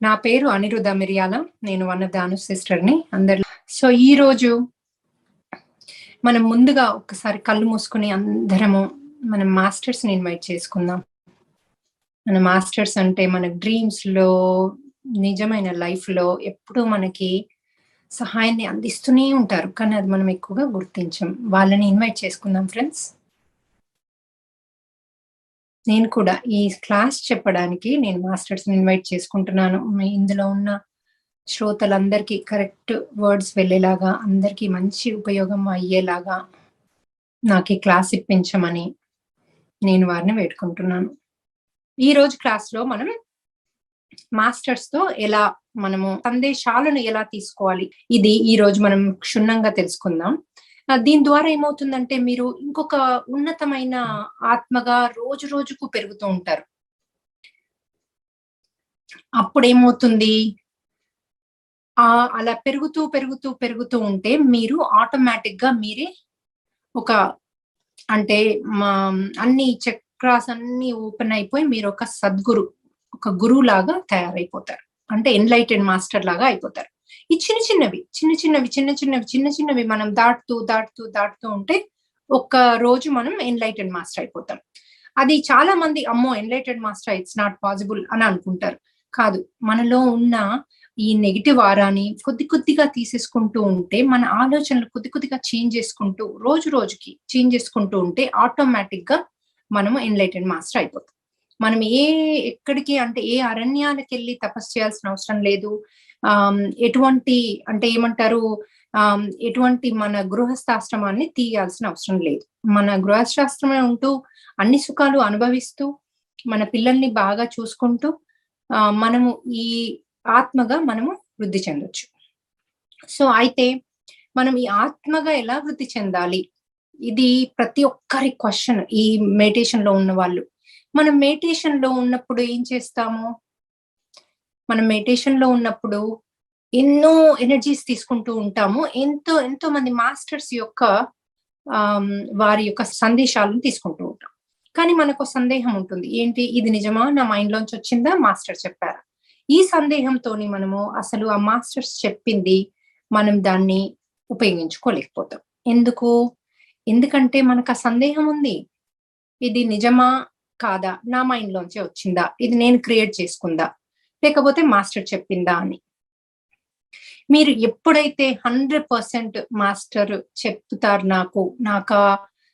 నా పేరు అనిరుద్ధ మిరియాల. నేను వన్ ఆఫ్ ద అను సిస్టర్‌ని అందరిలో. సో, ఈరోజు మనం ముందుగా ఒక్కసారి కళ్ళు మూసుకొని అందరము మనం మాస్టర్స్‌ని ఇన్వైట్ చేసుకుందాం. మన మాస్టర్స్ అంటే మన డ్రీమ్స్‌లో, నిజమైన లైఫ్‌లో ఎప్పుడూ మనకి సహాయాన్ని అందిస్తూనే ఉంటారు. కానీ అది మనం ఎక్కువగా గుర్తించం. వాళ్ళని ఇన్వైట్ చేసుకుందాం ఫ్రెండ్స్. నేను కూడా ఈ క్లాస్ చెప్పడానికి నేను మాస్టర్స్‌ని ఇన్వైట్ చేసుకుంటున్నాను. ఇందులో ఉన్న శ్రోతలందరికీ కరెక్ట్ వర్డ్స్ వెళ్ళేలాగా, అందరికీ మంచి ఉపయోగం అయ్యేలాగా నాకీ క్లాస్ ఇప్పించమని నేను వారిని వేడుకుంటున్నాను. ఈరోజు క్లాస్‌లో మనం మాస్టర్స్‌తో ఎలా మనము సందేశాలను ఎలా తీసుకోవాలి, ఇది ఈరోజు మనం క్షుణ్ణంగా తెలుసుకుందాం. దీని ద్వారా ఏమవుతుందంటే మీరు ఇంకొక ఉన్నతమైన ఆత్మగా రోజు రోజుకు పెరుగుతూ ఉంటారు. అప్పుడేమవుతుంది? అలా పెరుగుతూ ఉంటే మీరు ఆటోమేటిక్‌గా మీరే ఒక అంటే అన్ని చక్రాస్ అన్నీ ఓపెన్ అయిపోయి మీరొక సద్గురు, ఒక గురువులాగా తయారైపోతారు. అంటే ఎన్‌లైటెడ్ మాస్టర్ లాగా అయిపోతారు. ఈ చిన్న చిన్నవి మనం దాటుతూ ఉంటే ఒక్క రోజు మనం ఎన్‌లైటెడ్ మాస్టర్ అయిపోతాం. అది చాలా మంది అమ్మో! Enlightened master it's not possible అని అనుకుంటారు. కాదు. మనలో ఉన్న ఈ నెగెటివ్ ఆరాని కొద్దిగా తీసేసుకుంటూ ఉంటే, మన ఆలోచనలు కొద్దిగా చేంజ్ చేసుకుంటూ, రోజుకి చేంజ్ చేసుకుంటూ ఉంటే ఆటోమేటిక్‌గా మనము ఎన్‌లైటెడ్ మాస్టర్ అయిపోతాం. మనం ఎక్కడికి అంటే ఏ అరణ్యాలకెళ్ళి తపస్సు చేయాల్సిన అవసరం లేదు. ఎటువంటి అంటే ఏమంటారు ఎటువంటి మన గృహస్థాశ్రమాన్ని తీయాల్సిన అవసరం లేదు. మన గృహస్థాశ్రమం ఉంటూ అన్ని సుఖాలు అనుభవిస్తూ, మన పిల్లల్ని బాగా చూసుకుంటూ మనము ఈ ఆత్మగా మనము వృద్ధి చెందొచ్చు. సో, అయితే మనం ఈ ఆత్మగా ఎలా వృద్ధి చెందాలి? ఇది ప్రతి ఒక్కరి క్వెషన్ ఈ మెడిటేషన్‌లో ఉన్నవాళ్ళు. మనం మెడిటేషన్‌లో ఉన్నప్పుడు ఏం చేస్తాము? మనం మెడిటేషన్‌లో ఉన్నప్పుడు ఎన్నో ఎనర్జీస్ తీసుకుంటూ ఉంటాము. ఎంతో మంది మాస్టర్స్ యొక్క వారి యొక్క సందేశాలను తీసుకుంటూ ఉంటాం. కానీ మనకో సందేహం ఉంటుంది. ఏంటి? ఇది నిజమా? నా మైండ్‌లోంచి వచ్చిందా? మాస్టర్ చెప్పారా? ఈ సందేహంతోని మనము అసలు ఆ మాస్టర్స్ చెప్పింది మనం దాన్ని ఉపయోగించుకోలేకపోతాం. ఎందుకు? ఎందుకంటే మనకు ఆ సందేహం ఉంది. ఇది నిజమా? కాదా? నా మైండ్‌లోంచే వచ్చిందా? ఇది నేను క్రియేట్ చేసుకుందా? లేకపోతే మాస్టర్ చెప్పిందా అని. మీరు ఎప్పుడైతే 100% మాస్టర్ చెప్తారు నాకా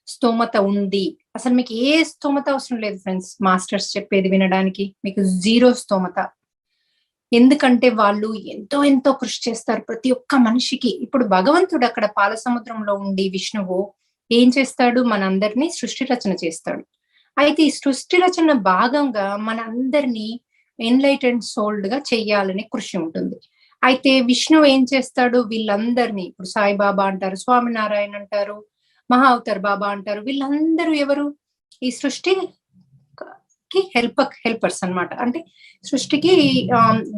స్తోమత ఉంది. అసలు మీకు ఏ స్తోమత అవసరం లేదు ఫ్రెండ్స్ మాస్టర్స్ చెప్పేది వినడానికి. మీకు జీరో స్తోమత. ఎందుకంటే వాళ్ళు ఎంతో కృషి చేస్తారు ప్రతి ఒక్క మనిషికి. ఇప్పుడు భగవంతుడు అక్కడ పాలసముద్రంలో ఉండి విష్ణువు ఏం చేస్తాడు? మనందరిని సృష్టి రచన చేస్తాడు. అయితే ఈ సృష్టి రచన భాగంగా మనందరిని ఎన్‌లైటెడ్ సోల్డ్‌గా చెయ్యాలనే కృషి ఉంటుంది. అయితే విష్ణువు ఏం చేస్తాడు? వీళ్ళందరిని ఇప్పుడు సాయిబాబా అంటారు, స్వామినారాయణ అంటారు, మహా అవతార్ బాబా అంటారు. వీళ్ళందరూ ఎవరు? ఈ సృష్టికి హెల్పర్స్ అన్నమాట. అంటే సృష్టికి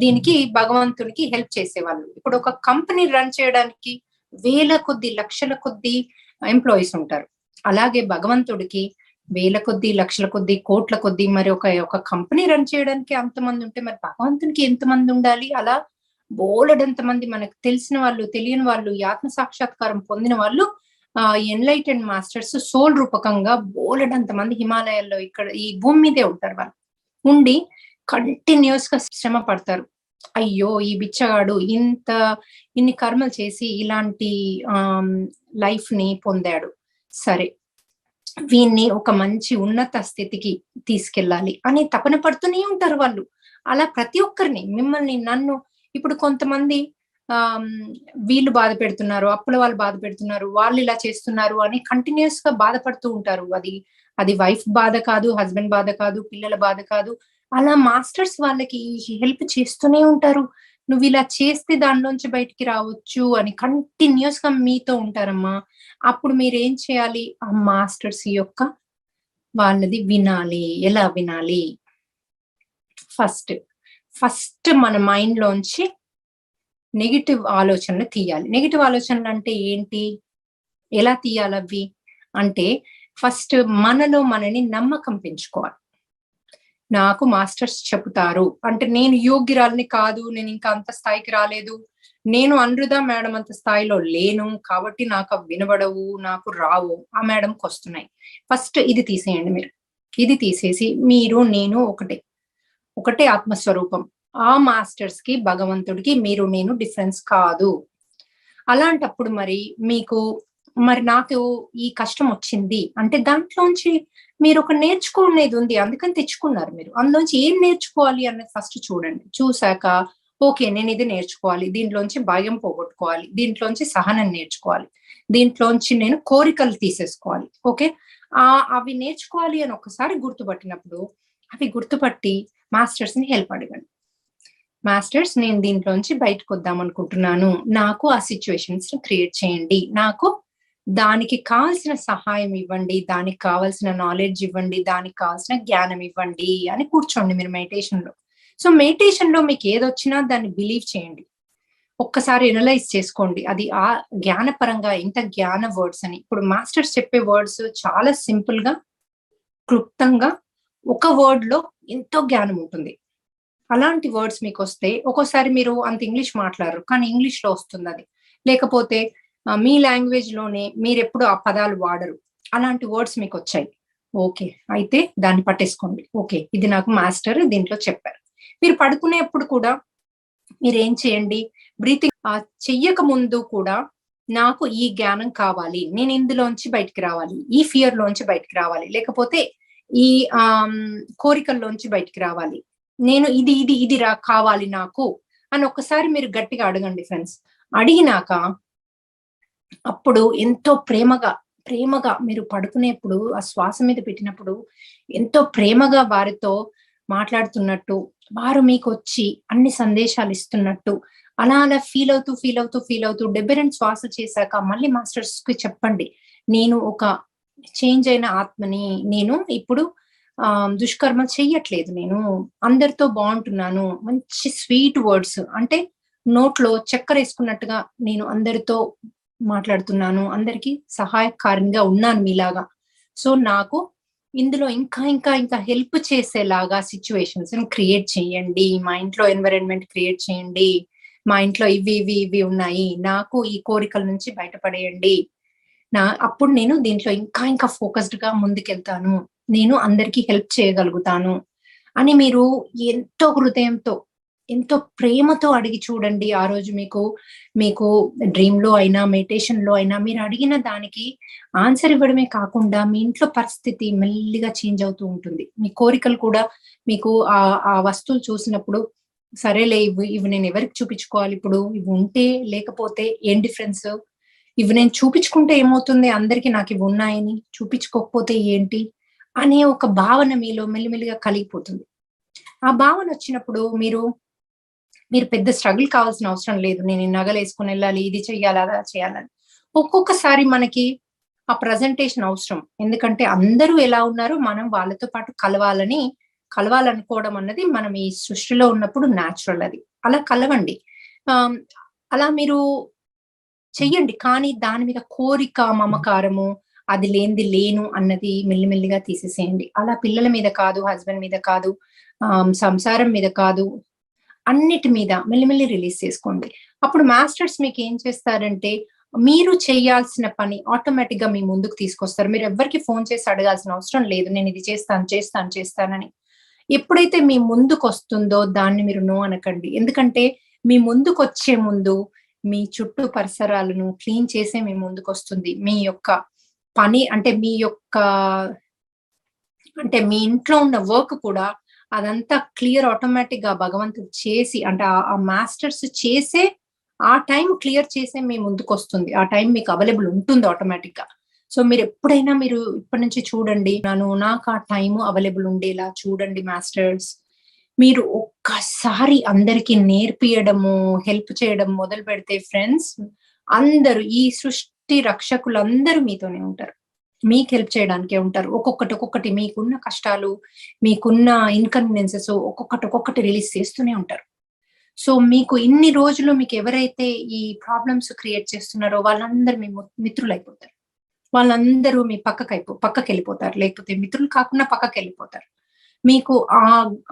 దీనికి భగవంతుడికి హెల్ప్ చేసేవాళ్ళు. ఇప్పుడు ఒక కంపెనీ రన్ చేయడానికి వేల కొద్దీ, లక్షల కొద్దీ ఎంప్లాయీస్ ఉంటారు. అలాగే భగవంతుడికి వేల కొద్దీ, లక్షల కొద్దీ, కోట్ల కొద్దీ మరి ఒక కంపెనీ రన్ చేయడానికి అంతమంది ఉంటే మరి భగవంతునికి ఎంతమంది ఉండాలి? అలా బోలెడంత మంది మనకు తెలిసిన వాళ్ళు, తెలియని వాళ్ళు, ఈ ఆత్మ సాక్షాత్కారం పొందిన వాళ్ళు ఎన్‌లైటెడ్ మాస్టర్స్ సోల్ రూపకంగా బోలెడంత మంది హిమాలయాల్లో ఇక్కడ ఈ భూమి మీదే ఉంటారు వాళ్ళు. ఉండి కంటిన్యూయస్‌గా శ్రమ పడతారు. అయ్యో! ఈ బిచ్చగాడు ఇన్ని కర్మలు చేసి ఇలాంటి లైఫ్‌ని పొందాడు. సరే. వీన్ని ఒక మంచి ఉన్నత స్థితికి తీసుకెళ్ళాలి అని తపన పడుతూనే ఉంటారు వాళ్ళు. అలా ప్రతి ఒక్కరిని మిమ్మల్ని, నన్ను ఇప్పుడు కొంతమంది వీళ్ళు బాధ పెడుతున్నారు, అప్పుల వాళ్ళు బాధ పెడుతున్నారు, వాళ్ళు ఇలా చేస్తున్నారు అని కంటిన్యూయస్‌గా బాధపడుతూ ఉంటారు. అది వైఫ్ బాధ కాదు, హస్బెండ్ బాధ కాదు, పిల్లల బాధ కాదు. అలా మాస్టర్స్ వాళ్ళకి హెల్ప్ చేస్తూనే ఉంటారు. నువ్విలా చేస్తే దానిలోంచి బయటికి రావచ్చు అని కంటిన్యూయస్‌గా మీతో ఉంటారమ్మా. అప్పుడు మీరేం చేయాలి? ఆ మాస్టర్స్ యొక్క వాళ్ళది వినాలి. ఎలా వినాలి? ఫస్ట్ మన మైండ్‌లోంచి నెగెటివ్ ఆలోచనలు తీయాలి. నెగెటివ్ ఆలోచనలంటే ఏంటి? ఎలా తీయాలవి? అంటే ఫస్ట్ మనలో మనని నమ్మకం పెంచుకోవాలి. నాకు మాస్టర్స్ చెబుతారు అంటే నేను యోగ్యురాలిని కాదు, నేను ఇంకా అంత స్థాయికి రాలేదు, నేను అనురుధ మేడం అంత స్థాయిలో లేను కాబట్టి నాకు అవి వినబడవు, నాకు రావు, ఆ మేడంకి వస్తున్నాయి. ఫస్ట్ ఇది తీసేయండి మీరు. ఇది తీసేసి మీరు నేను ఒకటే ఆత్మస్వరూపం. ఆ మాస్టర్స్ కి భగవంతుడికి మీరు నేను డిఫరెన్స్ కాదు. అలాంటప్పుడు మరి నాకు ఈ కష్టం వచ్చింది అంటే దాంట్లోంచి మీరు ఒక నేర్చుకునేది ఉంది, అందుకని తెచ్చుకున్నారు మీరు. అందులోంచి ఏం నేర్చుకోవాలి అన్నది ఫస్ట్ చూడండి. చూసాక ఓకే నేను ఇది నేర్చుకోవాలి, దీంట్లోంచి భయం పోగొట్టుకోవాలి, దీంట్లోంచి సహనం నేర్చుకోవాలి, దీంట్లోంచి నేను కోరికలు తీసేసుకోవాలి. ఓకే, అవి నేర్చుకోవాలి అని ఒకసారి గుర్తుపట్టినప్పుడు అవి గుర్తుపట్టి మాస్టర్స్ ని హెల్ప్ అడగండి. మాస్టర్స్ నేను దీంట్లోంచి బయటకు వద్దాం అనుకుంటున్నాను, నాకు ఆ సిచ్యువేషన్స్ క్రియేట్ చేయండి, నాకు దానికి కావాల్సిన సహాయం ఇవ్వండి, దానికి కావాల్సిన నాలెడ్జ్ ఇవ్వండి, దానికి కావాల్సిన జ్ఞానం ఇవ్వండి అని కూర్చోండి మీరు మెడిటేషన్ లో. సో మెడిటేషన్ లో మీకు ఏదొచ్చినా దాన్ని బిలీవ్ చేయండి, ఒక్కసారి ఎనలైజ్ చేసుకోండి అది ఆ జ్ఞానపరంగా ఎంత జ్ఞాన వర్డ్స్ అని. ఇప్పుడు మాస్టర్స్ చెప్పే వర్డ్స్ చాలా సింపుల్ గా క్లుప్తంగా ఒక వర్డ్ లో ఎంతో జ్ఞానం ఉంటుంది. అలాంటి వర్డ్స్ మీకు వస్తే ఒక్కోసారి మీరు అంత ఇంగ్లీష్ మాట్లాడరు కానీ ఇంగ్లీష్ లో వస్తుంది అది, లేకపోతే మీ లాంగ్వేజ్ లోనే మీరు ఎప్పుడు ఆ పదాలు వాడరు, అలాంటి వర్డ్స్ మీకు వచ్చాయి. ఓకే, అయితే దాన్ని పట్టేసుకోండి. ఓకే, ఇది నాకు మాస్టర్ దీంట్లో చెప్పారు. మీరు పడుకునేప్పుడు కూడా మీరు ఏం చేయండి, బ్రీతింగ్ చెయ్యక ముందు కూడా నాకు ఈ జ్ఞానం కావాలి, నేను ఇందులోంచి బయటికి రావాలి, ఈ ఫియర్ లోంచి బయటికి రావాలి, లేకపోతే ఈ కోరికల్లోంచి బయటికి రావాలి, నేను ఇది ఇది ఇది కావాలి నాకు అని ఒక్కసారి మీరు గట్టిగా అడగండి ఫ్రెండ్స్. అడిగినాక అప్పుడు ఎంతో ప్రేమగా మీరు పడుకునేప్పుడు ఆ శ్వాస మీద పెట్టినప్పుడు ఎంతో ప్రేమగా వారితో మాట్లాడుతున్నట్టు, వారు మీకు వచ్చి అన్ని సందేశాలు ఇస్తున్నట్టు అలా అలా ఫీల్ అవుతూ 72 శ్వాస చేశాక మళ్ళీ మాస్టర్స్ కి చెప్పండి, నేను ఒక చేంజ్ అయిన ఆత్మని, నేను ఇప్పుడు దుష్కర్మ చెయ్యట్లేదు, నేను అందరితో బాగుంటున్నాను, మంచి స్వీట్ వర్డ్స్ అంటే నోట్లో చక్కెర వేసుకున్నట్టుగా నేను అందరితో మాట్లాడుతున్నాను, అందరికి సహాయకారిగా ఉన్నాను మీలాగా. సో నాకు ఇందులో ఇంకా హెల్ప్ చేసేలాగా సిచ్యువేషన్స్ క్రియేట్ చేయండి, మా ఇంట్లో ఎన్విరాన్మెంట్ క్రియేట్ చేయండి, మా ఇంట్లో ఇవి ఉన్నాయి, నాకు ఈ కోరికల నుంచి బయటపడేయండి, అప్పుడు నేను దీంట్లో ఇంకా ఫోకస్డ్ గా ముందుకెళ్తాను, నేను అందరికీ హెల్ప్ చేయగలుగుతాను అని మీరు ఎంతో హృదయంతో ఎంతో ప్రేమతో అడిగి చూడండి. ఆ రోజు మీకు డ్రీమ్ లో అయినా మెడిటేషన్ లో అయినా మీరు అడిగిన దానికి ఆన్సర్ ఇవ్వడమే కాకుండా మీ ఇంట్లో పరిస్థితి మెల్లిగా చేంజ్ అవుతూ ఉంటుంది. మీ కోరికలు కూడా మీకు ఆ వస్తువులు చూసినప్పుడు సరేలే ఇవి నేను ఎవరికి చూపించుకోవాలి, ఇప్పుడు ఇవి ఉంటే లేకపోతే ఏం డిఫరెన్స్, ఇవి నేను చూపించుకుంటే ఏమవుతుంది, అందరికి నాకు ఇవి ఉన్నాయని, చూపించుకోకపోతే ఏంటి అనే ఒక భావన మీలో మెల్లిమెల్లిగా కలిగిపోతుంది. ఆ భావన వచ్చినప్పుడు మీరు పెద్ద స్ట్రగుల్ కావాల్సిన అవసరం లేదు, నేను ఈ నగలు వేసుకుని వెళ్ళాలి, ఇది చెయ్యాలి అలా చేయాలని. ఒక్కొక్కసారి మనకి ఆ ప్రజెంటేషన్ అవసరం, ఎందుకంటే అందరూ ఎలా ఉన్నారో మనం వాళ్ళతో పాటు కలవాలనుకోవడం అన్నది మనం ఈ సృష్టిలో ఉన్నప్పుడు న్యాచురల్, అది అలా కలవండి. అలా మీరు చెయ్యండి, కానీ దాని మీద కోరిక మమకారము అది లేను అన్నది మెల్లిమెల్లిగా తీసేసేయండి. అలా పిల్లల మీద కాదు, హస్బెండ్ మీద కాదు, సంసారం మీద కాదు, అన్నిటి మీద మెల్లిమెల్లి రిలీజ్ చేసుకోండి. అప్పుడు మాస్టర్స్ మీకు ఏం చేస్తారంటే మీరు చేయాల్సిన పని ఆటోమేటిక్ గా మీ ముందుకు తీసుకొస్తారు. మీరు ఎవ్వరికి ఫోన్ చేసి అడగాల్సిన అవసరం లేదు, నేను ఇది చేస్తానని. ఎప్పుడైతే మీ ముందుకు వస్తుందో దాన్ని మీరు నో అనకండి, ఎందుకంటే మీ ముందుకు వచ్చే ముందు మీ చుట్టూ పరిసరాలను క్లీన్ చేసే మీ ముందుకు వస్తుంది. మీ యొక్క పని అంటే మీ ఇంట్లో ఉన్న వర్క్ కూడా అదంతా క్లియర్ ఆటోమేటిక్ గా భగవంతుడు చేసి అంటే ఆ మాస్టర్స్ చేసే ఆ టైం క్లియర్ చేసే మీ ముందుకు వస్తుంది, ఆ టైం మీకు అవైలబుల్ ఉంటుంది ఆటోమేటిక్ గా. సో మీరు ఎప్పుడైనా మీరు ఇప్పటి నుంచి చూడండి, నాకు ఆ టైం అవైలబుల్ ఉండేలా చూడండి మాస్టర్స్. మీరు ఒక్కసారి అందరికి నేర్పియడము హెల్ప్ చేయడం మొదలు పెడితే ఫ్రెండ్స్, అందరూ ఈ సృష్టి రక్షకులందరూ మీతోనే ఉంటారు, మీకు హెల్ప్ చేయడానికే ఉంటారు. ఒక్కొక్కటి మీకున్న కష్టాలు, మీకున్న ఇన్కన్వీనియన్సెస్ ఒక్కొక్కటి రిలీజ్ చేస్తూనే ఉంటారు. సో మీకు ఇన్ని రోజులు మీకు ఎవరైతే ఈ ప్రాబ్లమ్స్ క్రియేట్ చేస్తున్నారో వాళ్ళందరూ మీ మిత్రులు అయిపోతారు, వాళ్ళందరూ మీ పక్కకి వెళ్ళిపోతారు, లేకపోతే మిత్రులు కాకుండా పక్కకి వెళ్ళిపోతారు. మీకు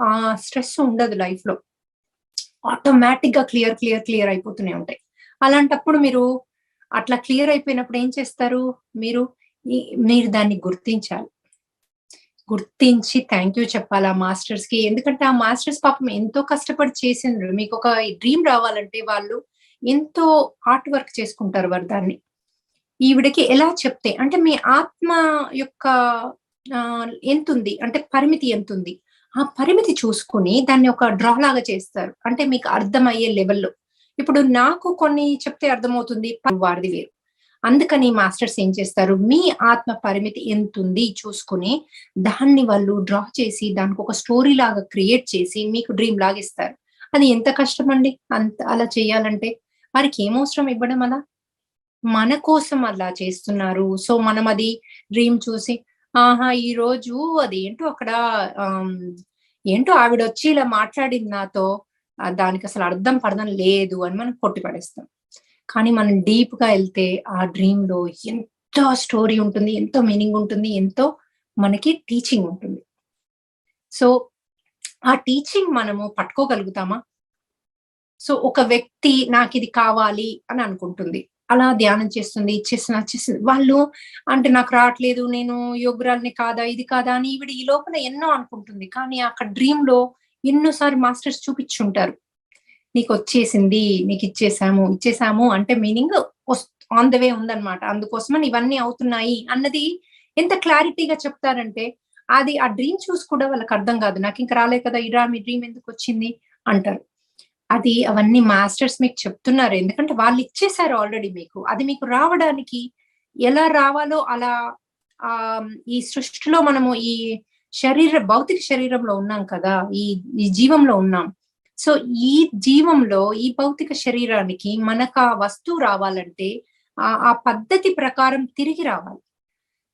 ఆ స్ట్రెస్ ఉండదు లైఫ్ లో. ఆటోమేటిక్ గా క్లియర్ అయిపోతూనే ఉంటాయి. అలాంటప్పుడు మీరు అట్లా క్లియర్ అయిపోయినప్పుడు ఏం చేస్తారు? మీరు మీరు దాన్ని గుర్తించాలి. గుర్తించి థ్యాంక్ యూ చెప్పాలి ఆ మాస్టర్స్ కి. ఎందుకంటే ఆ మాస్టర్స్ పాపం ఎంతో కష్టపడి చేసిండ్రు. మీకు ఒక డ్రీమ్ రావాలంటే వాళ్ళు ఎంతో హార్డ్ వర్క్ చేసుకుంటారు వారు దాన్ని. ఈవిడకి ఎలా చెప్తే అంటే మీ ఆత్మ యొక్క ఎంతుంది అంటే పరిమితి ఎంతుంది? ఆ పరిమితి చూసుకొని దాన్ని ఒక డ్రా లాగా చేస్తారు. అంటే మీకు అర్థమయ్యే లెవెల్‌లో. ఇప్పుడు నాకు కొన్ని చెప్తే అర్థమవుతుంది. వారిది వేరు. అందుకని మాస్టర్స్ ఏం చేస్తారు? మీ ఆత్మ పరిమితి ఎంతుంది చూసుకొని, దాన్ని వాళ్ళు డ్రా చేసి దానికొక స్టోరీ లాగా క్రియేట్ చేసి మీకు డ్రీమ్ లాగా ఇస్తారు. అది ఎంత కష్టమండి అలా చేయాలంటే. వారికి ఏమవసరం ఇవ్వడం అలా? మన కోసం అలా చేస్తున్నారు. సో, మనం అది డ్రీమ్ చూసి, ఆహా! ఈరోజు అదేంటో అక్కడ ఆహ్, ఏంటో ఆవిడొచ్చి ఇలా మాట్లాడింది నాతో. దానికసలు అర్థం పర్థం లేదు అని మనం కొట్టి పడేస్తాం. కానీ మనం డీప్‌గా ఎళ్తే ఆ డ్రీమ్‌లో ఎంతో స్టోరీ ఉంటుంది. ఎంతో మీనింగ్ ఉంటుంది. ఎంతో మనకి టీచింగ్ ఉంటుంది. సో, ఆ టీచింగ్ మనము పట్టుకోగలుగుతామా? సో, ఒక వ్యక్తి నాకిది కావాలి అని అనుకుంటుంది. అలా ధ్యానం చేస్తుంది. ఇచ్చేస్తుంది. వాళ్ళు అంటే నాకు రాట్లేదు. నేను యోగ్యురాలిని కాదా? ఇది కాదా? అని ఈవిడ ఈ లోపల ఎన్నో అనుకుంటుంది. కానీ అక్కడ డ్రీమ్‌లో ఎన్నో సార్లు మాస్టర్స్ చూపిచ్చుంటారు. నీకొచ్చేసింది. ఇచ్చేసాము అంటే మీనింగ్ వస్ ఆన్ ద వే ఉందన్నమాట. అందుకోసమని ఇవన్నీ అవుతున్నాయి అన్నది ఎంత క్లారిటీగా చెప్తారంటే, అది ఆ డ్రీమ్ చూసి కూడా వాళ్ళకర్థం కాదు. నాకింక రాలే కదా! ఇరా మీ డ్రీమ్ ఎందుకొచ్చింది అంటారు. అది అవన్నీ మాస్టర్స్ మీకు చెప్తున్నారు. ఎందుకంటే వాళ్ళిచ్చేసారు ఆల్రెడీ మీకు. అది మీకు రావడానికి ఎలా రావాలో అలా ఈ సృష్టిలో మనము ఈ భౌతిక శరీరంలో ఉన్నాం కదా! ఈ ఈ జీవంలో ఉన్నాం. సో, ఈ జీవంలో ఈ భౌతిక శరీరానికి మనకా వస్తువు రావాలంటే ఆ పద్ధతి ప్రకారం తిరిగి రావాలి.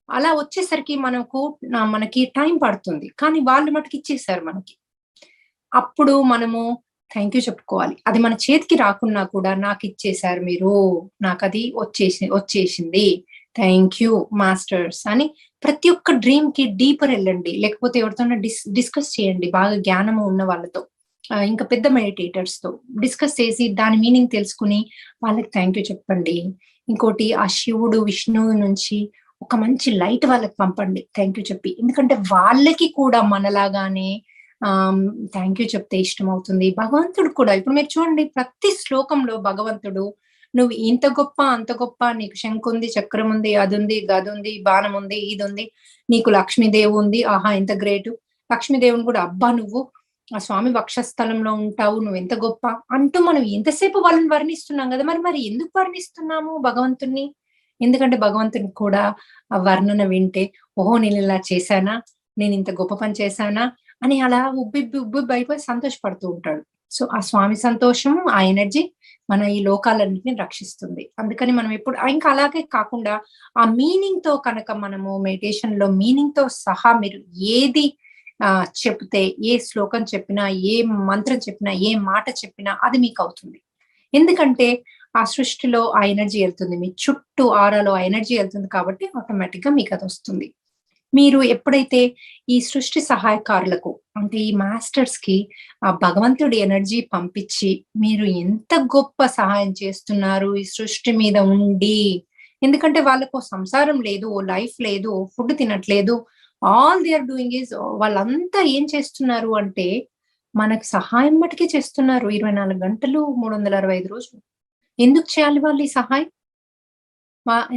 అలా వచ్చేసరికి మనకి టైం పడుతుంది. కానీ వాళ్ళు మటుకు ఇచ్చేసారు మనకి. అప్పుడు మనము థాంక్ యూ చెప్పుకోవాలి. అది మన చేతికి రాకున్నా కూడా నాకిచ్చేసారు మీరు. నాకది వచ్చేసింది. థాంక్ యూ మాస్టర్స్ అని ప్రతి ఒక్క డ్రీమ్‌కి డీపర్ ఎళ్ళండి. లేకపోతే ఎవరితోనైనా డిస్కస్ చేయండి. బాగా జ్ఞానము ఉన్న వాళ్ళతో. ఇంకా పెద్ద మెడిటేటర్స్‌తో డిస్కస్ చేసి దాని మీనింగ్ తెలుసుకొని వాళ్ళకి థాంక్ యూ చెప్పండి. ఇంకోటి ఆ శివుడు, విష్ణువు నుంచి ఒక మంచి లైట్ వాళ్ళకి పంపండి థాంక్ యూ చెప్పి. ఎందుకంటే వాళ్ళకి కూడా మనలాగానే ఆహ్, థాంక్ యూ చెప్తే ఇష్టమవుతుంది. భగవంతుడు కూడా ఇప్పుడు మీరు చూడండి ప్రతి శ్లోకంలో భగవంతుడు నువ్వు ఇంత గొప్ప, అంత గొప్ప, నీకు శంఖుంది, చక్రముంది, అదుంది, గదుంది, బాణముంది, ఇదుంది. నీకు లక్ష్మీదేవి ఉంది. ఆహా! ఎంత గ్రేటు. లక్ష్మీదేవిని కూడా అబ్బా! నువ్వు ఆ స్వామి వక్షస్థలంలో ఉంటావు. నువ్వెంత గొప్ప అంటూ మనం ఎంతసేపు వాళ్ళని వర్ణిస్తున్నాం గదా! మరి ఎందుకు వర్ణిస్తున్నాము భగవంతుడిని? ఎందుకంటే భగవంతునికి కూడా ఆ వర్ణన వింటే, ఓహో! నేనిలా చేశానా? నేనింత గొప్ప పని చేశానా? అని అలా ఉబ్బిబ్బి అయిపోయి సంతోషపడుతూ ఉంటాడు. సో, ఆ స్వామి సంతోషం, ఆ ఎనర్జీ మన ఈ లోకాలన్నిటిని రక్షిస్తుంది. అందుకని మనం ఎప్పుడు ఇంకా అలాగే కాకుండా ఆ మీనింగ్‌తో కనుక మనము మెడిటేషన్‌లో మీనింగ్‌తో సహా మీరు ఏది చెప్తే, ఏ శ్లోకం చెప్పినా, ఏ మంత్రం చెప్పినా, ఏ మాట చెప్పినా అది మీకవుతుంది. ఎందుకంటే ఆ సృష్టిలో ఆ ఎనర్జీ ఎళ్తుంది. మీ చుట్టూ ఆరాలో ఆ ఎనర్జీ ఎళ్తుంది కాబట్టి ఆటోమేటిక్‌గా మీకదొస్తుంది. మీరు ఎప్పుడైతే ఈ సృష్టి సహాయకారులకు అంటే ఈ మాస్టర్స్‌కి ఆ భగవంతుడి ఎనర్జీ పంపించి, మీరు ఎంత గొప్ప సహాయం చేస్తున్నారు ఈ సృష్టి మీద ఉండి. ఎందుకంటే వాళ్ళకో సంసారం లేదు, ఓ లైఫ్ లేదు, ఓ ఫుడ్ తినట్లేదు. All they are doing is వాళ్ళంతా ఏం చేస్తున్నారు అంటే, మనకు సహాయం మట్టుకే చేస్తున్నారు. 24 గంటలు, 365 రోజులు. ఎందుకు చేయాలి వాళ్ళు ఈ సహాయం?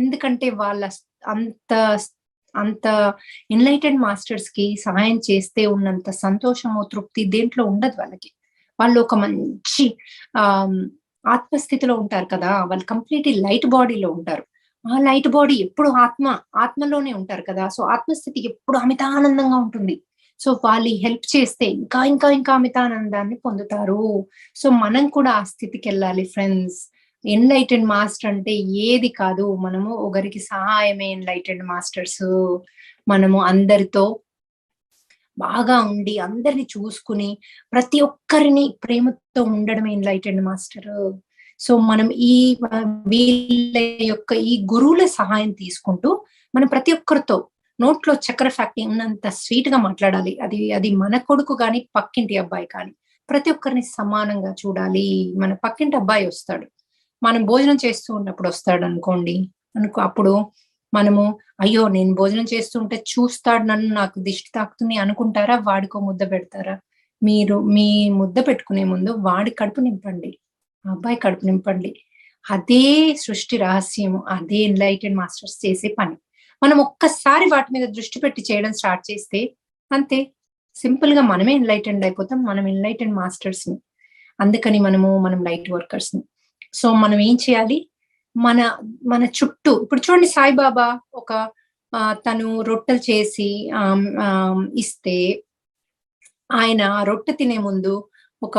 ఎందుకంటే వాళ్ళ అంత అంత ఎన్‌లైటెండ్ మాస్టర్స్‌కి సహాయం చేస్తే ఉన్నంత సంతోషము, తృప్తి దేంట్లో ఉండదు వాళ్ళకి. వాళ్ళు ఒక మంచి ఆహ్, ఆత్మస్థితిలో ఉంటారు కదా! వాళ్ళు కంప్లీట్‌లీ లైట్ బాడీలో ఉంటారు. ఆ లైట్ బాడీ ఎప్పుడు ఆత్మలోనే ఉంటారు కదా! సో, ఆత్మస్థితి ఎప్పుడు అమితానందంగా ఉంటుంది. సో, వాళ్ళు హెల్ప్ చేస్తే ఇంకా అమితానందాన్ని పొందుతారు. సో, మనం కూడా ఆ స్థితికెళ్ళాలి ఫ్రెండ్స్. ఎన్‌లైటెండ్ మాస్టర్ అంటే ఏది కాదు. మనము ఒకరికి సహాయమే ఎన్‌లైటెండ్ మాస్టర్సు. మనము అందరితో బాగా ఉండి, అందరిని చూసుకొని, ప్రతి ఒక్కరిని ప్రేమతో ఉండడమే ఎన్‌లైటెండ్ మాస్టరు. సో, మనం వీళ్ళ యొక్క ఈ గురువుల సహాయం తీసుకుంటూ, మనం ప్రతి ఒక్కరితో నోట్లో చక్కెర ఫ్యాక్టరీ ఉన్నంత స్వీట్ గా మాట్లాడాలి. అది అది మన కొడుకు గాని, పక్కింటి అబ్బాయి కానీ. ప్రతి ఒక్కరిని సమానంగా చూడాలి. మన పక్కింటి అబ్బాయి వస్తాడు. మనం భోజనం చేస్తూ ఉన్నప్పుడు వస్తాడనుకోండి. అప్పుడు మనము అయ్యో! నేను భోజనం చేస్తుంటే చూస్తాడు నన్ను, నాకు దిష్టి తాకుతుంది అనుకుంటారా? వాడికో ముద్ద పెడతారా? మీరు మీ ముద్ద పెట్టుకునే ముందు వాడి కడుపు నింపండి. ఆ అబ్బాయి కడుపు నింపండి. అదే సృష్టి రహస్యము. అదే ఎన్‌లైటెడ్ మాస్టర్స్ చేసే పని. మనం ఒక్కసారి వాటి మీద దృష్టి పెట్టి చేయడం స్టార్ట్ చేస్తే అంతే. సింపుల్‌గా మనమే ఎన్‌లైటెండ్ అయిపోతాం. మనం ఎన్‌లైటెండ్ మాస్టర్స్‌ని. అందుకని మనం లైట్ వర్కర్స్‌ని. సో, మనం ఏం చేయాలి? మన మన చుట్టూ ఇప్పుడు చూడండి సాయిబాబా ఒక తను రొట్టెలు చేసి ఇస్తే ఆయన రొట్టె తినే ముందు ఒక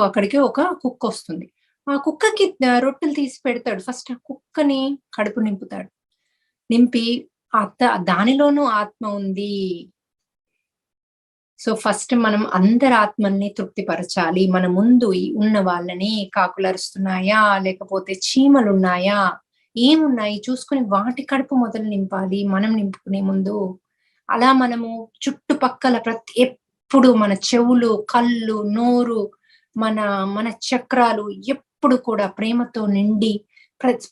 అక్కడికి ఒక కుక్కొస్తుంది. ఆ కుక్కకి రొట్టెలు తీసి పెడతాడు. ఫస్ట్ ఆ కుక్కని కడుపు నింపుతాడు. నింపి దానిలోనూ ఆత్మ ఉంది. సో, ఫస్ట్ మనం అందరి ఆత్మల్ని తృప్తిపరచాలి. మన ముందు ఉన్న వాళ్ళని కాకులరుస్తున్నాయా? లేకపోతే చీమలున్నాయా? ఏమున్నాయి చూసుకొని వాటి కడుపు మొదలు నింపాలి. మనం నింపుకునే ముందు. అలా మనము చుట్టుపక్కల ఎప్పుడు మన చెవులు, కళ్ళు, నోరు, మన మన చక్రాలు ఎప్పుడు కూడా ప్రేమతో నిండి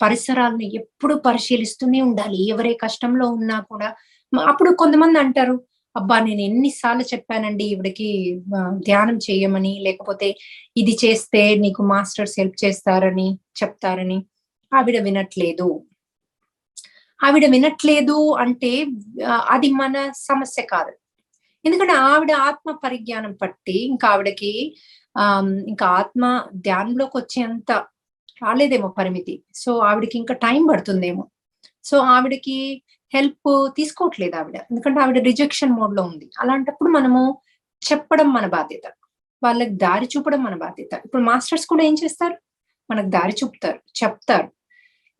పరిసరాలను ఎప్పుడు పరిశీలిస్తూనే ఉండాలి. ఎవరే కష్టంలో ఉన్నా కూడా అప్పుడు కొంతమంది అంటారు, అబ్బా! నేను ఎన్ని సార్లు చెప్పానండి ఈవిడకి ధ్యానం చేయమని, లేకపోతే ఇది చేస్తే నీకు మాస్టర్స్ హెల్ప్ చేస్తారని, చెప్తారని. ఆవిడ వినట్లేదు. ఆవిడ వినట్లేదు అంటే అది మన సమస్య కాదు. ఎందుకంటే ఆవిడ ఆత్మ పరిజ్ఞానం పట్టి ఇంకా ఆవిడకి ఇంకా ఆత్మ ధ్యానంలోకొచ్చేంత రాలేదేమో పరిమితి. సో, ఆవిడకి ఇంకా టైం పడుతుందేమో. సో, ఆవిడకి హెల్ప్ తీసుకోవట్లేదు ఆవిడ. ఎందుకంటే ఆవిడ రిజెక్షన్ మోడ్‌లో ఉంది. అలాంటప్పుడు మనము చెప్పడం మన బాధ్యత. వాళ్ళకి దారి చూపడం మన బాధ్యత. ఇప్పుడు మాస్టర్స్ కూడా ఏం చేస్తారు? మనకు దారి చూపుతారు. చెప్తారు.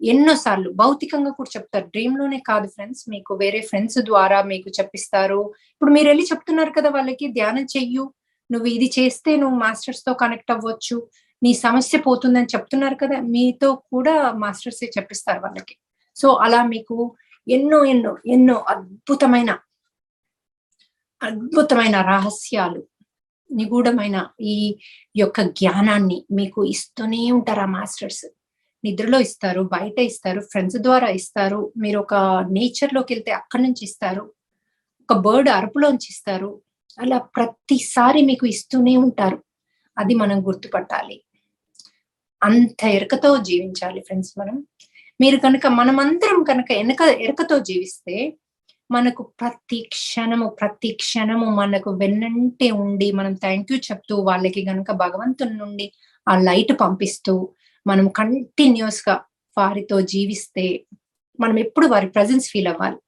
ఎన్నో సార్లు భౌతికంగా కూడా చెప్తారు. డ్రీమ్‌లోనే కాదు ఫ్రెండ్స్. మీకు వేరే ఫ్రెండ్స్ ద్వారా మీకు చెప్పిస్తారు. ఇప్పుడు మీరెళ్లి చెప్తున్నారు కదా వాళ్ళకి ధ్యానం చెయ్యు. నువ్వు ఇది చేస్తే నువ్వు మాస్టర్స్‌తో కనెక్ట్ అవ్వచ్చు. నీ సమస్య పోతుందని చెప్తున్నారు కదా! మీతో కూడా మాస్టర్సే చెప్పిస్తారు వాళ్ళకి. సో, అలా మీకు ఎన్నో అద్భుతమైన, అద్భుతమైన రహస్యాలు, నిగూఢమైన ఈ యొక్క జ్ఞానాన్ని మీకు ఇస్తూనే ఉంటారు ఆ మాస్టర్స్. నిద్రలో ఇస్తారు, బయట ఇస్తారు, ఫ్రెండ్స్ ద్వారా ఇస్తారు. మీరొక నేచర్‌లోకెళ్తే అక్కడి నుంచి ఇస్తారు. ఒక బర్డ్ అరుపులోంచి ఇస్తారు. అలా ప్రతిసారి మీకు ఇస్తూనే ఉంటారు. అది మనం గుర్తుపట్టాలి. అంత ఎరకతో జీవించాలి ఫ్రెండ్స్ మనం. మీరు కనుక మనమందరం కనుక ఎరకతో జీవిస్తే మనకు ప్రతి క్షణము మనకు వెన్నంటే ఉండి మనం థాంక్ యూ చెప్తూ వాళ్ళకి గనుక భగవంతుని నుండి ఆ లైట్ పంపిస్తూ మనం కంటిన్యూయస్‌గా వారితో జీవిస్తే మనం ఎప్పుడు వారి ప్రెజెన్స్ ఫీల్ అవ్వాలి.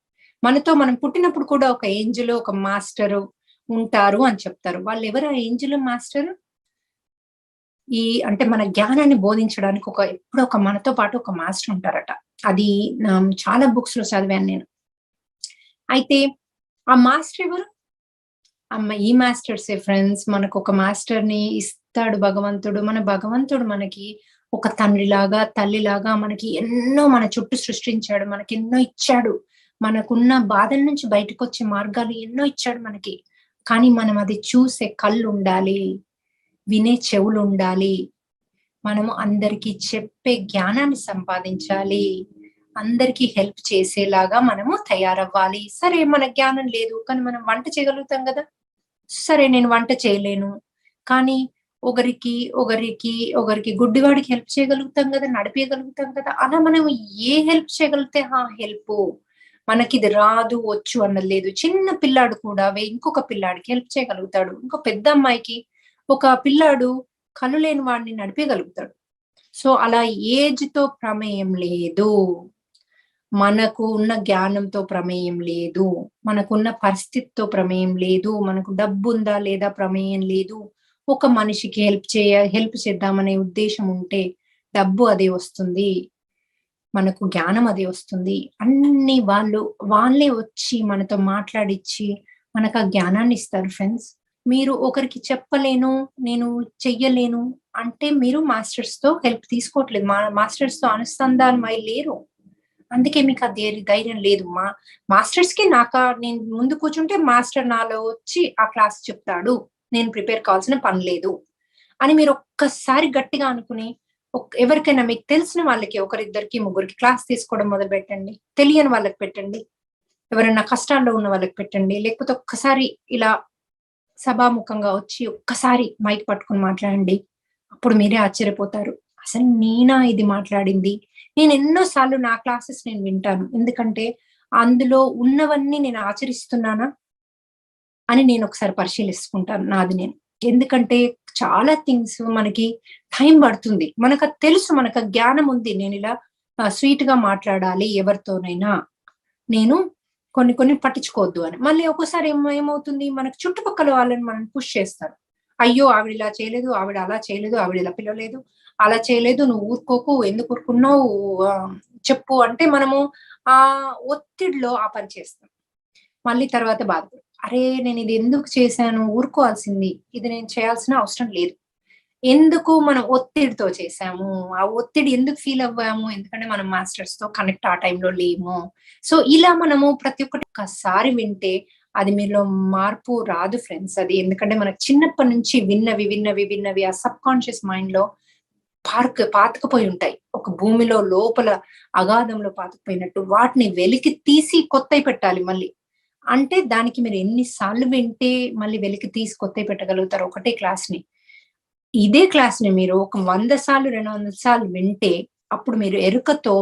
మనతో మనం పుట్టినప్పుడు కూడా ఒక ఏంజెల్, ఒక మాస్టరు ఉంటారు అని చెప్తారు. వాళ్ళెవరు ఆ ఏంజెల్, మాస్టరు? అంటే మన జ్ఞానాన్ని బోధించడానికి ఎప్పుడో మనతో పాటు ఒక మాస్టర్ ఉంటారట. అది చాలా బుక్స్‌లో చదివాను నేను. అయితే ఆ మాస్టర్ ఎవరు? ఈ మాస్టర్సే ఫ్రెండ్స్. మనకొక మాస్టర్‌ని ఇస్తాడు భగవంతుడు. మన భగవంతుడు మనకి ఒక తండ్రిలాగా, తల్లిలాగా మనకి ఎన్నో మన చుట్టూ సృష్టించాడు. మనకెన్నో ఇచ్చాడు. మనకున్న బాధల నుంచి బయటకొచ్చే మార్గాలు ఎన్నో ఇచ్చాడు మనకి. కానీ మనం అది చూసే కళ్ళుండాలి. వినే చెవులుండాలి. మనము అందరికి చెప్పే జ్ఞానాన్ని సంపాదించాలి. అందరికి హెల్ప్ చేసేలాగా మనము తయారవ్వాలి. సరే మన జ్ఞానం లేదు. కానీ మనం వంట చేయగలుగుతాం గదా! సరే నేను వంట చేయలేను. కానీ ఒకరికి గుడ్డివాడికి హెల్ప్ చేయగలుగుతాం గదా! నడిపియగలుగుతాం కదా! అలా మనం ఏ హెల్ప్ చేయగలిగితే ఆ హెల్పు. మనకిది రాదు, వచ్చు అన్నది లేదు. చిన్న పిల్లాడు కూడా ఇంకొక పిల్లాడికి హెల్ప్ చేయగలుగుతాడు. ఇంకో పెద్ద అమ్మాయికి ఒక పిల్లాడు కళ్ళు లేని వాడిని నడిపియగలుగుతాడు. సో, అలా ఏజ్‌తో ప్రమేయం లేదు. మనకు ఉన్న జ్ఞానంతో ప్రమేయం లేదు. మనకున్న పరిస్థితితో ప్రమేయం లేదు. మనకు డబ్బుందా లేదా ప్రమేయం లేదు. ఒక మనిషికి హెల్ప్ చేద్దామనే ఉద్దేశ్యం ఉంటే డబ్బు అదే వస్తుంది. మనకు జ్ఞానం అదే వస్తుంది. అన్నీ వాళ్ళే వచ్చి మనతో మాట్లాడిచ్చి మనకు ఆ జ్ఞానాన్ని ఇస్తారు ఫ్రెండ్స్. మీరు ఒకరికి చెప్పలేను, నేను చెయ్యలేను అంటే మీరు మాస్టర్స్‌తో హెల్ప్ తీసుకోవట్లేదు. మాస్టర్స్‌తో అనుసంధానమై లేరు. అందుకే మీకు ఆ ధైర్యం లేదు. మాస్టర్స్ కి నేను ముందు కూర్చుంటే మాస్టర్ నాలో వచ్చి ఆ క్లాస్ చెప్తాడు, నేను ప్రిపేర్ కావాల్సిన పని లేదు అని మీరు ఒక్కసారి గట్టిగా అనుకుని ఎవరికైనా మీకు తెలిసిన వాళ్ళకి ఒకరిద్దరికి ముగ్గురికి క్లాస్ తీసుకోవడం మొదలు పెట్టండి. తెలియని వాళ్ళకి పెట్టండి, ఎవరైనా కష్టాల్లో ఉన్న వాళ్ళకి పెట్టండి. లేకపోతే ఒక్కసారి ఇలా సభాముఖంగా వచ్చి ఒక్కసారి మైక్ పట్టుకుని మాట్లాడండి. అప్పుడు మీరే ఆశ్చర్యపోతారు, అసలు నేనా ఇది మాట్లాడింది. నేను ఎన్నోసార్లు నా క్లాసెస్ నేను వింటాను, ఎందుకంటే అందులో ఉన్నవన్నీ నేను ఆచరిస్తున్నానా అని నేను ఒకసారి పరిశీలిస్తుంటాను నాది నేను. ఎందుకంటే చాలా థింగ్స్ మనకి టైం పడుతుంది, మనకు తెలుసు, మనకు జ్ఞానం ఉంది, నేను ఇలా స్వీట్ గా మాట్లాడాలి ఎవరితోనైనా, నేను కొన్ని పట్టించుకోవద్దు అని. మళ్ళీ ఒక్కోసారి ఏమవుతుంది, మనకు చుట్టుపక్కల వాళ్ళని మనం పుష్ చేస్తారు. అయ్యో ఆవిడ ఇలా చేయలేదు, ఆవిడ అలా చేయలేదు, ఆవిడ ఇలా పిలవలేదు, అలా చేయలేదు, నువ్వు ఊరుకోకు, ఎందుకు ఊరుకున్నావు చెప్పు అంటే మనము ఆ ఒత్తిడిలో ఆ పని చేస్తాం. మళ్ళీ తర్వాత బాధపడు, అరే నేను ఇది ఎందుకు చేశాను, ఊరుకోవాల్సింది, ఇది నేను చేయాల్సిన అవసరం లేదు. ఎందుకు మనం ఒత్తిడితో చేసాము, ఆ ఒత్తిడి ఎందుకు ఫీల్ అవ్వాము, ఎందుకంటే మనం మాస్టర్స్ తో కనెక్ట్ ఆ టైంలో లేము. సో ఇలా మనము ప్రతి ఒక్కటి ఒక్కసారి వింటే అది మీలో మార్పు రాదు ఫ్రెండ్స్. అది ఎందుకంటే మనకు చిన్నప్పటి నుంచి విన్నవి ఆ సబ్ కాన్షియస్ మైండ్ లో పాతుకుపోయి ఉంటాయి. ఒక భూమిలో లోపల అగాధంలో పాతుకుపోయినట్టు వాటిని వెలికి తీసి కొత్తవి పెట్టాలి మళ్ళీ. అంటే దానికి మీరు ఎన్నిసార్లు వింటే మళ్ళీ వెలికి తీసి కొత్తవి పెట్టగలుగుతారు ఒకటే క్లాస్ ని. ఇదే క్లాస్ ని మీరు ఒక 100 సార్లు 200 సార్లు వింటే అప్పుడు మీరు ఎరుకతో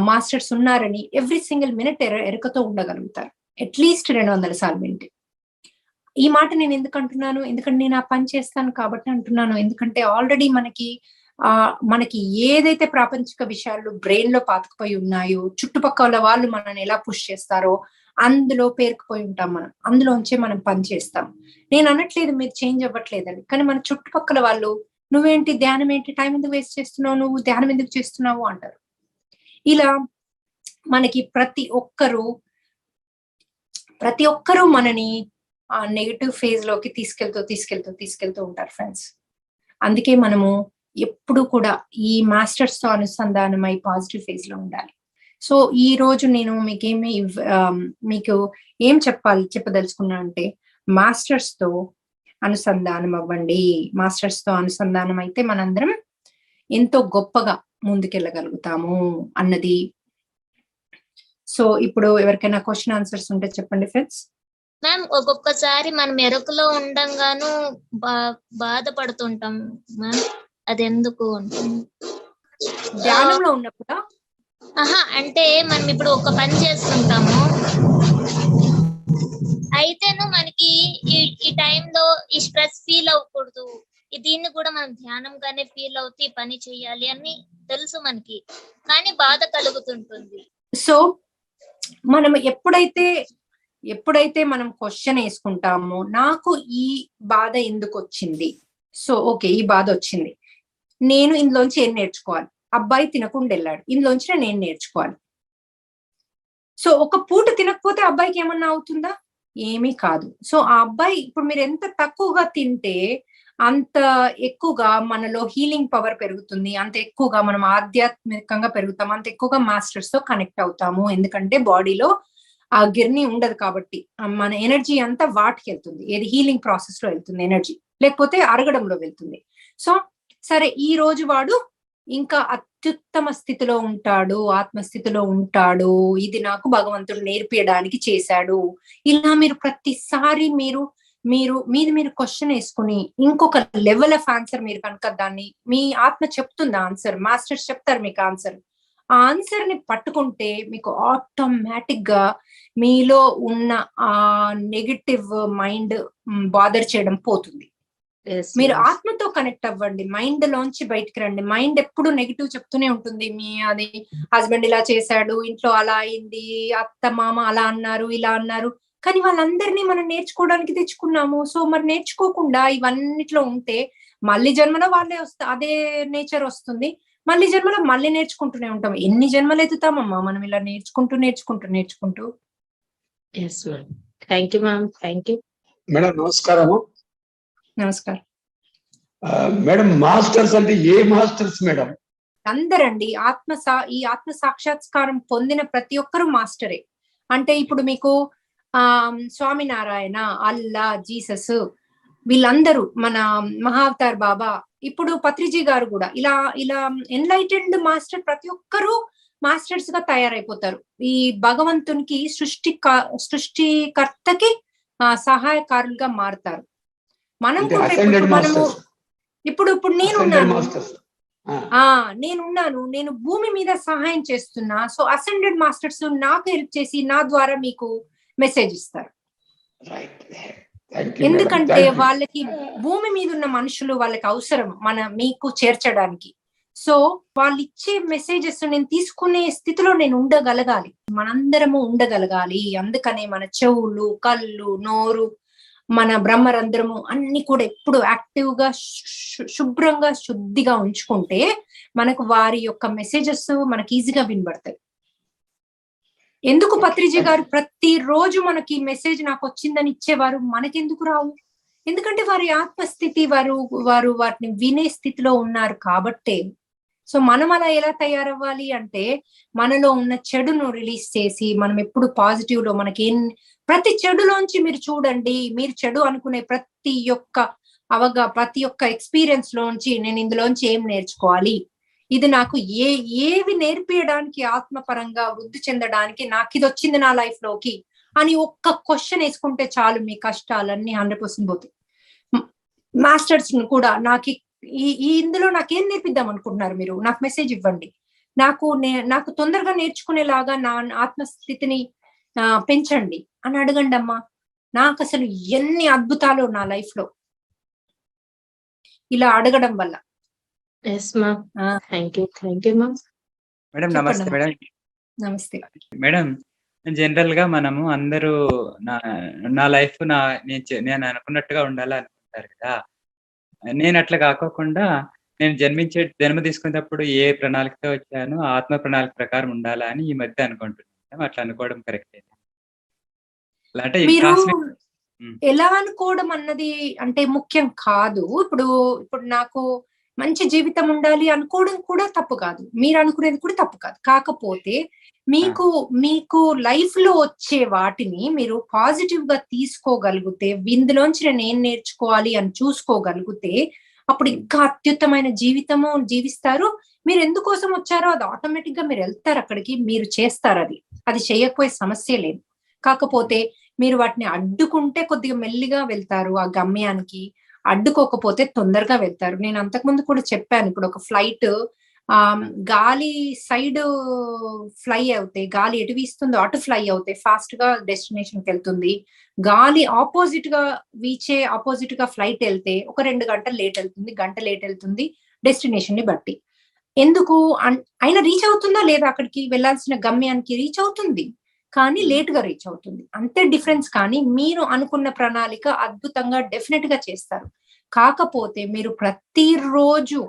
మాస్టర్స్ ఉన్నారని ఎవ్రీ సింగిల్ మినిట్ ఎరుకతో ఉండగలుగుతారు, అట్లీస్ట్ 200 సార్లు వింటే. ఈ మాట నేను ఎందుకు అంటున్నాను, ఎందుకంటే నేను ఆ పని చేస్తాను కాబట్టి అంటున్నాను. ఎందుకంటే ఆల్రెడీ మనకి ఏదైతే ప్రాపంచిక విషయాలు బ్రెయిన్ లో పాతుకుపోయి ఉన్నాయో, చుట్టుపక్కల వాళ్ళు మనల్ని ఎలా పుష్ చేస్తారో అందులో పేరుకుపోయి ఉంటాం మనం, అందులోంచే మనం పని చేస్తాం. నేను అనట్లేదు మీరు చేంజ్ అవ్వట్లేదని, కానీ మన చుట్టుపక్కల వాళ్ళు నువ్వేంటి ధ్యానం ఏంటి, టైం ఎందుకు వేస్ట్ చేస్తున్నావు, నువ్వు ధ్యానం ఎందుకు చేస్తున్నావు అంటారు. ఇలా మనకి ప్రతి ఒక్కరూ మనని ఆ నెగటివ్ ఫేజ్ లోకి తీసుకెళ్తూ ఉంటారు ఫ్రెండ్స్. అందుకే మనము ఎప్పుడు కూడా ఈ మాస్టర్స్ తో అనుసంధానమై పాజిటివ్ ఫేజ్ లో ఉండాలి. సో ఈ రోజు నేను మీకు ఏం చెప్పదలుచుకున్నా అంటే, మాస్టర్స్ తో అనుసంధానం అవ్వండి. మాస్టర్స్ తో అనుసంధానం అయితే మనందరం ఎంతో గొప్పగా ముందుకెళ్ళగలుగుతాము అన్నది. సో ఇప్పుడు ఎవరికైనా క్వశ్చన్ ఆన్సర్స్ ఉంటే చెప్పండి ఫ్రెండ్స్. మ్యామ్, ఒక్కొక్కసారి మనం ఎరుకలో ఉండంగాను బాధపడుతుంటాం మ్యామ్, అది ఎందుకు ఉంటుంది? ధ్యానంలో ఉన్నప్పుడు అంటే మనం ఇప్పుడు ఒక పని చేస్తుంటాము, అయితేను మనకి ఈ టైంలో ఈ స్ట్రెస్ ఫీల్ అవ్వకూడదు, దీన్ని కూడా మనం ధ్యానంగానే ఫీల్ అవుతూ ఈ పని చెయ్యాలి అని తెలుసు మనకి, కానీ బాధ కలుగుతుంటుంది. సో మనం ఎప్పుడైతే మనం క్వశ్చన్ వేసుకుంటామో, నాకు ఈ బాధ ఎందుకు వచ్చింది, సో ఓకే ఈ బాధ వచ్చింది, నేను ఇందులోంచి ఏం నేర్చుకోవాలి, అబ్బాయి తినకుండా వెళ్ళాడు, ఇందులోంచి నేను ఏం నేర్చుకోవాలి. సో ఒక పూట తినకపోతే అబ్బాయికి ఏమన్నా అవుతుందా, ఏమీ కాదు. సో ఆ అబ్బాయి ఇప్పుడు మీరు ఎంత తక్కువగా తింటే అంత ఎక్కువగా మనలో హీలింగ్ పవర్ పెరుగుతుంది, అంత ఎక్కువగా మనం ఆధ్యాత్మికంగా పెరుగుతాం, అంత ఎక్కువగా మాస్టర్స్ తో కనెక్ట్ అవుతాము. ఎందుకంటే బాడీలో ఆ గిర్ని ఉండదు కాబట్టి మన ఎనర్జీ అంతా వాటికి వెళ్తుంది, ఏది హీలింగ్ ప్రాసెస్ లో వెళ్తుంది ఎనర్జీ, లేకపోతే అరగడంలో వెళ్తుంది. సో సరే ఈ రోజు వాడు ఇంకా అత్యుత్తమ స్థితిలో ఉంటాడు, ఆత్మస్థితిలో ఉంటాడు, ఇది నాకు భగవంతుడు నేర్పించడానికి చేశాడు. ఇలా మీరు ప్రతిసారి మీరు క్వశ్చన్ వేసుకుని ఇంకొక లెవెల్ ఆఫ్ ఆన్సర్ మీరు కనుక దాన్ని మీ ఆత్మ చెప్తుంది ఆన్సర్, మాస్టర్స్ చెప్తారు మీకు ఆన్సర్, ఆ ఆన్సర్ ని పట్టుకుంటే మీకు ఆటోమేటిక్ గా మీలో ఉన్న ఆ నెగటివ్ మైండ్ బాదర్ చేయడం పోతుంది. మీరు ఆత్మతో కనెక్ట్ అవ్వండి, మైండ్ లోంచి బయటికి రండి. మైండ్ ఎప్పుడు నెగిటివ్ చెప్తూనే ఉంటుంది, అది హస్బెండ్ ఇలా చేశాడు, ఇంట్లో అలా అయింది, అత్త మామ అలా అన్నారు, ఇలా అన్నారు, కానీ వాళ్ళందరినీ మనం నేర్చుకోవడానికి తెచ్చుకున్నాము. సో మరి నేర్చుకోకుండా ఇవన్నిట్లో ఉంటే మళ్ళీ జన్మలో వాళ్ళే అదే నేచర్ వస్తుంది, మళ్ళీ జన్మలో మళ్ళీ నేర్చుకుంటూనే ఉంటాం. ఎన్ని జన్మలు ఎత్తుతామమ్మా మనం ఇలా నేర్చుకుంటూ. Thank you ma'am. Thank you madam. నమస్కారము. నమస్కారం మేడం. మాస్టర్స్ అంటే ఏ మాస్టర్స్ మేడం? అందరండి ఈ ఆత్మ సాక్షాత్కారం పొందిన ప్రతి ఒక్కరు మాస్టరే. అంటే ఇప్పుడు మీకు స్వామినారాయణ, అల్లా, జీసస్ వీళ్ళందరూ, మన మహావతార్ బాబా, ఇప్పుడు పత్రిజీ గారు కూడా ఇలా ఇలా ఎన్లైటెండ్ మాస్టర్ ప్రతి ఒక్కరూ మాస్టర్స్ గా తయారైపోతారు. ఈ భగవంతునికి సృష్టికర్తకి సహాయకారులుగా మారుతారు. మనం అంటే కూడా ascended masters. ఇప్పుడు Ascended masters. నేనున్నాను, నేను భూమి మీద సహాయం చేస్తున్నా. సో అసెండెడ్ మాస్టర్స్ నాకు హెల్ప్ చేసి నా ద్వారా మీకు మెసేజ్ ఇస్తారు. Right. Thank you, madam. ఎందుకంటే Thank you. వాళ్ళకి భూమి మీద ఉన్న మనుషులు వాళ్ళకి అవసరం మీకు చేర్చడానికి. సో వాళ్ళు ఇచ్చే మెసేజెస్ నేను తీసుకునే స్థితిలో నేను ఉండగలగాలి, మనందరము ఉండగలగాలి. అందుకనే మన చెవులు, కళ్ళు, నోరు, మన బ్రహ్మరంధ్రము అన్ని కూడా ఎప్పుడు యాక్టివ్ గా శుభ్రంగా శుద్ధిగా ఉంచుకుంటే మనకు వారి యొక్క మెసేజెస్ మనకి ఈజీగా వినబడతాయి. ఎందుకు పత్రిజీ గారు ప్రతిరోజు మనకి మెసేజ్ నాకు వచ్చిందని ఇచ్చేవారు, మనకెందుకు రావు? ఎందుకంటే వారి ఆత్మస్థితి, వారు వాటిని వినే స్థితిలో ఉన్నారు కాబట్టే. సో మనం అలా ఎలా తయారవ్వాలి అంటే మనలో ఉన్న చెడును రిలీజ్ చేసి మనం ఎప్పుడు పాజిటివ్ లో ప్రతి చెడులోంచి మీరు చూడండి, మీరు చెడు అనుకునే ప్రతి ఒక్క ఎక్స్పీరియన్స్ లోంచి నేను ఇందులోంచి ఏం నేర్చుకోవాలి, ఇది నాకు ఏవి నేర్పించడానికి, ఆత్మపరంగా వృద్ధి చెందడానికి నాకు ఇది వచ్చింది నా లైఫ్ లోకి అని ఒక్క క్వశ్చన్ వేసుకుంటే చాలు, మీ కష్టాలన్నీ 100% పోతాయి. మాస్టర్స్ కూడా ఇందులో నాకేం నేర్పిద్దాం అనుకుంటున్నారు మీరు, నాకు మెసేజ్ ఇవ్వండి, నాకు తొందరగా నేర్చుకునేలాగా నా ఆత్మస్థితిని పెంచండి అని అడగండి అమ్మా. నాకు అసలు ఎన్ని అద్భుతాలు నా లైఫ్ లో ఇలా అడగడం వల్ల. మేడం నమస్తే. మేడం నమస్తే మేడం, జనరల్ గా మనము అందరూ నా లైఫ్ నేను అనుకున్నట్టుగా ఉండాలి అనుకుంటారు కదా. నేను అట్లా కాకోకుండా నేను జన్మ తీసుకునేటప్పుడు ఏ ప్రణాళికతో వచ్చానో ఆత్మ ప్రణాళిక ప్రకారం ఉండాలా అని ఈ మధ్య అనుకుంటున్నాను. అట్లా అనుకోవడం కరెక్ట్? అంటే మీరు ఎలా అనుకోవడం అన్నది అంటే ముఖ్యం కాదు. ఇప్పుడు నాకు మంచి జీవితం ఉండాలి అనుకోవడం కూడా తప్పు కాదు, మీరు అనుకునేది కూడా తప్పు కాదు. కాకపోతే మీకు లైఫ్ లో వచ్చే వాటిని మీరు పాజిటివ్ గా తీసుకోగలిగితే, ఇందులోంచి నేను ఏం నేర్చుకోవాలి అని చూసుకోగలిగితే అప్పుడు ఇంకా అత్యుత్తమైన జీవితము జీవిస్తారు. మీరు ఎందుకోసం వచ్చారో అది ఆటోమేటిక్ గా మీరు వెళ్తారు అక్కడికి, మీరు చేస్తారు. అది చేయకపోయే సమస్య లేదు. కాకపోతే మీరు వాటిని అడ్డుకుంటే కొద్దిగా మెల్లిగా వెళ్తారు ఆ గమ్యానికి, అడ్డుకోకపోతే తొందరగా వెళ్తారు. నేను అంతకుముందు కూడా చెప్పాను, ఇప్పుడు ఒక ఫ్లైట్ గాలి సైడ్ ఫ్లై అవుతే, గాలి ఎటు వీస్తుందో అటు ఫ్లై అవుతే ఫాస్ట్ గా డెస్టినేషన్ కి వెళ్తుంది. గాలి ఆపోజిట్ గా ఫ్లైట్ వెళ్తే ఒక 2 గంటలు లేట్ వెళ్తుంది, గంట లేట్ వెళ్తుంది డెస్టినేషన్ ని బట్టి. ఎందుకు అయినా రీచ్ అవుతుందా లేదా, అక్కడికి వెళ్ళాల్సిన గమ్యానికి రీచ్ అవుతుంది కానీ లేట్ గా రీచ్ అవుతుంది, అంతే డిఫరెన్స్. కానీ మీరు అనుకున్న ప్రణాళిక అద్భుతంగా డెఫినెట్ గా చేస్తారు. కాకపోతే మీరు ప్రతిరోజు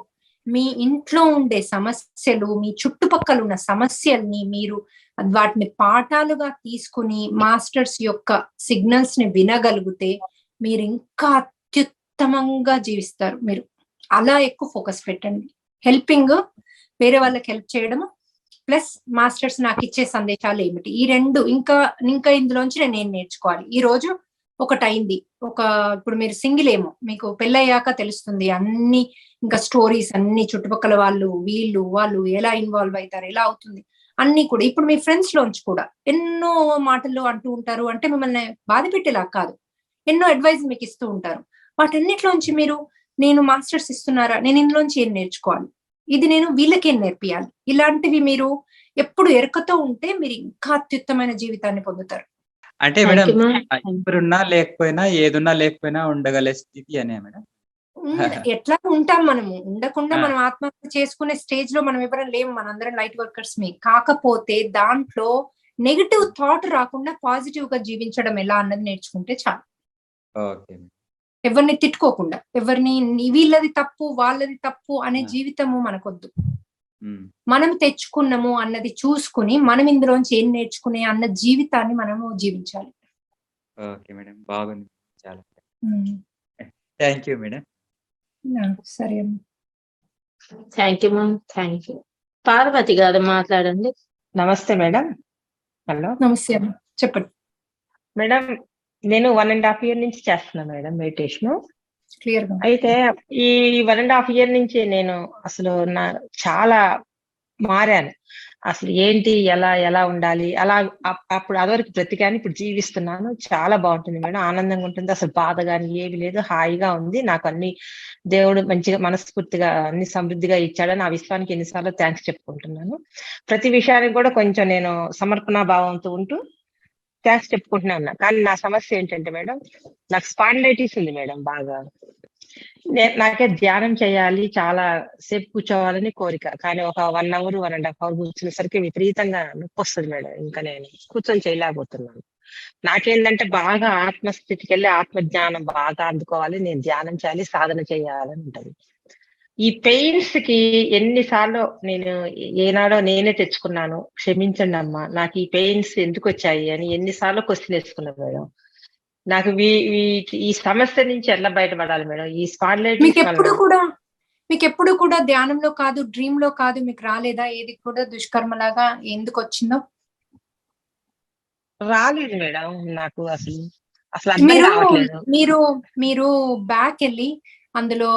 మీ ఇంట్లో ఉండే సమస్యలు, మీ చుట్టుపక్కల ఉన్న సమస్యల్ని మీరు వాటిని పాఠాలుగా తీసుకుని మాస్టర్స్ యొక్క సిగ్నల్స్ ని వినగలిగితే మీరు ఇంకా అత్యుత్తమంగా జీవిస్తారు. మీరు అలా ఎక్కువ ఫోకస్ పెట్టండి. హెల్పింగ్, వేరే వాళ్ళకి హెల్ప్ చేయడము, ప్లస్ మాస్టర్స్ నాకు ఇచ్చే సందేశాలు ఏమిటి, ఈ రెండు. ఇంకా ఇందులోంచి నేను ఏం నేర్చుకోవాలి. ఈ రోజు ఒకటైంది, ఇప్పుడు మీరు సింగిల్ ఏమో, మీకు పెళ్ళయ్యాక తెలుస్తుంది అన్ని, ఇంకా స్టోరీస్ అన్ని, చుట్టుపక్కల వాళ్ళు ఎలా ఇన్వాల్వ్ అవుతారు, ఎలా అవుతుంది అన్ని కూడా. ఇప్పుడు మీ ఫ్రెండ్స్ లోంచి కూడా ఎన్నో మాటలు అంటూ ఉంటారు, అంటే మిమ్మల్ని బాధ పెట్టేలా కాదు, ఎన్నో అడ్వైజ్ మీకు ఇస్తూ ఉంటారు. వాటన్నిటిలోంచి మీరు నేను మాస్టర్స్ ఇస్తున్నారా, నేను ఇందులోంచి ఏం నేర్చుకోవాలి, ఇది నేను వీళ్ళకేం నేర్పియాలి, ఇలాంటివి మీరు ఎప్పుడు ఎరకతో ఉంటే మీరు ఇంకా అత్యుత్తమైన జీవితాన్ని పొందుతారు. అంటే మేడం ఎవరున్నా లేకపోయినా, ఏదున్నా లేకపోయినా ఉండగలే స్థితి అనే మేడం. ఎట్లా ఉంటాం మనము, ఉండకుండా మనం ఆత్మహత్య చేసుకునే స్టేజ్ లో మనం ఎవరైనా లేము, మనందరం లైట్ వర్కర్స్ మీ. కాకపోతే దాంట్లో నెగటివ్ థాట్ రాకుండా పాజిటివ్ గా జీవించడం ఎలా అన్నది నేర్చుకుంటే చాలు. ఎవరిని తిట్టుకోకుండా, ఎవరిని వీళ్ళది తప్పు వాళ్ళది తప్పు అనే జీవితము మనకొద్దు. మనం తెచ్చుకున్నాము అన్నది చూసుకుని మనం ఇందులోంచి ఏం నేర్చుకునే అన్న జీవితాన్ని మనము జీవించాలి. ఓకే మేడం, బాగుంది చాలా. Thank you madam. సరే. Thank you ma'am, thank you. Parvati garu మాట్లాడండి. నమస్తే మేడం. హలో నమస్తే అమ్మ, చెప్పండి. మేడం, నేను 1.5 year నుంచి చేస్తున్నా మేడం మెడిటేషన్. క్లియర్ గా. అయితే ఈ 1.5 year నుంచి నేను అసలు చాలా మారాను. అసలు ఏంటి, ఎలా ఉండాలి, అలా అప్పుడు అదివరకు బ్రతికాను, ఇప్పుడు జీవిస్తున్నాను. చాలా బాగుంటుంది మేడం, ఆనందంగా ఉంటుంది. అసలు బాధ కానీ ఏమి లేదు, హాయిగా ఉంది. నాకు అన్ని దేవుడు మంచిగా మనస్ఫూర్తిగా అన్ని సమృద్ధిగా ఇచ్చాడని ఆ విశ్వానికి ఎన్నిసార్లు థ్యాంక్స్ చెప్పుకుంటున్నాను. ప్రతి విషయానికి కూడా కొంచెం నేను సమర్పణ భావంతో ఉంటూ థ్యాంక్స్ చెప్పుకుంటున్నా ఉన్నా. కానీ నా సమస్య ఏంటంటే మేడం, నాకు స్పాండిలైటిస్ ఉంది మేడం బాగా. నాకే ధ్యానం చేయాలి, చాలా సేపు కూర్చోవాలని కోరిక. కానీ ఒక 1 hour 1.5 hour కూర్చునేసరికి విపరీతంగా నొప్పి వస్తుంది మేడం. ఇంకా నేను కూర్చొని చేయలేకపోతున్నాను. నాకేంటంటే బాగా ఆత్మస్థితికి వెళ్ళి ఆత్మజ్ఞానం బాగా అందుకోవాలి, నేను ధ్యానం చేయాలి, సాధన చేయాలని ఉంటుంది. ఈ పెయిన్స్ కి ఎన్నిసార్లు నేను ఏనాడో నేనే తెచ్చుకున్నాను, క్షమించండి అమ్మా, నాకు ఈ పెయిన్స్ ఎందుకు వచ్చాయి అని ఎన్నిసార్లు క్వశ్చన్ వేసుకున్నాను మేడం. నాకు ఈ సమస్య నుంచి ఎలా బయటపడాలి మేడం? ఈ స్పాండిలైటిస్ మీకు ఎప్పుడు కూడా ధ్యానంలో కాదు, డ్రీమ్ లో కాదు, మీకు రాలేదా ఏది కూడా దుష్కర్మలాగా ఎందుకు వచ్చిందో? రాలేదు మేడం నాకు అసలు అర్థం కావట్లేదు. మీరు బ్యాక్ వెళ్ళి అందులో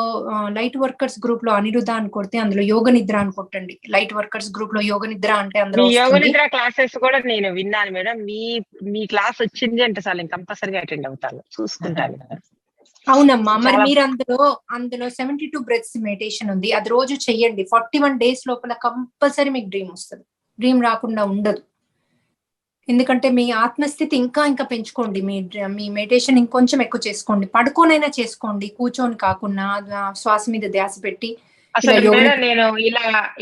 లైట్ వర్కర్స్ గ్రూప్ లో అనిరుద్ధ అని కొడితే అందులో యోగ నిద్ర అని కొట్టండి. లైట్ వర్కర్స్ గ్రూప్ లో యోగ నిద్ర అంటే అందులో యోగ నిద్ర క్లాసెస్ కూడా నేను విన్నాను మేడం. మీ క్లాస్ వచ్చింది అంటే చాలు, నేను కంపల్సరీగా అటెండ్ అవుతాను, చూసుకుంటాను. అవునమ్మా, మరి మీరు అందులో 72 బ్రెత్స్ మెడిటేషన్ ఉంది, అది రోజు చెయ్యండి. 41 days లోపల కంపల్సరీ మీకు డ్రీమ్ వస్తుంది. డ్రీమ్ రాకుండా ఉండదు. ఎందుకంటే మీ ఆత్మస్థితి ఇంకా పెంచుకోండి. మీ మెడిటేషన్ ఇంకొంచెం ఎక్కువ చేసుకోండి. పడుకోనైనా చేసుకోండి, కూర్చొని కాకుండా శ్వాస మీద ధ్యాస పెట్టి. అసలు మేడం నేను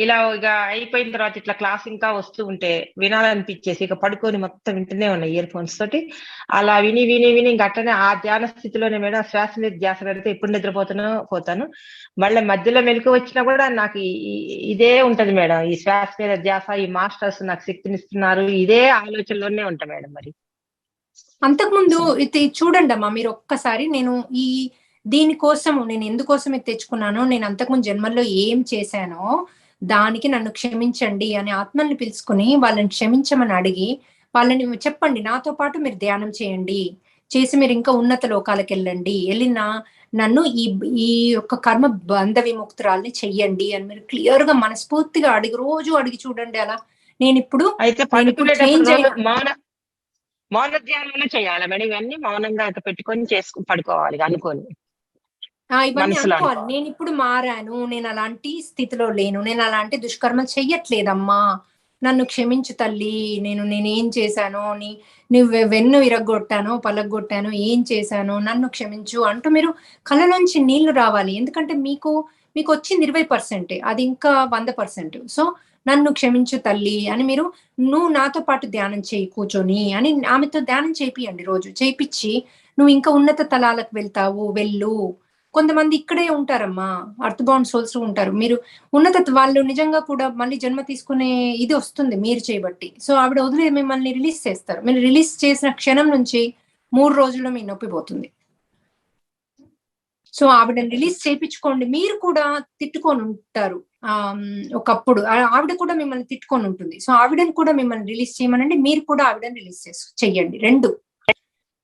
ఇలా ఇక అయిపోయిన తర్వాత ఇట్లా క్లాస్ ఇంకా వస్తూ ఉంటే వినాలనిపించేసి ఇక పడుకొని మొత్తం వింటూనే ఉన్నాయి ఇయర్ ఫోన్స్ తోటి. అలా విని గట్టనే ఆ ధ్యాన స్థితిలోనే మేడం శ్వాస మీద ధ్యాస పెడితే ఎప్పుడు పోతాను. మళ్ళీ మధ్యలో మెలకు వచ్చినా కూడా నాకు ఇదే ఉంటది మేడం, ఈ శ్వాస మీద ధ్యాస. ఈ మాస్టర్స్ నాకు శక్తినిస్తున్నారు, ఇదే ఆలోచనలోనే ఉంటా మేడం. మరి అంతకుముందు ఇది చూడండి అమ్మా, మీరు ఒక్కసారి దీనికోసం నేను ఎందుకోసం ఇది తెచ్చుకున్నానో, నేను అంతకుముందు జన్మల్లో ఏం చేశానో దానికి నన్ను క్షమించండి అని ఆత్మల్ని పిలుచుకుని వాళ్ళని క్షమించమని అడిగి వాళ్ళని చెప్పండి. నాతో పాటు మీరు ధ్యానం చేసి మీరు ఇంకా ఉన్నత లోకాలకు వెళ్ళిన నన్ను ఈ యొక్క కర్మ బంధ విముక్తురాల్ని చెయ్యండి అని మీరు క్లియర్ గా మనస్ఫూర్తిగా రోజు అడిగి చూడండి. అలా నేను ఇప్పుడు మౌన ధ్యానంలో చేయాలి మేడం. ఇవన్నీ మౌనంగా పెట్టుకొని పడుకోవాలి అనుకోని. ఇవన్నీ అనుకోవాలి. నేను ఇప్పుడు మారాను, నేను అలాంటి స్థితిలో లేను, నేను అలాంటి దుష్కర్మలు చెయ్యట్లేదమ్మా, నన్ను క్షమించు తల్లి, నేనేం చేశానో, నువ్వు వెన్ను విరగొట్టానో పలగొట్టానో, ఏం చేశానో నన్ను క్షమించు అంటూ మీరు కళ్ళలోంచి నీళ్లు రావాలి. ఎందుకంటే మీకు వచ్చింది 20%, అది ఇంకా 100%. సో నన్ను క్షమించు తల్లి అని నువ్వు నాతో పాటు ధ్యానం చేయి కూర్చొని అని ఆమెతో ధ్యానం చేపియండి. రోజు చేయించి నువ్వు ఇంకా ఉన్నత తలాలకు వెళ్ళు. కొంతమంది ఇక్కడే ఉంటారమ్మా, అర్త్ బౌండ్ సోల్స్ ఉంటారు. మీరు ఉన్నత వాళ్ళు నిజంగా కూడా మళ్ళీ జన్మ తీసుకునే ఇది వస్తుంది మీరు చేయబట్టి. సో ఆవిడ వదిలే మిమ్మల్ని రిలీజ్ చేస్తారు. మీరు రిలీజ్ చేసిన క్షణం నుంచి 3 రోజుల్లో మీ నొప్పి పోతుంది. సో ఆవిడని రిలీజ్ చేయించుకోండి. మీరు కూడా తిట్టుకొని ఉంటారు ఒకప్పుడు, ఆవిడ కూడా మిమ్మల్ని తిట్టుకొని ఉంటుంది. సో ఆవిడని కూడా మిమ్మల్ని రిలీజ్ చేయమనండి, మీరు కూడా ఆవిడని రిలీజ్ చెయ్యండి.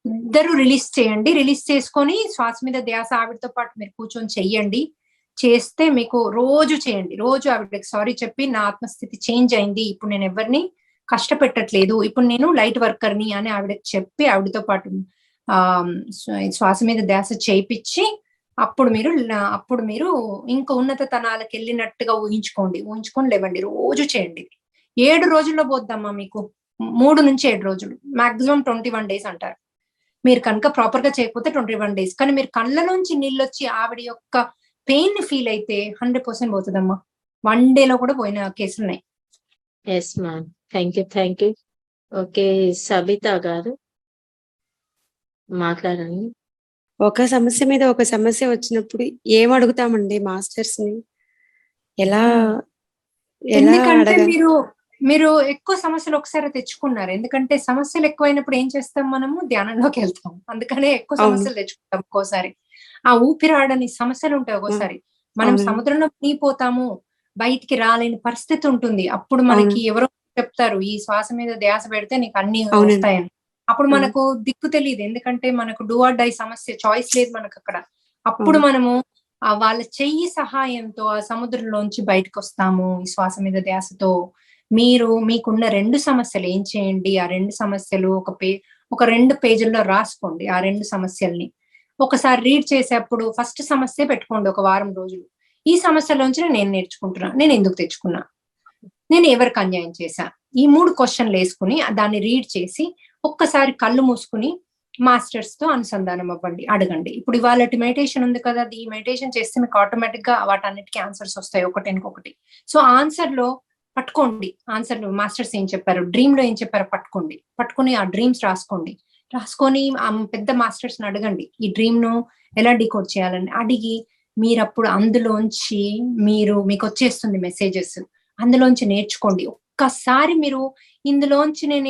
ఇద్దరు రిలీజ్ చేయండి. రిలీజ్ చేసుకొని శ్వాస మీద ధ్యాస ఆవిడతో పాటు మీరు కూర్చొని చెయ్యండి. చేస్తే మీకు రోజు చేయండి. రోజు ఆవిడకి సారీ చెప్పి నా ఆత్మస్థితి చేంజ్ అయింది, ఇప్పుడు నేను ఎవరిని కష్టపెట్టట్లేదు, ఇప్పుడు నేను లైట్ వర్కర్ని అని ఆవిడకి చెప్పి ఆవిడతో పాటు శ్వాస మీద ధ్యాస చేయించి అప్పుడు మీరు ఇంకా ఉన్నత తనాలకు వెళ్ళినట్టుగా ఊహించుకొని లేవండి. రోజు చేయండి. 7 రోజుల్లో పోద్దమ్మా మీకు. 3 నుంచి 7 రోజులు, మాక్సిమం 21 days అంటారు. మీరు కనుక ప్రాపర్ గా చేయకపోతే 21 days. కానీ మీరు కళ్ళలోంచి నీళ్ళు వచ్చి ఆవిడ యొక్క పెయిన్ ని ఫీల్ అయితే 100% పోతుందమ్మా. 1 day లో కూడా పోయిన కేసులు ఉన్నాయి. Yes ma'am, thank you. Okay, Sabitha గారు మాట్లాడండి. ఒక సమస్య మీద ఒక సమస్య వచ్చినప్పుడు ఏం అడుగుతామండి మాస్టర్స్ ని? ఎందుకంటే మీరు ఎక్కువ సమస్యలు ఒకసారి తెచ్చుకున్నారు. ఎందుకంటే సమస్యలు ఎక్కువైనప్పుడు ఏం చేస్తాం, మనము ధ్యానంలోకి వెళ్తాం. అందుకనే ఎక్కువ సమస్యలు తెచ్చుకుంటాం. ఒక్కోసారి ఆ ఊపిరాడని సమస్యలు ఉంటాయి. ఒక్కోసారి మనం అవునండి. సముద్రంలో మునిగిపోతాము, బయటికి రాలేని పరిస్థితి ఉంటుంది. అప్పుడు మనకి అవును. ఎవరో చెప్తారు ఈ శ్వాస మీద ధ్యాస పెడితే నీకు అన్ని అవునండి. వస్తాయని. అప్పుడు అవును. మనకు దిక్కు తెలియదు, ఎందుకంటే మనకు డూ ఆర్ డై సమస్య, చాయిస్ లేదు మనకు అక్కడ. అప్పుడు అవును. మనము వాళ్ళ చెయ్యి సహాయంతో ఆ సముద్రంలోంచి బయటకు వస్తాము ఈ శ్వాస మీద ధ్యాసతో. మీరు మీకున్న 2 సమస్యలు ఏం చేయండి, ఆ 2 సమస్యలు ఒక 2 పేజీల్లో రాసుకోండి. ఆ 2 సమస్యల్ని ఒకసారి రీడ్ చేసేప్పుడు ఫస్ట్ సమస్య పెట్టుకోండి ఒక వారం రోజులు. ఈ సమస్యలోంచి నేను నేర్చుకుంటున్నా, నేను ఎందుకు తెచ్చుకున్నా, నేను ఎవరికి అన్యాయం చేశా, ఈ 3 క్వశ్చన్లు వేసుకుని దాన్ని రీడ్ చేసి ఒక్కసారి కళ్ళు మూసుకుని మాస్టర్స్ తో అనుసంధానం అవ్వండి, అడగండి. ఇప్పుడు ఇవాళ మెడిటేషన్ ఉంది కదా, ఈ మెడిటేషన్ చేస్తే మీకు ఆటోమేటిక్ గా వాటన్నిటికీ ఆన్సర్స్ వస్తాయి ఒకటి. సో ఆన్సర్ లో పట్టుకోండి, ఆన్సర్ మాస్టర్స్ ఏం చెప్పారు, డ్రీమ్ లో ఏం చెప్పారో పట్టుకుని ఆ డ్రీమ్స్ రాసుకొని ఆ పెద్ద మాస్టర్స్ ని అడగండి ఈ డ్రీమ్ ను ఎలా డీకోడ్ చేయాలని అడిగి, మీరు అప్పుడు అందులోంచి మీకు వచ్చేస్తుంది మెసేజెస్, అందులోంచి నేర్చుకోండి. ఒక్కసారి మీరు ఇందులోంచి నేను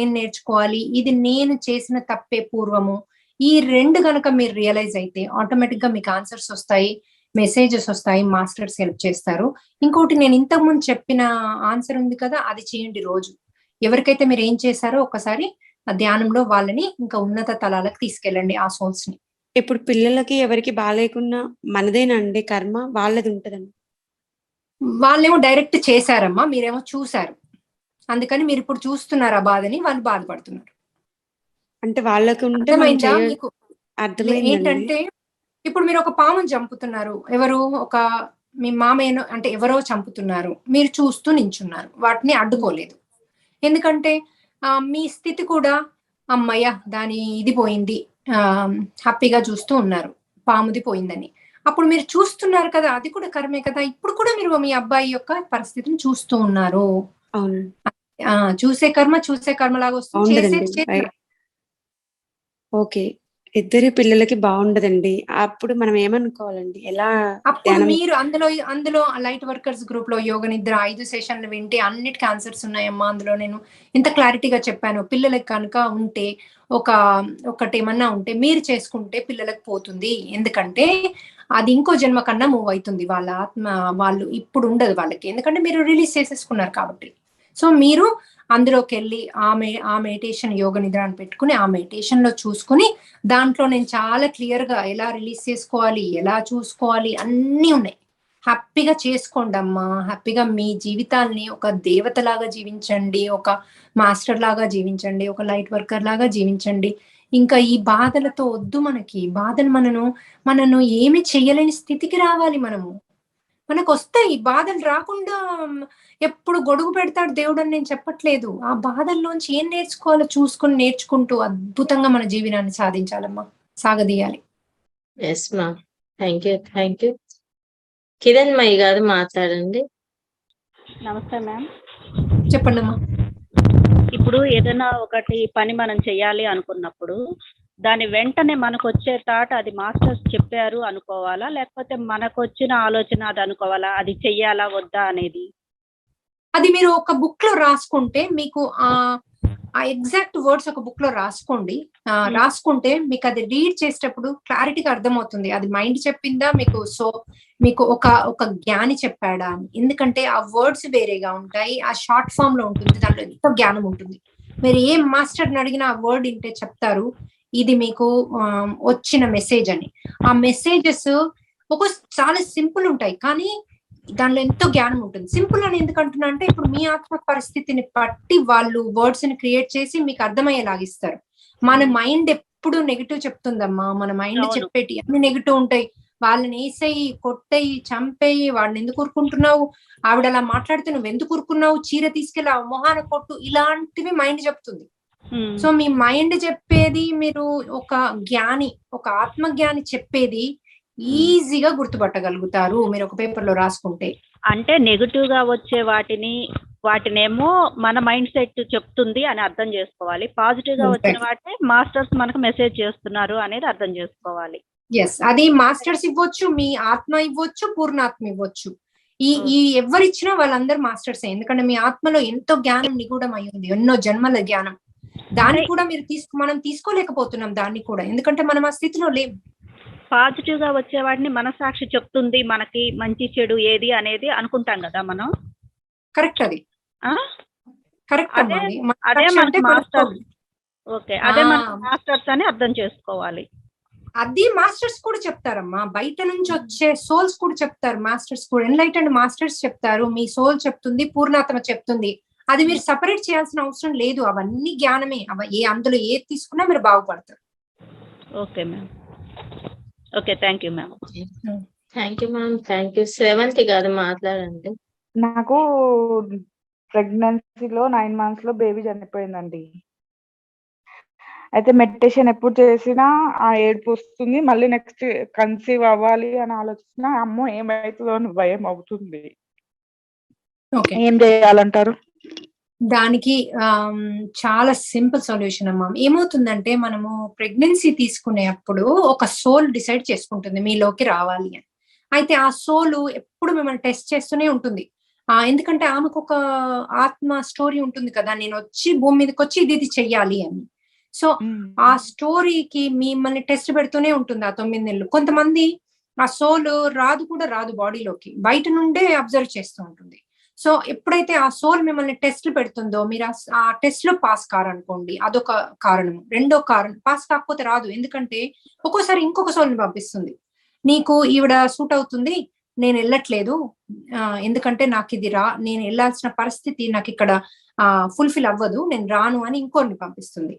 ఏం నేర్చుకోవాలి, ఇది నేను చేసిన తప్పే పూర్వము, ఈ 2 గనక మీరు రియలైజ్ అయితే ఆటోమేటిక్ గా మీకు ఆన్సర్స్ వస్తాయి, మెసేజెస్ వస్తాయి, మాస్టర్స్ హెల్ప్ చేస్తారు. ఇంకోటి, నేను ఇంతకు ముందు చెప్పిన ఆన్సర్ ఉంది కదా, అది చేయండి రోజు. ఎవరికైతే మీరు ఏం చేశారో ఒకసారి ఆ ధ్యానంలో వాళ్ళని ఇంకా ఉన్నత తలాలకు తీసుకెళ్ళండి, ఆ సోల్స్ ని. ఇప్పుడు పిల్లలకి ఎవరికి బాగాలేకున్నా మనదేనండి కర్మ, వాళ్ళది ఉంటదండి. వాళ్ళేమో డైరెక్ట్ చేశారమ్మా, మీరేమో చూశారు, అందుకని మీరు ఇప్పుడు చూస్తున్నారు ఆ బాధని, వాళ్ళు బాధపడుతున్నారు. అంటే వాళ్ళకి ఉంటే మనం అర్థమైందా మీకు? అర్థమైందండి. ఏంటంటే ఇప్పుడు మీరు ఒక పాముని చంపుతున్నారు, ఎవరు మీ మామయ్యను అంటే ఎవరో చంపుతున్నారు, మీరు చూస్తూ నించున్నారు, వాటిని అడ్డుకోలేదు. ఎందుకంటే మీ స్థితి కూడా అమ్మయ్య దాని ఇది పోయింది, హ్యాపీగా చూస్తూ ఉన్నారు పాముది పోయిందని. అప్పుడు మీరు చూస్తున్నారు కదా, అది కూడా కర్మే కదా. ఇప్పుడు కూడా మీరు మీ అబ్బాయి యొక్క పరిస్థితిని చూస్తూ ఉన్నారు. అవును. చూసే కర్మ లాగా వస్తుంది, చేసే ఓకే. ఇద్దరి పిల్లలకి బాగుండదండి. అప్పుడు మనం ఏమనుకోవాలండి, ఎలా అప్పుడు మీరు అందులో లైట్ వర్కర్స్ గ్రూప్ లో యోగ నిద్ర 5 సెషన్లు వింటే అన్నిటికీ ఆన్సర్స్ ఉన్నాయమ్మా. అందులో నేను ఇంత క్లారిటీగా చెప్పాను. పిల్లలకి కనుక ఉంటే ఒకటి ఏమన్నా ఉంటే మీరు చేసుకుంటే పిల్లలకు పోతుంది, ఎందుకంటే అది ఇంకో జన్మ కన్నా మూవ్ అవుతుంది వాళ్ళ ఆత్మ. వాళ్ళు ఇప్పుడు ఉండదు వాళ్ళకి, ఎందుకంటే మీరు రిలీజ్ చేసేసుకున్నారు కాబట్టి. సో మీరు అందులోకి వెళ్ళి ఆ మెడిటేషన్ యోగ నిద్ర అని పెట్టుకుని ఆ మెడిటేషన్ లో చూసుకుని, దాంట్లో నేను చాలా క్లియర్ గా ఎలా రిలీజ్ చేసుకోవాలి, ఎలా చూసుకోవాలి అన్నీ ఉన్నాయి. హ్యాపీగా చేసుకోండి అమ్మా, హ్యాపీగా మీ జీవితాల్ని ఒక దేవత లాగా జీవించండి, ఒక మాస్టర్ లాగా జీవించండి, ఒక లైట్ వర్కర్ లాగా జీవించండి. ఇంకా ఈ బాధలతో వద్దు, మనకి బాధలు మనను ఏమి చెయ్యలేని స్థితికి రావాలి. మనకు వస్తాయి బాధలు, రాకుండా ఎప్పుడు గొడుగు పెడతాడు దేవుడు అని నేను చెప్పట్లేదు. ఆ బాధల్లోంచి ఏం నేర్చుకోవాలో చూసుకుని నేర్చుకుంటూ అద్భుతంగా మన జీవనాన్ని సాగదీయాలి. ఎస్ మా, థ్యాంక్ యూ. కిరణ్ మయ్య గారు మాట్లాడండి. నమస్తే మ్యామ్. చెప్పండి అమ్మా. ఇప్పుడు ఏదైనా ఒకటి పని మనం చేయాలి అనుకున్నప్పుడు దాని వెంటనే మనకు వచ్చే థాట్ అది మాస్టర్స్ చెప్పారు అనుకోవాలా, లేకపోతే మనకు వచ్చిన ఆలోచన అది అనుకోవాలా, అది చెయ్యాలా వద్దా అనేది? అది మీరు ఒక బుక్ లో రాసుకుంటే మీకు ఆ ఎగ్జాక్ట్ వర్డ్స్ ఒక బుక్ లో రాసుకుంటే మీకు అది రీడ్ చేసేటప్పుడు క్లారిటీగా అర్థమవుతుంది అది మైండ్ చెప్పిందా మీకు ఒక జ్ఞాని చెప్పాడా అని. ఎందుకంటే ఆ వర్డ్స్ వేరేగా ఉంటాయి, ఆ షార్ట్ ఫామ్ లో ఉంటుంది, దాంట్లో ఎంతో జ్ఞానం ఉంటుంది. మీరు ఏ మాస్టర్ని అడిగినా ఆ వర్డ్ వింటే చెప్తారు ఇది మీకు వచ్చిన మెసేజ్ అని. ఆ మెసేజెస్ చాలా సింపుల్ ఉంటాయి, కానీ దానిలో ఎంతో జ్ఞానం ఉంటుంది. సింపుల్ అని ఎందుకంటున్నా అంటే, ఇప్పుడు మీ ఆత్మ పరిస్థితిని బట్టి వాళ్ళు వర్డ్స్ ని క్రియేట్ చేసి మీకు అర్థమయ్యేలాగిస్తారు. మన మైండ్ ఎప్పుడు నెగిటివ్ చెప్తుందమ్మా, మన మైండ్ చెప్పేటి అన్ని నెగిటివ్ ఉంటాయి. వాళ్ళని వేసేయి, కొట్టేయి, చంపేయి, వాడిని ఎందుకు ఊరుకుంటున్నావు, ఆవిడ అలా మాట్లాడితే నువ్వు ఎందుకు ఊరుకున్నావు, చీర తీసుకెళ్ళి మొహాన కొట్టు, ఇలాంటివి మైండ్ చెప్తుంది. సో మీ మైండ్ చెప్పేది, మీరు ఒక ఆత్మ జ్ఞాని చెప్పేది ఈజీగా గుర్తుపట్టగలుగుతారు మీరు ఒక పేపర్ లో రాసుకుంటే. అంటే నెగటివ్ గా వచ్చే వాటినేమో మన మైండ్ సెట్ చెప్తుంది అని అర్థం చేసుకోవాలి, పాజిటివ్ గా వచ్చిన వాటిని మాస్టర్స్ మనకు మెసేజ్ చేస్తున్నారు అనేది అర్థం చేసుకోవాలి. ఎస్, అది మాస్టర్స్ ఇవ్వచ్చు, మీ ఆత్మ ఇవ్వచ్చు, పూర్ణాత్మ ఇవ్వచ్చు. ఈ ఎవరిచ్చినా వాళ్ళందరూ మాస్టర్స్. ఎందుకంటే మీ ఆత్మలో ఎంతో జ్ఞానం నిగూఢమై ఉంది, ఎన్నో జన్మల జ్ఞానం. దాన్ని కూడా మనం తీసుకోలేకపోతున్నాం దాన్ని కూడా, ఎందుకంటే మనం ఆ స్థితిలో లేము. పాజిటివ్ గా వచ్చే వాటిని మనసాక్షి చెప్తుంది మనకి మంచి చెడు ఏది అనేది అనుకుంటాం కదా మనం. కరెక్ట్, అది ఆ? కరెక్ట్ అదే అమ్మా. అది అదే మనసాక్షి అంటే మనకి మన మాస్టర్స్. soul. ఓకే, అదే ఆ, మనకి మాస్టర్స్ అని అర్థం చేసుకోవాలి. అది మాస్టర్స్ కూడా చెప్తారమ్మా. బయట నుంచి వచ్చే సోల్స్ కూడా చెప్తారు, మాస్టర్స్ కూడా. ఎన్లైటెండ్ మాస్టర్స్ చెప్తారు, మీ సోల్ చెప్తుంది, పూర్ణాత్మ చెప్తుంది. అది మీరు సపరేట్ చేయాల్సిన అవసరం లేదు. అవన్నీ జ్ఞానమే. అందులో ఏది తీసుకున్నా మీరు బాగుపడతారు. Okay ma'am. Okay, thank you ma'am. Thank you ma'am. Thank you. Sravanthi గారు మాట్లాడండి. నాకు ప్రెగ్నెన్సీలో 9 months లో బేబీ చనిపోయిందండి. అయితే మెడిటేషన్ ఎప్పుడు చేసినా ఆ ఏడుపు వస్తుంది. మళ్ళీ నెక్స్ట్ కన్సీవ్ అవ్వాలి అని ఆలోచించినా అమ్మో ఏమవుతుందో అని భయం అవుతుంది. ఓకే, ఏం చేయాలంటారు? దానికి చాలా సింపుల్ సొల్యూషన్ అమ్మా. ఏమవుతుందంటే మనము ప్రెగ్నెన్సీ తీసుకునేప్పుడు ఒక సోల్ డిసైడ్ చేసుకుంటుంది మీలోకి రావాలి అని. అయితే ఆ సోలు ఎప్పుడు మిమ్మల్ని టెస్ట్ చేస్తూనే ఉంటుంది. ఎందుకంటే ఆమెకు ఒక ఆత్మ స్టోరీ ఉంటుంది కదా, నేను వచ్చి భూమి మీదకి వచ్చి ఇది చెయ్యాలి అని. సో ఆ స్టోరీకి మిమ్మల్ని టెస్ట్ పెడుతూనే ఉంటుంది ఆ 9 నెలలు. కొంతమంది ఆ సోల్ రాదు కూడా రాదు బాడీలోకి, బయట నుండే అబ్జర్వ్ చేస్తూ ఉంటుంది. సో ఎప్పుడైతే ఆ సోల్ మిమ్మల్ని టెస్ట్లు పెడుతుందో మీరు ఆ టెస్ట్ లో పాస్ కారనుకోండి, అదొక కారణం. రెండో కారణం, పాస్ కాకపోతే రాదు. ఎందుకంటే ఒక్కోసారి ఇంకొక సోల్ని పంపిస్తుంది, నీకు ఈవిడ సూట్ అవుతుంది, నేను వెళ్ళట్లేదు, ఎందుకంటే నాకు ఇది నేను వెళ్ళాల్సిన పరిస్థితి నాకు ఇక్కడ ఫుల్ఫిల్ అవ్వదు, నేను రాను అని ఇంకోరిని పంపిస్తుంది.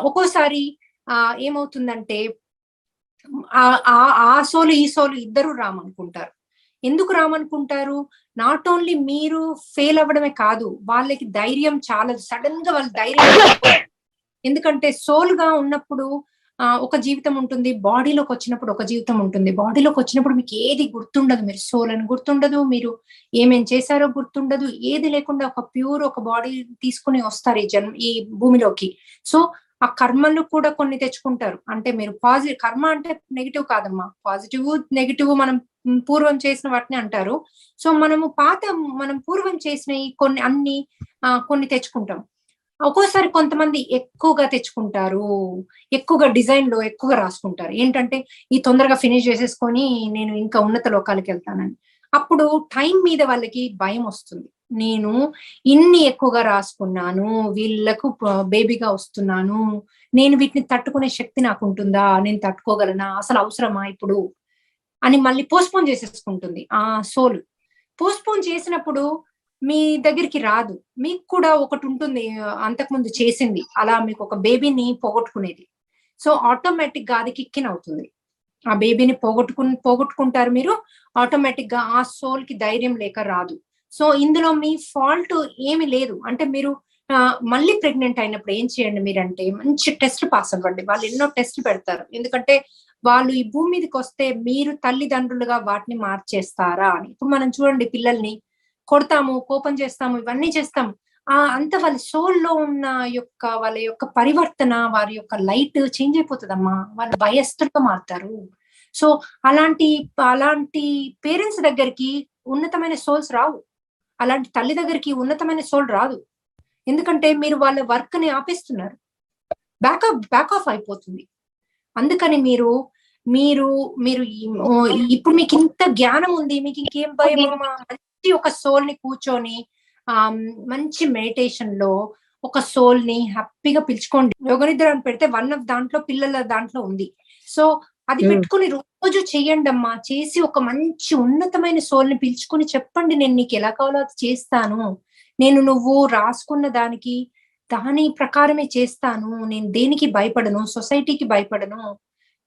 ఒక్కోసారి ఏమవుతుందంటే ఆ సోలు ఈ సోలు ఇద్దరు రామనుకుంటారు. ఎందుకు రామనుకుంటారు? నాట్ ఓన్లీ మీరు ఫెయిల్ అవ్వడమే కాదు, వాళ్ళకి ధైర్యం చాలా సడన్ గా వాళ్ళ ధైర్యం. ఎందుకంటే సోల్ గా ఉన్నప్పుడు ఒక జీవితం ఉంటుంది, బాడీలోకి వచ్చినప్పుడు ఒక జీవితం ఉంటుంది. బాడీలోకి వచ్చినప్పుడు మీకు ఏది గుర్తుండదు, మీరు సోల్ అని గుర్తుండదు, మీరు ఏమేం చేశారో గుర్తుండదు, ఏది లేకుండా ఒక ప్యూర్ ఒక బాడీ తీసుకుని వస్తారు ఈ భూమిలోకి. సో ఆ కర్మలు కూడా కొన్ని తెచ్చుకుంటారు. అంటే మీరు పాజిటివ్ కర్మ అంటే నెగిటివ్ కాదమ్మా, పాజిటివ్ నెగిటివ్ మనం పూర్వం చేసిన వాటిని అంటారు. సో మనం పూర్వం చేసిన కొన్ని తెచ్చుకుంటాం. ఒక్కోసారి కొంతమంది ఎక్కువగా తెచ్చుకుంటారు, ఎక్కువగా డిజైన్ లో ఎక్కువగా రాసుకుంటారు. ఏంటంటే ఈ తొందరగా ఫినిష్ చేసేసుకొని నేను ఇంకా ఉన్నత లోకాలకు వెళ్తానని. అప్పుడు టైం మీద వాళ్ళకి భయం వస్తుంది. నేను ఇన్ని ఎక్కువగా రాసుకున్నాను, వీళ్ళకు బేబీగా వస్తున్నాను, నేను వీటిని తట్టుకునే శక్తి నాకు ఉంటుందా, నేను తట్టుకోగలనా, అసలు అవసరమా ఇప్పుడు అని మళ్ళీ పోస్ట్పోన్ చేసేసుకుంటుంది ఆ సోల్. పోస్ట్పోన్ చేసినప్పుడు మీ దగ్గరికి రాదు. మీకు కూడా ఒకటి ఉంటుంది అంతకుముందు చేసింది, అలా మీకు ఒక బేబీని పోగొట్టుకునేది. సో ఆటోమేటిక్ గా అది కిక్కిన్ అవుతుంది. ఆ బేబీని పోగొట్టుకుంటారు మీరు, ఆటోమేటిక్ గా ఆ సోల్ కి ధైర్యం లేక రాదు. సో ఇందులో మీ ఫాల్ట్ ఏమి లేదు. అంటే మీరు మళ్ళీ ప్రెగ్నెంట్ అయినప్పుడు ఏం చేయండి మీరంటే, మంచి టెస్ట్ పాస్ అవ్వండి. వాళ్ళు ఎన్నో టెస్ట్లు పెడతారు, ఎందుకంటే వాళ్ళు ఈ భూమి మీదకి వస్తే మీరు తల్లిదండ్రులుగా వాటిని మార్చేస్తారా అని. ఇప్పుడు మనం చూడండి, పిల్లల్ని కొడతాము, కోపం చేస్తాము, ఇవన్నీ చేస్తాం. అంత వాళ్ళ సోల్లో ఉన్న వాళ్ళ యొక్క పరివర్తన, వారి యొక్క లైట్ చేంజ్ అయిపోతుందమ్మా, వాళ్ళు భయస్థులుగా మారుతారు. సో అలాంటి పేరెంట్స్ దగ్గరికి ఉన్నతమైన సోల్స్ రావు, అలాంటి తల్లి దగ్గరికి ఉన్నతమైన సోల్ రాదు. ఎందుకంటే మీరు వాళ్ళ వర్క్ ని ఆపేస్తున్నారు, బ్యాక్ ఆఫ్ అయిపోతుంది. అందుకని మీరు మీరు మీరు ఇప్పుడు మీకు ఇంత జ్ఞానం ఉంది, మీకు ఇంకేం భయం అమ్మా. మంచి ఒక సోల్ ని కూర్చొని మంచి మెడిటేషన్ లో ఒక సోల్ ని హ్యాపీగా పిలుచుకోండి. యోగనిద్ర అని పెడితే దాంట్లో పిల్లల దాంట్లో ఉంది. సో అది పెట్టుకుని రోజు చెయ్యండి అమ్మా. చేసి ఒక మంచి ఉన్నతమైన సోల్ ని పిలుచుకుని చెప్పండి, నేను నీకు ఎలా కావాలో అది చేస్తాను, నువ్వు రాసుకున్న దాని ప్రకారమే చేస్తాను, నేను దేనికి భయపడను, సొసైటీకి భయపడను,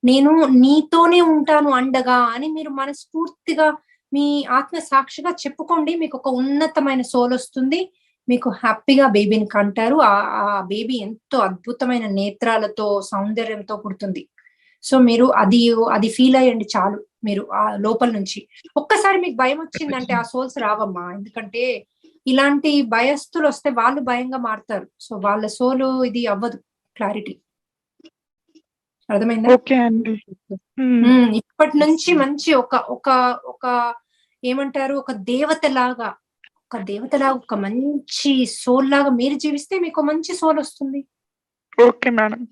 నేను నీతోనే ఉంటాను అండగా అని మీరు మనస్ఫూర్తిగా మీ ఆత్మ సాక్షిగా చెప్పుకోండి. మీకు ఒక ఉన్నతమైన సోల్ వస్తుంది, మీకు హ్యాపీగా బేబీని కంటారు. ఆ బేబీ ఎంతో అద్భుతమైన నేత్రాలతో సౌందర్యంతో పుడుతుంది. సో మీరు అది ఫీల్ అయ్యండి చాలు. మీరు ఆ లోపల నుంచి ఒక్కసారి మీకు భయం వచ్చిందంటే ఆ సోల్స్ రావమ్మా. ఎందుకంటే ఇలాంటి భయస్థులు వస్తే వాళ్ళు భయంగా మారుతారు. సో వాళ్ళ సోలు ఇది అవ్వదు. క్లారిటీ అర్థమైందా? ఓకే అండి. ఇప్పటి నుంచి మంచి ఒక ఏమంటారు, ఒక దేవతలాగా ఒక మంచి సోల్ లాగా మీరు జీవిస్తే మీకు మంచి సోల్ వస్తుంది. Okay madam.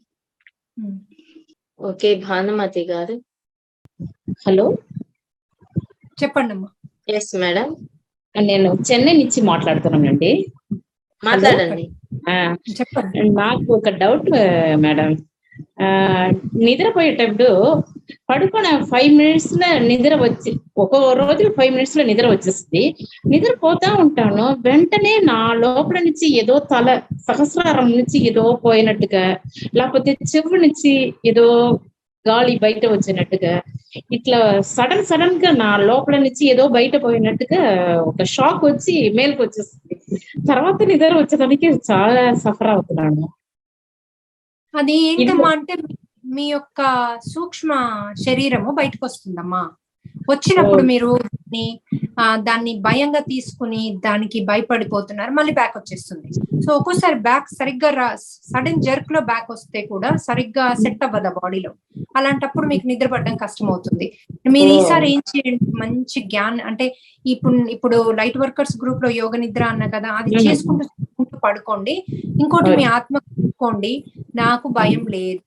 ఓకే భానుమతి గారు. హలో. చెప్పండి అమ్మా. ఎస్ మేడం, నేను చెన్నై నుంచి మాట్లాడుతున్నానండి. మాట్లాడండి. చెప్పండి. నాకు ఒక డౌట్ మేడం. నిద్రపోయేటప్పుడు పడుకున్న 5 minutes లో నిద్ర వచ్చి, ఒక్కో రోజు 5 minutes లో నిద్ర వచ్చేస్తుంది. నిద్రపోతా ఉంటాను, వెంటనే నా లోపల నుంచి ఏదో సహస్రారం నుంచి ఏదో పోయినట్టుగా, లేకపోతే చెవు నుంచి ఏదో గాలి బయట వచ్చినట్టుగా, ఇట్లా సడన్ గా నా లోపల నుంచి ఏదో బయట పోయినట్టుగా ఒక షాక్ వచ్చి మేలుకు వచ్చేస్తుంది. తర్వాత నిద్ర వచ్చేదానికి చాలా సఫర్ అవుతున్నాను. అది ఏంటమ్మా అంటే మీ యొక్క సూక్ష్మ శరీరము బయటకు వస్తుందమ్మా. వచ్చినప్పుడు మీరు దాన్ని భయంగా తీసుకుని దానికి భయపడిపోతున్నారు, మళ్ళీ బ్యాక్ వచ్చేస్తుంది. సో ఒక్కోసారి బ్యాక్ సరిగ్గా సడన్ జర్క్ లో బ్యాక్ వస్తే కూడా సరిగ్గా సెట్ అవ్వదు బాడీలో. అలాంటప్పుడు మీకు నిద్ర పడడం కష్టం అవుతుంది. మీరు ఈసారి ఏం చేయండి, మంచి అంటే ఇప్పుడు లైట్ వర్కర్స్ గ్రూప్ లో యోగ నిద్ర అన్న కదా, అది చేసుకుంటూ పడుకోండి. ఇంకోటి మీ ఆత్మ కనుక్కోండి, నాకు భయం లేదు,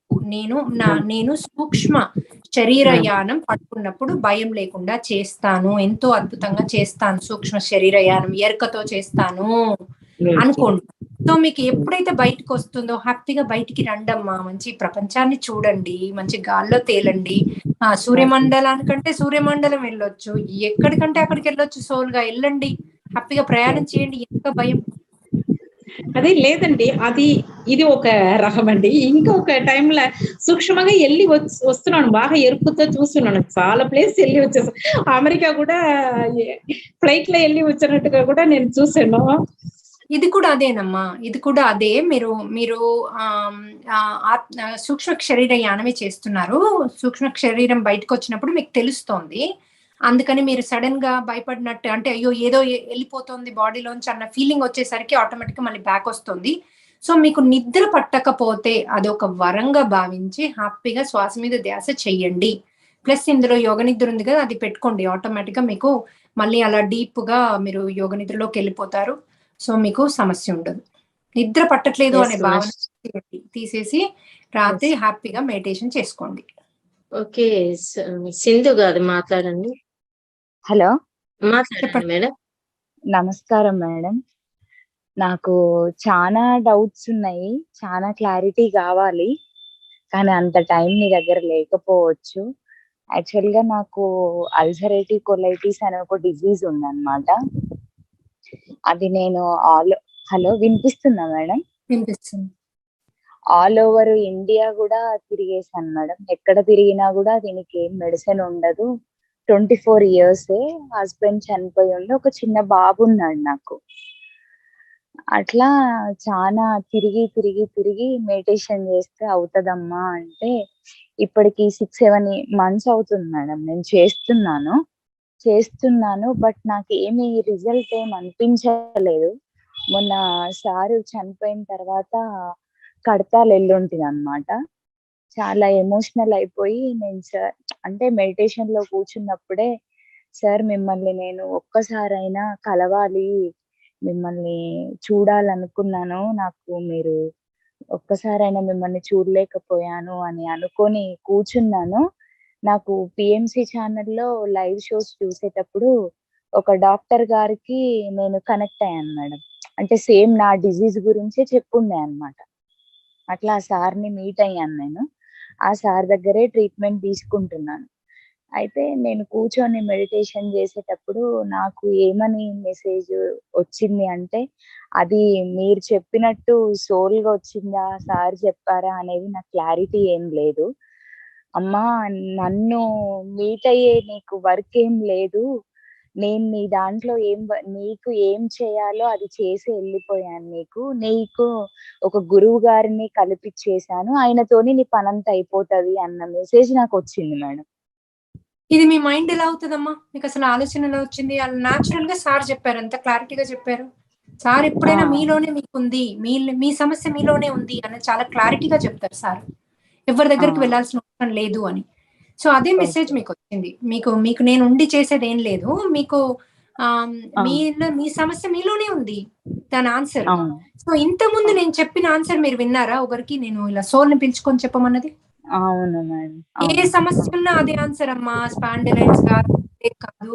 నేను సూక్ష్మ శరీర యానం పడుకున్నప్పుడు భయం లేకుండా చేస్తాను, ఎంతో అద్భుతంగా చేస్తాను, సూక్ష్మ శరీర యానం ఎరుకతో చేస్తాను అనుకోండి. సో మీకు ఎప్పుడైతే బయటకు వస్తుందో హ్యాపీగా బయటికి రండమ్మా, మంచి ప్రపంచాన్ని చూడండి, మంచి గాల్లో తేలండి. సూర్యమండలానికంటే సూర్యమండలం వెళ్ళొచ్చు, ఎక్కడికంటే అక్కడికి వెళ్ళొచ్చు, సోల్ గా వెళ్ళండి, హ్యాపీగా ప్రయాణం చేయండి. ఎంత భయం అది లేదండి, ఇది ఒక రకం అండి. ఇంకొక టైంలో సూక్ష్మంగా వెళ్ళి వస్తున్నాను, బాగా ఎరుపుతో చూస్తున్నాను, చాలా ప్లేస్ వెళ్ళి వచ్చేసాను. అమెరికా కూడా ఫ్లైట్ లో వెళ్ళి వచ్చినట్టుగా కూడా నేను చూసాను. ఇది కూడా అదేనమ్మా, ఇది కూడా అదే. మీరు సూక్ష్మ శరీర యానమే చేస్తున్నారు. సూక్ష్మ శరీరం బయటకు వచ్చినప్పుడు మీకు తెలుస్తోంది. అందుకని మీరు సడన్ గా భయపడినట్టు, అంటే అయ్యో ఏదో వెళ్ళిపోతుంది బాడీలోంచి అన్న ఫీలింగ్ వచ్చేసరికి ఆటోమేటిక్ గా మళ్ళీ బ్యాక్ వస్తుంది. సో మీకు నిద్ర పట్టకపోతే అదొక వరంగా భావించి హ్యాపీగా శ్వాస మీద ధ్యాస చెయ్యండి. ప్లస్ ఇందులో యోగ నిద్ర ఉంది కదా, అది పెట్టుకోండి. ఆటోమేటిక్ గా మీకు మళ్ళీ అలా డీప్ గా మీరు యోగ నిద్రలోకి వెళ్ళిపోతారు. సో మీకు సమస్య ఉండదు. నిద్ర పట్టట్లేదు అనే భావన తీసేసి రాత్రి హ్యాపీగా మెడిటేషన్ చేసుకోండి. ఓకే, సింధు గారు మాట్లాడండి. హలో, మాట్లాడండి మేడం. నమస్కారం మేడం. నాకు చాలా డౌట్స్ ఉన్నాయి, చాలా క్లారిటీ కావాలి, కానీ అంత టైం మీ దగ్గర లేకపోవచ్చు. యాక్చువల్ గా నాకు అల్సరేటివ్ కొలైటిస్ అనే ఒక డిజీజ్ ఉందన్నమాట. అది నేను హలో, వినిపిస్తుందా మేడం? వినిపిస్తుంది. ఆల్ ఓవర్ ఇండియా కూడా తిరిగేసాను మేడం. ఎక్కడ తిరిగినా కూడా దీనికి ఏం మెడిసిన్ ఉండదు. 24 years హస్బెండ్ చనిపోయి ఉండి ఒక చిన్న బాబు ఉన్నాడు నాకు. అట్లా చాలా తిరిగి మెడిటేషన్ చేస్తే అవుతుందమ్మా అంటే ఇప్పటికి 6-7 months అవుతుంది మేడం నేను చేస్తున్నాను. బట్ నాకు ఏమి రిజల్ట్ ఏం అనిపించలేదు. మొన్న సారు చనిపోయిన తర్వాత కడతాలు ఎల్లుంటుంది అనమాట. చాలా ఎమోషనల్ అయిపోయి నేను సార్ అంటే మెడిటేషన్ లో కూర్చున్నప్పుడే, సార్ మిమ్మల్ని నేను ఒక్కసారైనా కలవాలి, మిమ్మల్ని చూడాలనుకున్నాను, నాకు మీరు ఒక్కసారైనా మిమ్మల్ని చూడలేకపోయాను అని అనుకొని కూర్చున్నాను. నాకు పిఎంసి ఛానల్లో లైవ్ షోస్ చూసేటప్పుడు ఒక డాక్టర్ గారికి నేను కనెక్ట్ అయ్యాను మేడం. అంటే సేమ్ నా డిజీజ్ గురించే చెప్పుండే అనమాట. అట్లా ఆ సార్ని మీట్ అయ్యాను నేను. ఆ సార్ దగ్గరే ట్రీట్మెంట్ తీసుకుంటున్నాను. అయితే నేను కూర్చొని మెడిటేషన్ చేసేటప్పుడు నాకు ఏమని మెసేజ్ వచ్చింది అంటే, అది మీరు చెప్పినట్టు సోల్ గా వచ్చిందా, సార్ చెప్పారా అనేది నాకు క్లారిటీ ఏం లేదు. అమ్మా, నన్ను మీట్ అయ్యే నీకు వర్క్ ఏం లేదు, నేను నీ దాంట్లో నీకు ఏం చేయాలో అది చేసి వెళ్ళిపోయాను. నీకు ఒక గురువు గారిని కల్పించేశాను, ఆయనతోని నీ పనంతా అయిపోతుంది అన్న మెసేజ్ నాకు వచ్చింది మేడం. ఇది మీ మైండ్ ఎలా అవుతుందమ్మా? మీకు అసలు ఆలోచన ఎలా వచ్చింది? వాళ్ళు న్యాచురల్ గా సార్ చెప్పారు, ఎంత క్లారిటీగా చెప్పారు. సార్ ఎప్పుడైనా మీలోనే మీకుంది, మీ సమస్య మీలోనే ఉంది అని చాలా క్లారిటీగా చెప్తారు సార్. ఎవరి దగ్గరికి వెళ్ళాల్సిన అవసరం లేదు అని. సో అదే మెసేజ్ మీకు వచ్చింది. మీకు నేను ఉండి చేసేది ఏం లేదు, మీకు మీ సమస్య మీలోనే ఉంది, దాని ఆన్సర్. సో ఇంత ముందు నేను చెప్పిన ఆన్సర్ మీరు విన్నారా? ఒకరికి నేను ఇలా సోల్ ని పిలుచుకొని చెప్పమన్నది అవును మేడం. ఏ అవును. సమస్య ఉన్నా అదే ఆన్సర్ అమ్మా. స్పాండిలైటిస్ కాదు, headache కాదు,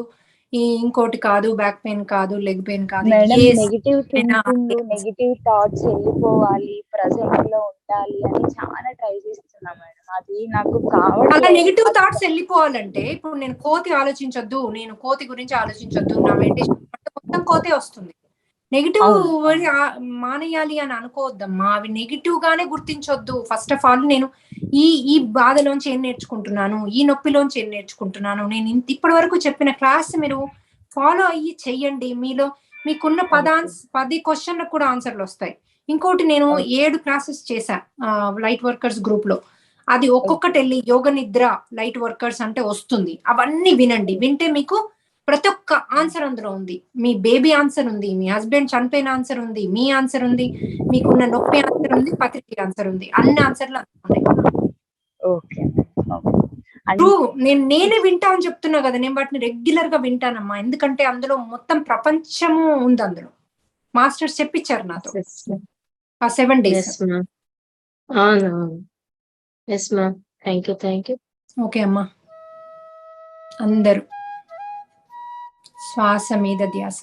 ఇంకోటి కాదు, బ్యాక్ పెయిన్ కాదు, లెగ్ పెయిన్ కాదు, మేడం ఏ నెగిటివ్ సమస్యైనా థింకింగ్, అదే ఆన్సర్. నెగిటివ్ థాట్స్ వెళ్ళిపోవాలి, ప్రజెంట్ లో ఉండాలి అని చాలా ట్రై చేస్తున్నా మేడం. అది నాకు అలా కావట్లేదు. నెగిటివ్ అది థాట్స్ వెళ్ళిపోవాలంటే ఇప్పుడు నేను కోతి ఆలోచించొద్దు, నేను కోతి గురించి ఆలోచించొద్దు, నా మెడిటేషన్ మొత్తం కోతే వస్తుంది. నెగిటివ్ అవును. మానేయాలి అని అనుకోవద్దమ్మా. అవి నెగిటివ్ గానే గుర్తించొద్దు. ఫస్ట్ ఆఫ్ ఆల్ నేను ఈ ఈ బాధలోంచి ఏం నేర్చుకుంటున్నాను, ఈ నొప్పిలోంచి ఏం నేర్చుకుంటున్నాను, నేను ఇప్పటి వరకు చెప్పిన క్లాస్ మీరు ఫాలో అయ్యి చెయ్యండి. మీకున్న ఓకే. 10 క్వశ్చన్లకు కూడా ఆన్సర్లు వస్తాయి. ఇంకోటి నేను ఓకే. 7 క్లాసెస్ చేశా లైట్ వర్కర్స్ గ్రూప్ లో. అది ఓకే. ఒక్కొక్కటి వెళ్ళి యోగ నిద్ర లైట్ వర్కర్స్ అంటే వస్తుంది. అవన్నీ వినండి. వింటే మీకు ప్రతి ఒక్క ఆన్సర్ అందులో ఉంది. మీ బేబీ ఆన్సర్ ఉంది, మీ హస్బెండ్ చనిపోయిన ఆన్సర్ ఉంది, మీ ఆన్సర్ ఉంది, మీకున్న నొప్పి ఆన్సర్ ఉంది, పత్రిక ఆన్సర్ ఉంది. అన్ని ఆన్సర్లు అందులో ఉన్నాయి. ఓకే. ఓకే. ట్రూ. నేనే వింటా అని చెప్తున్నా కదా, నేను వాటిని రెగ్యులర్ గా వింటానమ్మా. ఎందుకంటే అందులో మొత్తం ప్రపంచము ఉంది. అందులో మాస్టర్స్ చెప్పించారు నాతో ఆ 7 days. Yes ma'am. అవును. Yes ma'am. Thank you. Thank you. Okay అమ్మా. అందరూ శ్వాస మీద ధ్యాస.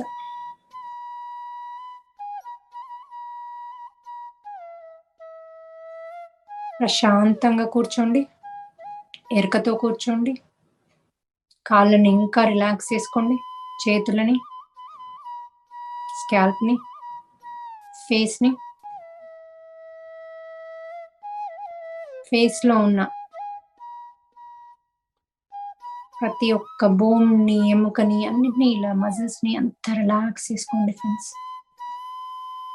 ప్రశాంతంగా కూర్చోండి. ఎరుకతో కూర్చోండి. కాళ్ళని ఇంకా రిలాక్స్ చేసుకోండి. చేతులని, స్కాల్ప్ని, ఫేస్ని. ఫేస్లో ఉన్న ప్రతి ఒక్క బోన్ని, ఎముకని, అన్నిటినీ ఇలా మజిల్స్ని అంతా రిలాక్స్ చేసుకోండి ఫ్రెండ్స్.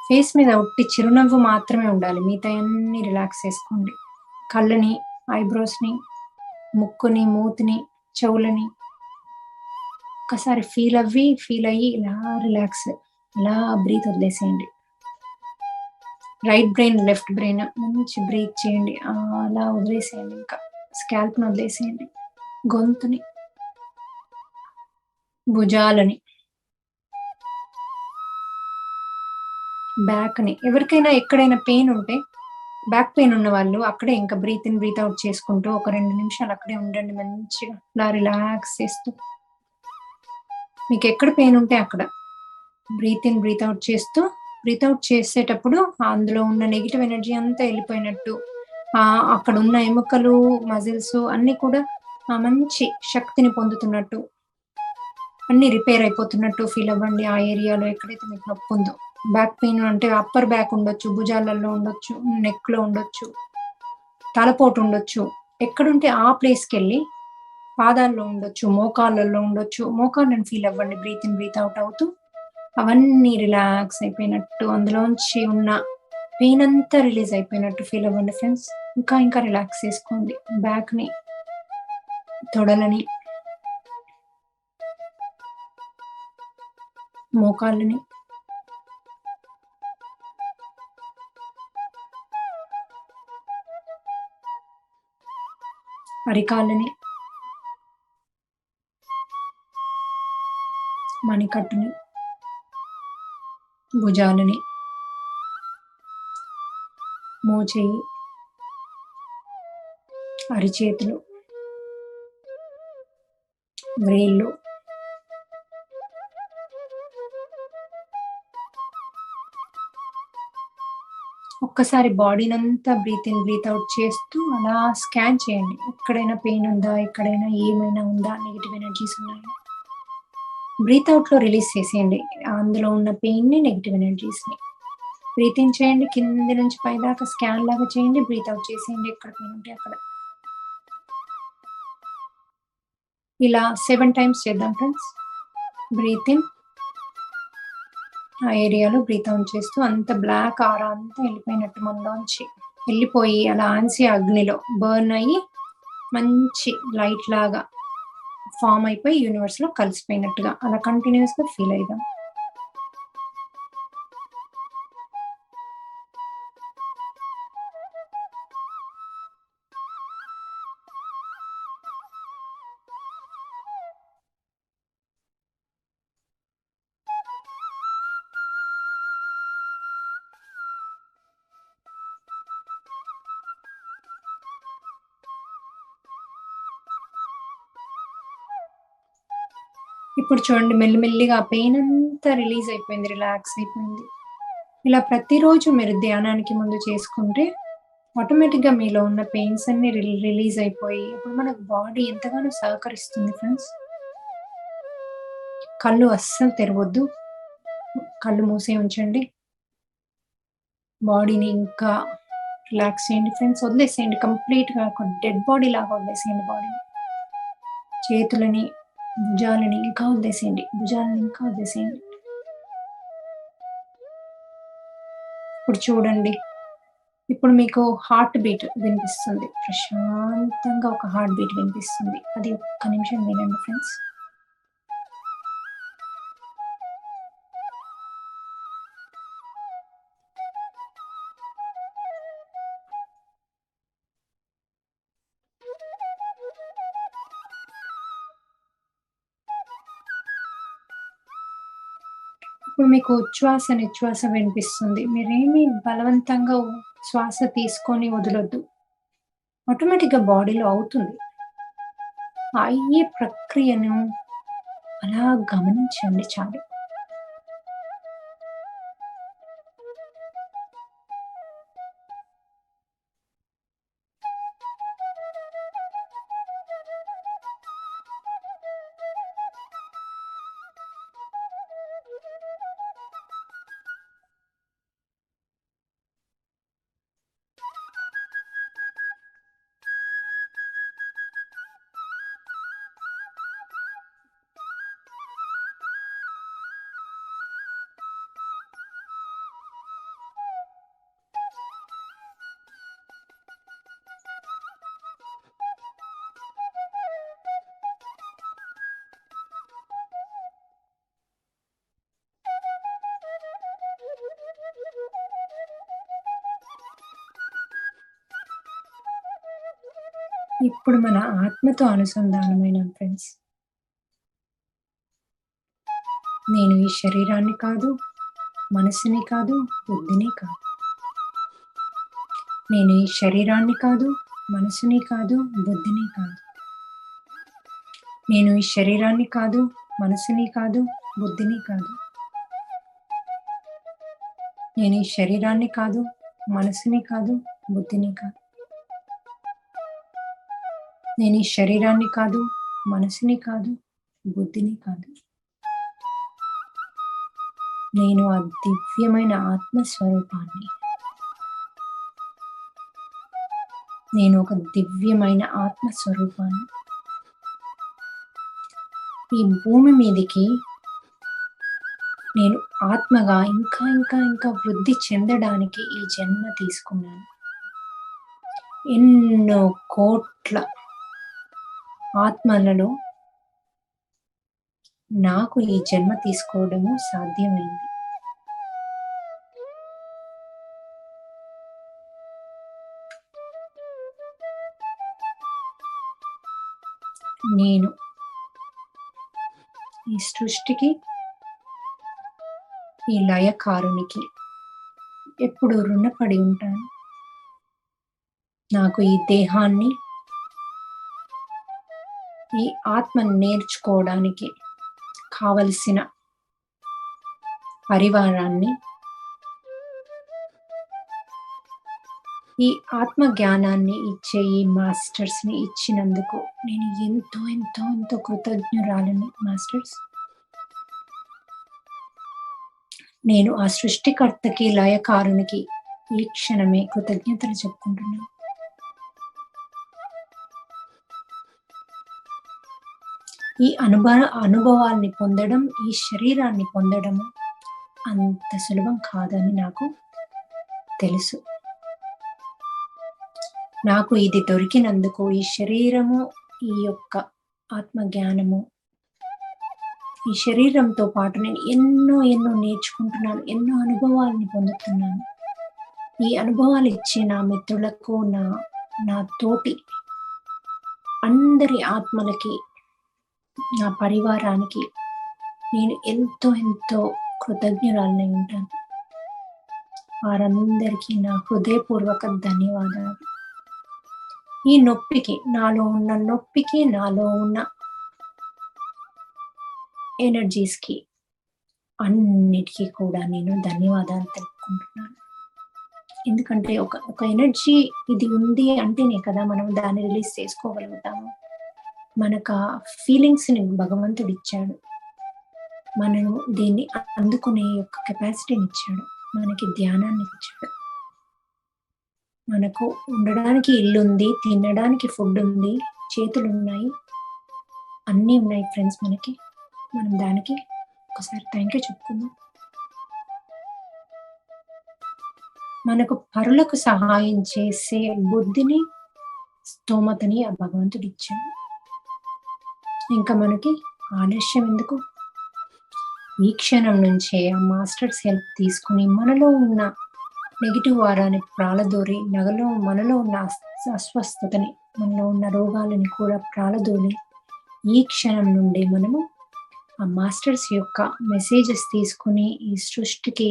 ఫేస్ మీద ఒట్టి చిరునవ్వు మాత్రమే ఉండాలి. మిగతా అన్ని రిలాక్స్ చేసుకోండి. కళ్ళని, ఐబ్రోస్ని, ముక్కుని, మూతిని, చెవులని ఒక్కసారి ఫీల్ అయ్యి ఇలా రిలాక్స్, ఇలా బ్రీత్ వదిలేసేయండి. రైట్ బ్రెయిన్, లెఫ్ట్ బ్రెయిన్ మంచి బ్రీత్ చేయండి. అలా వదిలేసేయండి. ఇంకా స్కాల్ప్ని వదిలేసేయండి. గొంతుని, భుజాలని, బ్యాక్ని. ఎవరికైనా ఎక్కడైనా పెయిన్ ఉంటే, బ్యాక్ పెయిన్ ఉన్న వాళ్ళు అక్కడే ఇంకా బ్రీత్ ఇన్ బ్రీత్ అవుట్ చేసుకుంటూ ఒక 2 నిమిషాలు అక్కడే ఉండండి. మంచిగా ఇలా రిలాక్స్ చేస్తూ. మీకు ఎక్కడ పెయిన్ ఉంటే అక్కడ బ్రీత్ ఇన్ బ్రీత్ అవుట్ చేస్తూ, బ్రీత్ అవుట్ చేసేటప్పుడు అందులో ఉన్న నెగిటివ్ ఎనర్జీ అంతా వెళ్ళిపోయినట్టు, అక్కడ ఉన్న ఎముకలు, మజిల్స్ అన్ని కూడా మంచి శక్తిని పొందుతున్నట్టు, అన్ని రిపేర్ అయిపోతున్నట్టు ఫీల్ అవ్వండి. ఆ ఏరియాలో ఎక్కడైతే మీకు నొప్పి ఉందో. బ్యాక్ పెయిన్ అంటే అప్పర్ బ్యాక్ ఉండొచ్చు, భుజాలలో ఉండొచ్చు, నెక్ లో ఉండొచ్చు, తలపోటు ఉండొచ్చు. ఎక్కడుంటే ఆ ప్లేస్కి వెళ్ళి పాదాల్లో ఉండొచ్చు, మోకాళ్ళల్లో ఉండొచ్చు. మోకాళ్ళని ఫీల్ అవ్వండి బ్రీత్ ఇన్ బ్రీత్ అవుట్ అవుతూ. అవన్నీ రిలాక్స్ అయిపోయినట్టు, అందులోంచి ఉన్న పెయిన్ అంతా రిలీజ్ అయిపోయినట్టు ఫీల్ అవ్వండి ఫ్రెండ్స్. ఇంకా రిలాక్స్ చేసుకోండి. బ్యాక్ని, తొడలని, మోకాళ్ళని, అరికాళ్ళని, మణికట్టుని, భుజాలని, మోచేయి, అరిచేతులు, వ్రేళ్ళు, ఒక్కసారి బాడీనంతా బ్రీత్ ఇన్ బ్రీత్ అవుట్ చేస్తూ అలా స్కాన్ చేయండి. ఎక్కడైనా పెయిన్ ఉందా, ఎక్కడైనా ఏమైనా ఉందా, నెగిటివ్ ఎనర్జీస్ ఉన్నాయా. బ్రీత్ అవుట్ లో రిలీజ్ చేసేయండి అందులో ఉన్న పెయిన్ ని, నెగిటివ్ ఎనర్జీస్ ని. బ్రీత్ ఇన్ చేయండి, కింది నుంచి పై దాకా స్కాన్ లాగా చేయండి. బ్రీత్ అవుట్ చేసేయండి ఎక్కడ పెయిన్ ఉంటే అక్కడ. ఇలా 7 times చేద్దాం ఫ్రెండ్స్. బ్రీత్ ఇన్, ఆ ఏరియాలో బ్రీత్ అవుట్ చేస్తూ అంత బ్లాక్ ఆరా అంతా వెళ్ళిపోయినట్టు మనలోంచి వెళ్ళిపోయి, అలా ఆన్సి అగ్నిలో బర్న్ అయ్యి మంచి లైట్ లాగా ఫామ్ అయిపోయి యూనివర్స్ లో కలిసిపోయినట్టుగా అలా కంటిన్యూస్ గా ఫీల్ అయిదాం. ఇప్పుడు చూడండి, మెల్లిమెల్లిగా పెయిన్ అంతా రిలీజ్ అయిపోయింది, రిలాక్స్ అయిపోయింది. ఇలా ప్రతిరోజు మీరు ధ్యానానికి ముందు చేసుకుంటే ఆటోమేటిక్గా మీలో ఉన్న పెయిన్స్ అన్ని రిలీజ్ అయిపోయి ఇప్పుడు మన బాడీ ఎంతగానో సహకరిస్తుంది ఫ్రెండ్స్. కళ్ళు అస్సలు తెరవద్దు, కళ్ళు మూసే ఉంచండి. బాడీని ఇంకా రిలాక్స్ చేయండి ఫ్రెండ్స్. వదిలేసేయండి కంప్లీట్గా, ఒక డెడ్ బాడీ లాగా వదిలేసేయండి బాడీని. చేతులని, భుజాలని ఇంకా వదిలేసేయండి, భుజాలని ఇంకా వదిలేసేయండి. ఇప్పుడు చూడండి, ఇప్పుడు మీకు హార్ట్ బీట్ వినిపిస్తుంది, ప్రశాంతంగా ఒక హార్ట్ బీట్ వినిపిస్తుంది. అది ఒక్క నిమిషం వినండి ఫ్రెండ్స్. ఇప్పుడు మీకు ఉచ్ఛ్వాస నిశ్వాస వినిపిస్తుంది. మీరేమి బలవంతంగా శ్వాస తీసుకొని వదలొద్దు, ఆటోమేటిక్గా బాడీలో అవుతుంది. అయ్యే ప్రక్రియను అలా గమనించండి చాలు. ఇప్పుడు మన ఆత్మతో అనుసంధానమైన ఫ్రెండ్స్. నేను ఈ శరీరాన్ని కాదు, మనసుని కాదు, బుద్ధిని కాదు. నేను ఈ శరీరాన్ని కాదు, మనసుని కాదు, బుద్ధిని కాదు. నేను ఈ శరీరాన్ని కాదు, మనసుని కాదు, బుద్ధిని కాదు. నేను ఈ శరీరాన్ని కాదు, మనసుని కాదు, బుద్ధిని కాదు. నేను ఈ శరీరాన్ని కాదు, మనసుని కాదు, బుద్ధిని కాదు. నేను ఆ దివ్యమైన ఆత్మస్వరూపాన్ని. నేను ఒక దివ్యమైన ఆత్మస్వరూపాన్ని. ఈ భూమి మీదికి నేను ఆత్మగా ఇంకా ఇంకా ఇంకా వృద్ధి చెందడానికి ఈ జన్మ తీసుకున్నాను. ఎన్నో కోట్ల ఆత్మలలో నాకు ఈ జన్మ తీసుకోవడము సాధ్యమైంది. నేను ఈ సృష్టికి, ఈ లయకారునికి ఎప్పుడు రుణపడి ఉంటాను. నాకు ఈ దేహాన్ని, ఈ ఆత్మను నేర్చుకోవడానికి కావలసిన పరివారాన్ని, ఈ ఆత్మ జ్ఞానాన్ని ఇచ్చే ఈ మాస్టర్స్ ని ఇచ్చినందుకు నేను ఎంతో ఎంతో ఎంతో కృతజ్ఞురాలని మాస్టర్స్. నేను ఆ సృష్టికర్తకి, లయకారునికి ఈ క్షణమే కృతజ్ఞతలు చెప్పుకుంటున్నాను. ఈ అనుభవాల్ని పొందడం, ఈ శరీరాన్ని పొందడము అంత సులభం కాదని నాకు తెలుసు. నాకు ఇది దొరికినందుకు, ఈ శరీరము, ఈ యొక్క ఆత్మజ్ఞానము, ఈ శరీరంతో పాటు నేను ఎన్నో ఎన్నో నేర్చుకుంటున్నాను, ఎన్నో అనుభవాలని పొందుతున్నాను. ఈ అనుభవాలు ఇచ్చే నా మిత్రులకు, నా తోటి అందరి ఆత్మలకి, నా పరివారానికి నేను ఎంతో ఎంతో కృతజ్ఞురాలనై ఉంటాను. వారందరికీ నా హృదయపూర్వక ధన్యవాదాలు. ఈ నొప్పికి, నాలో ఉన్న నొప్పికి, నాలో ఉన్న ఎనర్జీస్ కి అన్నిటికీ కూడా నేను ధన్యవాదాలు తెలుపుకుంటున్నాను. ఎందుకంటే ఒక ఎనర్జీ ఇది ఉంది అంటేనే కదా మనం దాన్ని రిలీజ్ చేసుకోగలుగుతాము. మనకు ఆ ఫీలింగ్స్ ని భగవంతుడు ఇచ్చాడు, మనము దీన్ని అందుకునే యొక్క కెపాసిటీని ఇచ్చాడు, మనకి ధ్యానాన్ని ఇచ్చాడు, మనకు ఉండడానికి ఇల్లు ఉంది, తినడానికి ఫుడ్ ఉంది, చేతులు ఉన్నాయి, అన్నీ ఉన్నాయి ఫ్రెండ్స్ మనకి. మనం దానికి ఒకసారి థ్యాంక్ యూ చెప్పుకుందాం. మనకు పరులకు సహాయం చేసే బుద్ధిని, స్తోమతని ఆ భగవంతుడు ఇచ్చాడు. ఇంకా మనకి ఆలస్యం ఎందుకు? ఈ క్షణం నుంచే ఆ మాస్టర్స్ హెల్ప్ తీసుకుని మనలో ఉన్న నెగిటివ్ వారాన్ని ప్రాలదోరి మనలో ఉన్న అస్వస్థతని, మనలో ఉన్న రోగాలని కూడా ప్రాలదోరి ఈ క్షణం నుండి మనము ఆ మాస్టర్స్ యొక్క మెసేజెస్ తీసుకుని ఈ సృష్టికి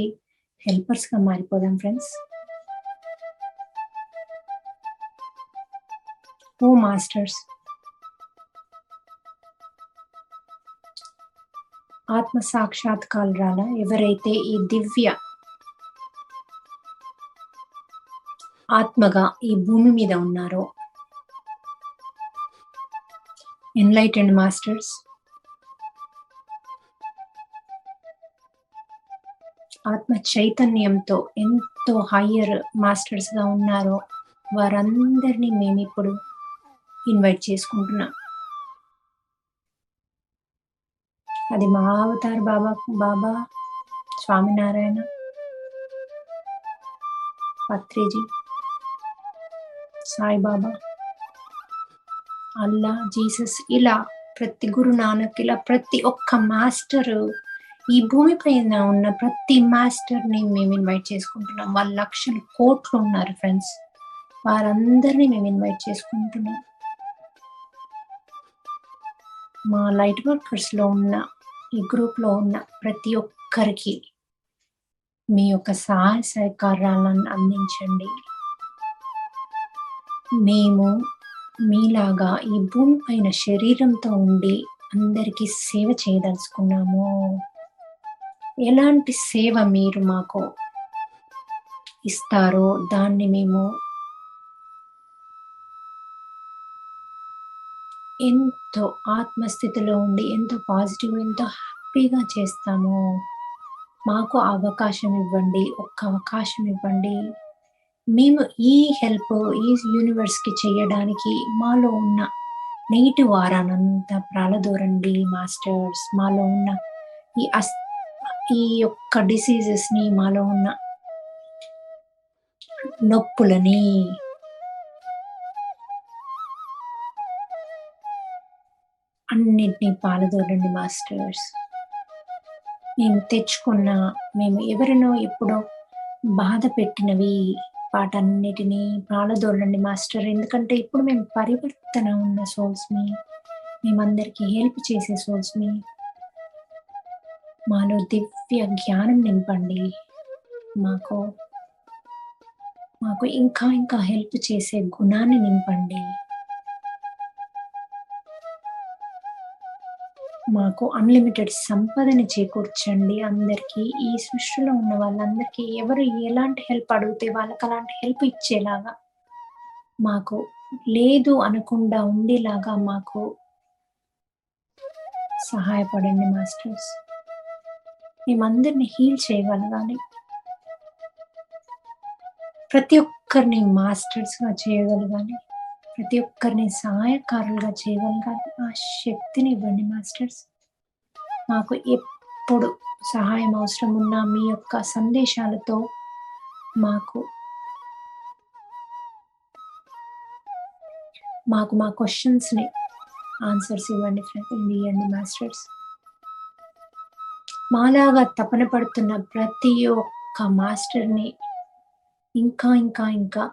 హెల్పర్స్ గా మారిపోదాం ఫ్రెండ్స్. ఓ మాస్టర్స్, ఆత్మ సాక్షాత్కారాల ఎవరైతే ఈ దివ్య ఆత్మగా ఈ భూమి మీద ఉన్నారో, ఎన్లైటెండ్ మాస్టర్స్, ఆత్మ చైతన్యంతో ఎంతో హయ్యర్ మాస్టర్స్ గా ఉన్నారో వారందరినీ మేము ఇప్పుడు ఇన్వైట్ చేసుకుంటున్నాం. అది మా అవతార్ బాబా, స్వామినారాయణ, పత్రిజీ, సాయిబాబా, అల్లా, జీసస్, ఇలా ప్రతి గురు నానక్, ఇలా ప్రతి ఒక్క మాస్టర్, ఈ భూమి పైన ఉన్న ప్రతి మాస్టర్ ని మేము ఇన్వైట్ చేసుకుంటున్నాం. వాళ్ళ లక్షలు కోట్లు ఉన్నారు ఫ్రెండ్స్, వారందరినీ మేము ఇన్వైట్ చేసుకుంటున్నాం. మా లైట్ వర్కర్స్ లో ఉన్న ఈ గ్రూప్ లో ఉన్న ప్రతి ఒక్కరికి మీ యొక్క సహాయ సహకారాలను అందించండి. మేము మీలాగా ఈ భూమి పైన శరీరంతో ఉండి అందరికీ సేవ చేయదలుచుకున్నాము. ఎలాంటి సేవ మీరు మాకు ఇస్తారో దాన్ని మేము ఎంతో ఆత్మస్థితిలో ఉండి ఎంతో పాజిటివ్, ఎంతో హ్యాపీగా చేస్తాము. మాకు అవకాశం ఇవ్వండి, ఒక్క అవకాశం ఇవ్వండి. మేము ఈ హెల్ప్ ఈ యూనివర్స్ కి చేయడానికి మాలో ఉన్న నెగిటివ్ వారానంతా ప్రాలదోరండి మాస్టర్స్. మాలో ఉన్న ఈ యొక్క డిసీజెస్ ని, మాలో ఉన్న నొప్పులని, అన్నిటినీ పాలదోరండి మాస్టర్స్. మేము ఎవరినో ఎప్పుడో బాధ పెట్టినవి వాటన్నిటినీ పాలదోరండి మాస్టర్. ఎందుకంటే ఇప్పుడు మేము పరివర్తన ఉన్న సోల్స్ ని, మేమందరికీ హెల్ప్ చేసే సోల్స్ ని. మాలో దివ్య జ్ఞానం నింపండి. మాకు ఇంకా ఇంకా హెల్ప్ చేసే గుణాన్ని నింపండి. మాకు అన్లిమిటెడ్ సంపదని చేకూర్చండి. అందరికీ, ఈ సృష్టిలో ఉన్న వాళ్ళందరికీ ఎవరు ఎలాంటి హెల్ప్ అడిగితే వాళ్ళకి అలాంటి హెల్ప్ ఇచ్చేలాగా, మాకు లేదు అనకుండా ఉండేలాగా మాకు సహాయపడండి మాస్టర్స్. మేమందరిని హీల్ చేయగలగాలి, ప్రతి ఒక్కరిని మాస్టర్స్ గా చేయగలగాలి, ప్రతి ఒక్కరిని సహాయకారులుగా చేయగలగాలి. ఆ శక్తిని ఇవ్వండి మాస్టర్స్. మాకు ఎప్పుడు సహాయం అవసరం ఉన్నా మీ యొక్క సందేశాలతో మాకు మా క్వశ్చన్స్ ని ఆన్సర్స్ ఇవ్వండి మాస్టర్స్. మాలాగా తపన పడుతున్న ప్రతి ఒక్క మాస్టర్ ని ఇంకా ఇంకా ఇంకా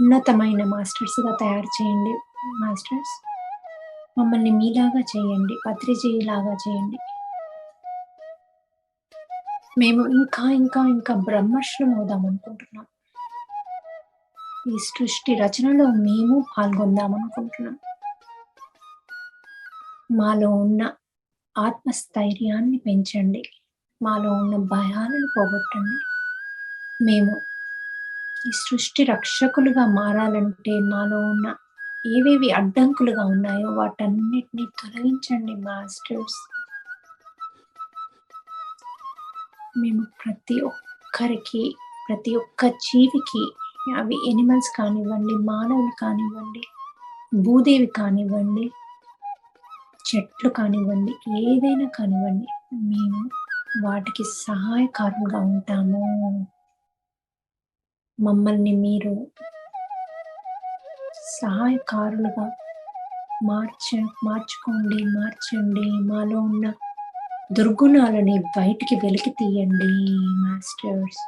ఉన్నతమైన మాస్టర్స్ గా తయారు చేయండి మాస్టర్స్. మమ్మల్ని మీలాగా చేయండి, పత్రిజీ లాగా చేయండి. మేము ఇంకా ఇంకా ఇంకా బ్రహ్మర్షులం అవుదాం అనుకుంటున్నాం. ఈ సృష్టి రచనలో మేము పాల్గొందాం అనుకుంటున్నాం. మాలో ఉన్న ఆత్మస్థైర్యాన్ని పెంచండి. మాలో ఉన్న భయాలను పోగొట్టండి. మేము ఈ సృష్టి రక్షకులుగా మారాలంటే మాలో ఉన్న ఏవేవి అడ్డంకులుగా ఉన్నాయో వాటన్నిటిని తొలగించండి మాస్టర్స్. మేము ప్రతి ఒక్కరికి, ప్రతి ఒక్క జీవికి, అవి ఎనిమల్స్ కానివ్వండి, మానవులు కానివ్వండి, భూదేవి కానివ్వండి, చెట్లు కానివ్వండి, ఏదైనా కానివ్వండి, మేము వాటికి సహాయకారులుగా ఉంటాము. మమ్మల్ని మీరు సహాయకారులుగా మార్చండి. మాలో ఉన్న దుర్గుణాలని బయటికి వెలికి తీయండి మాస్టర్స్.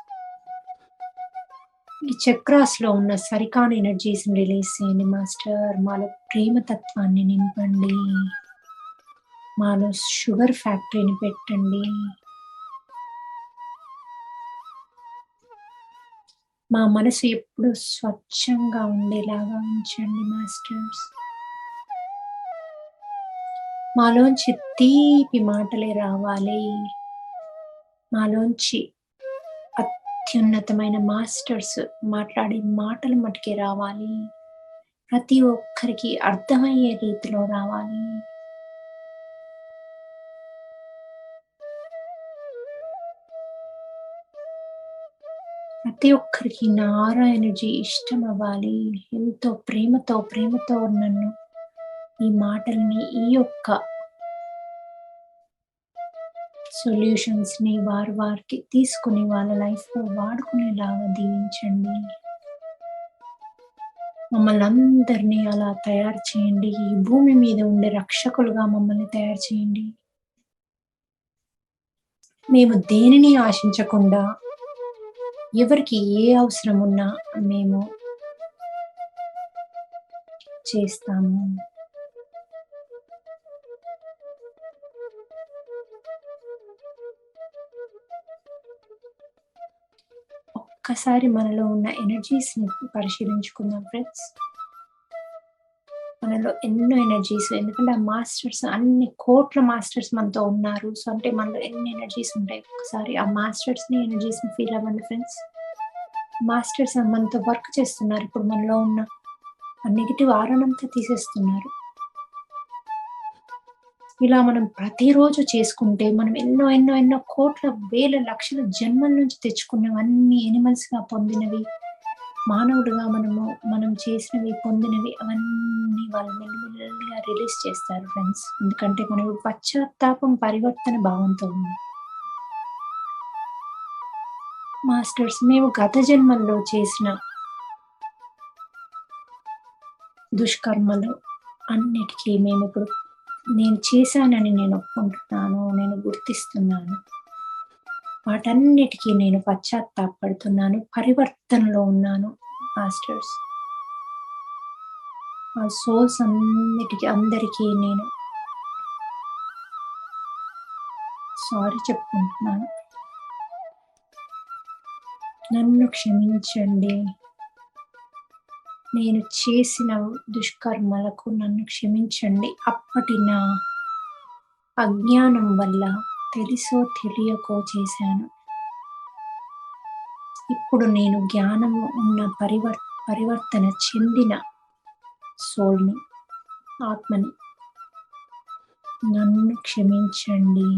ఈ చక్రాస్ లో ఉన్న సరికాని ఎనర్జీస్ రిలీజ్ చేయండి మాస్టర్. మాలో ప్రేమతత్వాన్ని నింపండి. మాలో షుగర్ ఫ్యాక్టరీని పెట్టండి. మా మనసు ఎప్పుడు స్వచ్ఛంగా ఉండేలాగా ఉంచండి మాస్టర్స్. మాలోంచి తీపి మాటలే రావాలి. మాలోంచి అత్యున్నతమైన మాస్టర్స్ మాట్లాడే మాటలు మటుకే రావాలి. ప్రతి ఒక్కరికి అర్థమయ్యే రీతిలో రావాలి. ప్రతి ఒక్కరికి నారా ఎనర్జీ ఇష్టం అవ్వాలి. ఎంతో ప్రేమతో నన్ను ఈ మాటల్ని, ఈ యొక్క సొల్యూషన్స్ ని వారికి తీసుకుని వాళ్ళ లైఫ్ లో వాడుకునేలాగా దీవించండి. మమ్మల్ని అందరినీ అలా తయారు చేయండి. ఈ భూమి మీద ఉండే రక్షకులుగా మమ్మల్ని తయారు చేయండి. మేము దేనిని ఆశించకుండా, ఎవరికి ఏ అవసరం ఉన్నా మేము చేస్తాము. ఒక్కసారి మనలో ఉన్న ఎనర్జీస్ ని పరిశీలించుకుందాం ఫ్రెండ్స్. మనలో ఎన్నో ఎనర్జీస్, ఎందుకంటే ఆ మాస్టర్స్, అన్ని కోట్ల మాస్టర్స్ మనతో ఉన్నారు. సో అంటే మనలో ఎన్ని ఎనర్జీస్ ఉంటాయి. ఒకసారి ఆ మాస్టర్స్ ని, ఎనర్జీస్ ని ఫీల్ అవ్వండి ఫ్రెండ్స్. మాస్టర్స్ మనతో వర్క్ చేస్తున్నారు. ఇప్పుడు మనలో ఉన్న ఆ నెగిటివ్ ఆరణంతో తీసేస్తున్నారు. ఇలా మనం ప్రతిరోజు చేసుకుంటే మనం ఎన్నో కోట్ల, వేల, లక్షల జన్మల నుంచి తెచ్చుకున్నవన్నీ ఎనిమల్స్ గా పొందినవి, మానవుడుగా మనం చేసినవి, పొందినవి, అవన్నీ వాళ్ళు మెల్లిమెల్లిగా రిలీజ్ చేస్తారు ఫ్రెండ్స్. ఎందుకంటే మనం పశ్చాత్తాపం, పరివర్తన భావంతో ఉన్నాం. మాస్టర్స్, మేము గత జన్మల్లో చేసిన దుష్కర్మలు అన్నిటికీ మేము ఇప్పుడు, నేను చేశానని నేను ఒప్పుకుంటున్నాను, నేను గుర్తిస్తున్నాను. వాటన్నిటికీ నేను పశ్చాత్తాపడుతున్నాను, పరివర్తనలో ఉన్నాను మాస్టర్స్. ఆ సోల్స్ అందరికీ నేను సారీ చెప్పుకుంటున్నాను. నన్ను క్షమించండి. నేను చేసిన దుష్కర్మలకు నన్ను క్షమించండి. అప్పటి నా అజ్ఞానం వల్ల తెలుసో తెలియకో చేశాను. ఇప్పుడు నేను జ్ఞానం ఉన్న పరివర్తన చెందిన సోల్ని, ఆత్మని. నన్ను క్షమించండి.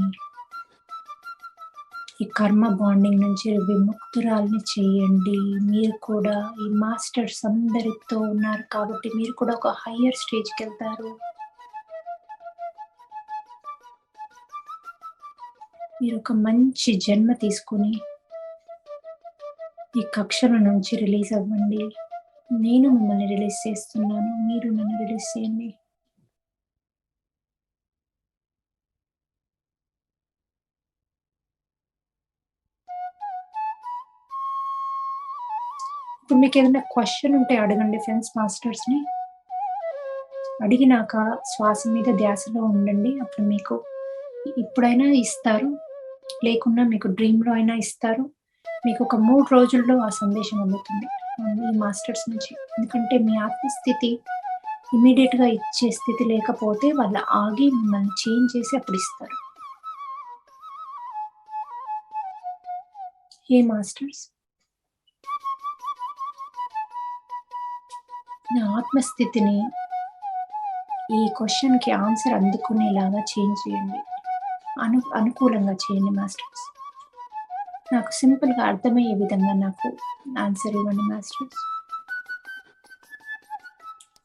ఈ కర్మ బాండింగ్ నుంచి విముక్తురాల్ని చేయండి. మీరు కూడా ఈ మాస్టర్స్ అందరితో ఉన్నారు కాబట్టి మీరు కూడా ఒక హయ్యర్ స్టేజ్కి వెళ్తారు. మీరు ఒక మంచి జన్మ తీసుకుని ఈ కక్షల నుంచి రిలీజ్ అవ్వండి. నేను మిమ్మల్ని రిలీజ్ చేస్తున్నాను, మీరు నన్ను రిలీజ్ చేయండి. ఇప్పుడు మీకు ఏదైనా క్వశ్చన్ ఉంటే అడగండి ఫ్రెండ్స్. మాస్టర్స్ని అడిగినాక శ్వాస మీద ధ్యాసలో ఉండండి. అప్పుడు మీకు ఇప్పుడైనా ఇస్తారు, లేకున్నా మీకు డ్రీమ్లో అయినా ఇస్తారు. మీకు ఒక 3 రోజుల్లో ఆ సందేశం అందుతుంది ఈ మాస్టర్స్ నుంచి. ఎందుకంటే మీ ఆత్మస్థితి ఇమీడియట్ గా ఇచ్చే స్థితి లేకపోతే వాళ్ళు ఆగి మిమ్మల్ని చేంజ్ చేసి అప్పుడు ఇస్తారు. ఏ మాస్టర్స్, నా ఆత్మస్థితిని ఈ క్వశ్చన్ కి ఆన్సర్ అందుకునేలాగా చేంజ్ చేయండి, అనుకూలంగా చేయండి మాస్టర్స్. నాకు సింపుల్ గా అర్థమయ్యే విధంగా నాకు ఆన్సర్ ఇవ్వండి మాస్టర్స్.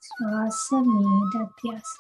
శ్వాస మీద ధ్యాస.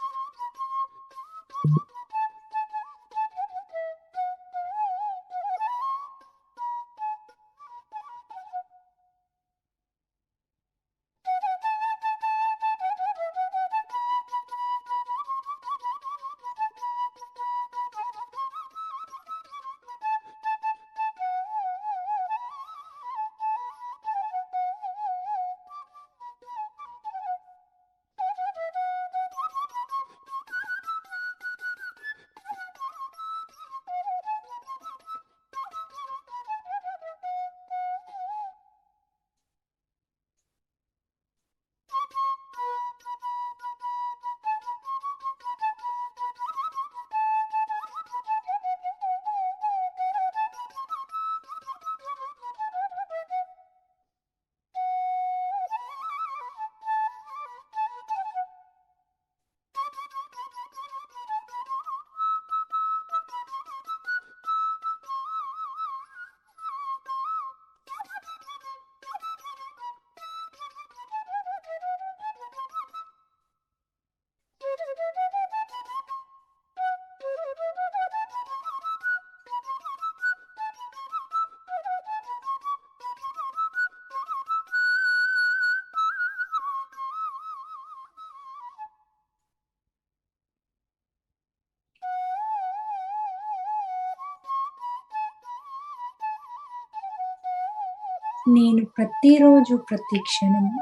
నేను ప్రతిరోజు ప్రతి క్షణము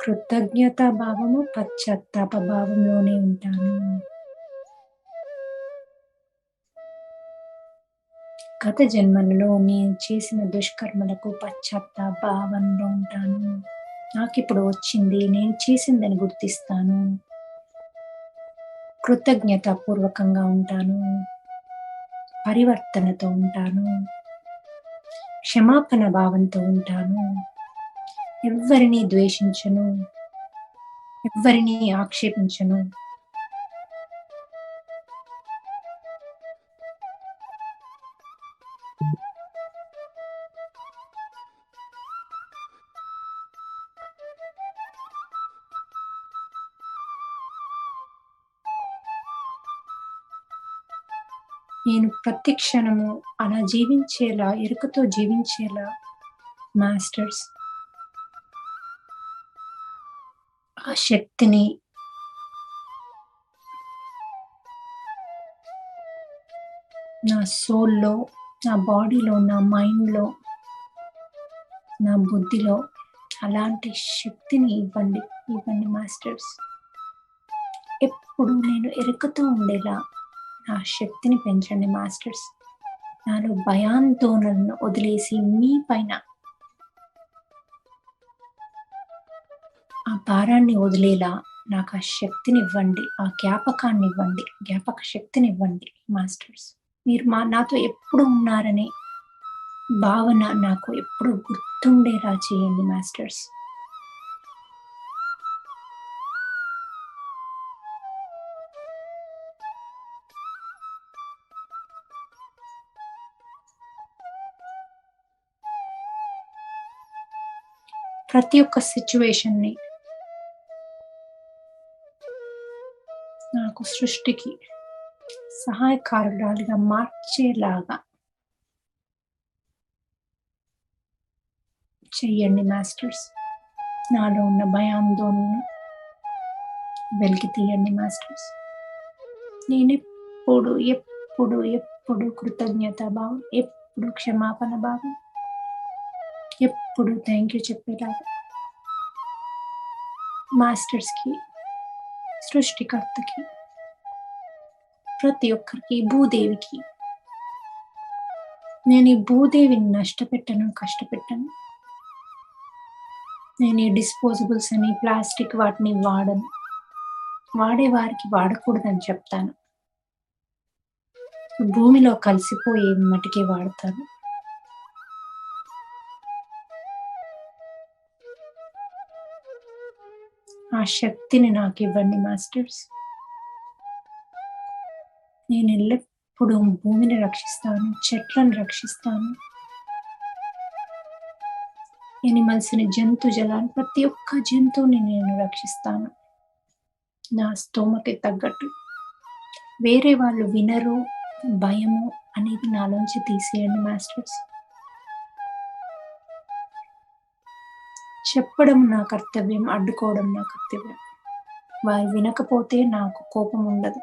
కృతజ్ఞతా భావము, పశ్చాత్తాప భావంలోనే ఉంటాను. గత జన్మలలో నేను చేసిన దుష్కర్మలకు పశ్చాత్తాప భావంలో ఉంటాను. నాకు ఇప్పుడు వచ్చింది, నేను చేసిందని గుర్తిస్తాను. కృతజ్ఞతాపూర్వకంగా ఉంటాను, పరివర్తనతో ఉంటాను, క్షమాపణ భావంతో ఉంటాను, ఎవ్వరిని ద్వేషించను, ఎవ్వరిని ఆక్షేపించను. నేను ప్రతి క్షణము అలా జీవించేలా, ఎరుకతో జీవించేలా మాస్టర్స్ ఆ శక్తిని నా సోల్లో, నా బాడీలో, నా మైండ్లో, నా బుద్ధిలో అలాంటి శక్తిని ఇవ్వండి మాస్టర్స్. ఎప్పుడు నేను ఎరుకతో ఉండేలా నా శక్తిని పెంచండి మాస్టర్స్. నాలో భయాందోళనను వదిలేసి మీ పైన ఆ భారాన్ని వదిలేలా నాకు ఆ శక్తిని ఇవ్వండి, ఆ జ్ఞాపకాన్ని ఇవ్వండి, జ్ఞాపక శక్తిని ఇవ్వండి మాస్టర్స్. మీరు నాతో ఎప్పుడు ఉన్నారనే భావన నాకు ఎప్పుడు గుర్తుండేలా చేయండి మాస్టర్స్. ప్రతి ఒక్క సిచ్యువేషన్ని నాకు సృష్టికి సహాయకారురాలుగా మార్చేలాగా చెయ్యండి మాస్టర్స్. నాలో ఉన్న భయాందోళనను వెలికి తీయండి మాస్టర్స్. నేను ఎప్పుడు ఎప్పుడు ఎప్పుడు కృతజ్ఞత భావం, ఎప్పుడు క్షమాపణ భావం, ఎప్పుడు థ్యాంక్ యూ చెప్పేలాగా మాస్టర్స్కి, సృష్టికర్తకి, ప్రతి ఒక్కరికి, భూదేవికి. నేను ఈ భూదేవిని నష్టపెట్టను, కష్టపెట్టను. నేను ఈ డిస్పోజబుల్స్ అని ప్లాస్టిక్ వాటిని వాడను. వాడే వారికి వాడకూడదని చెప్తాను. భూమిలో కలిసిపోయే మటుకే వాడతాను. ఆ శక్తిని నాకు ఇవ్వండి మాస్టర్స్. నేను ఎల్లప్పుడూ భూమిని రక్షిస్తాను, చెట్లను రక్షిస్తాను, ఎనిమల్స్ని, జంతు జలాన్ని, ప్రతి ఒక్క జంతువుని నేను రక్షిస్తాను నా స్తోమకి తగ్గట్టు. వేరే వాళ్ళు వినరు, భయము అనేది నాలోంచి తీసేయండి మాస్టర్స్. చెప్పడం నా కర్తవ్యం, అడ్డుకోవడం నా కర్తవ్యం. వారు వినకపోతే నాకు కోపం ఉండదు.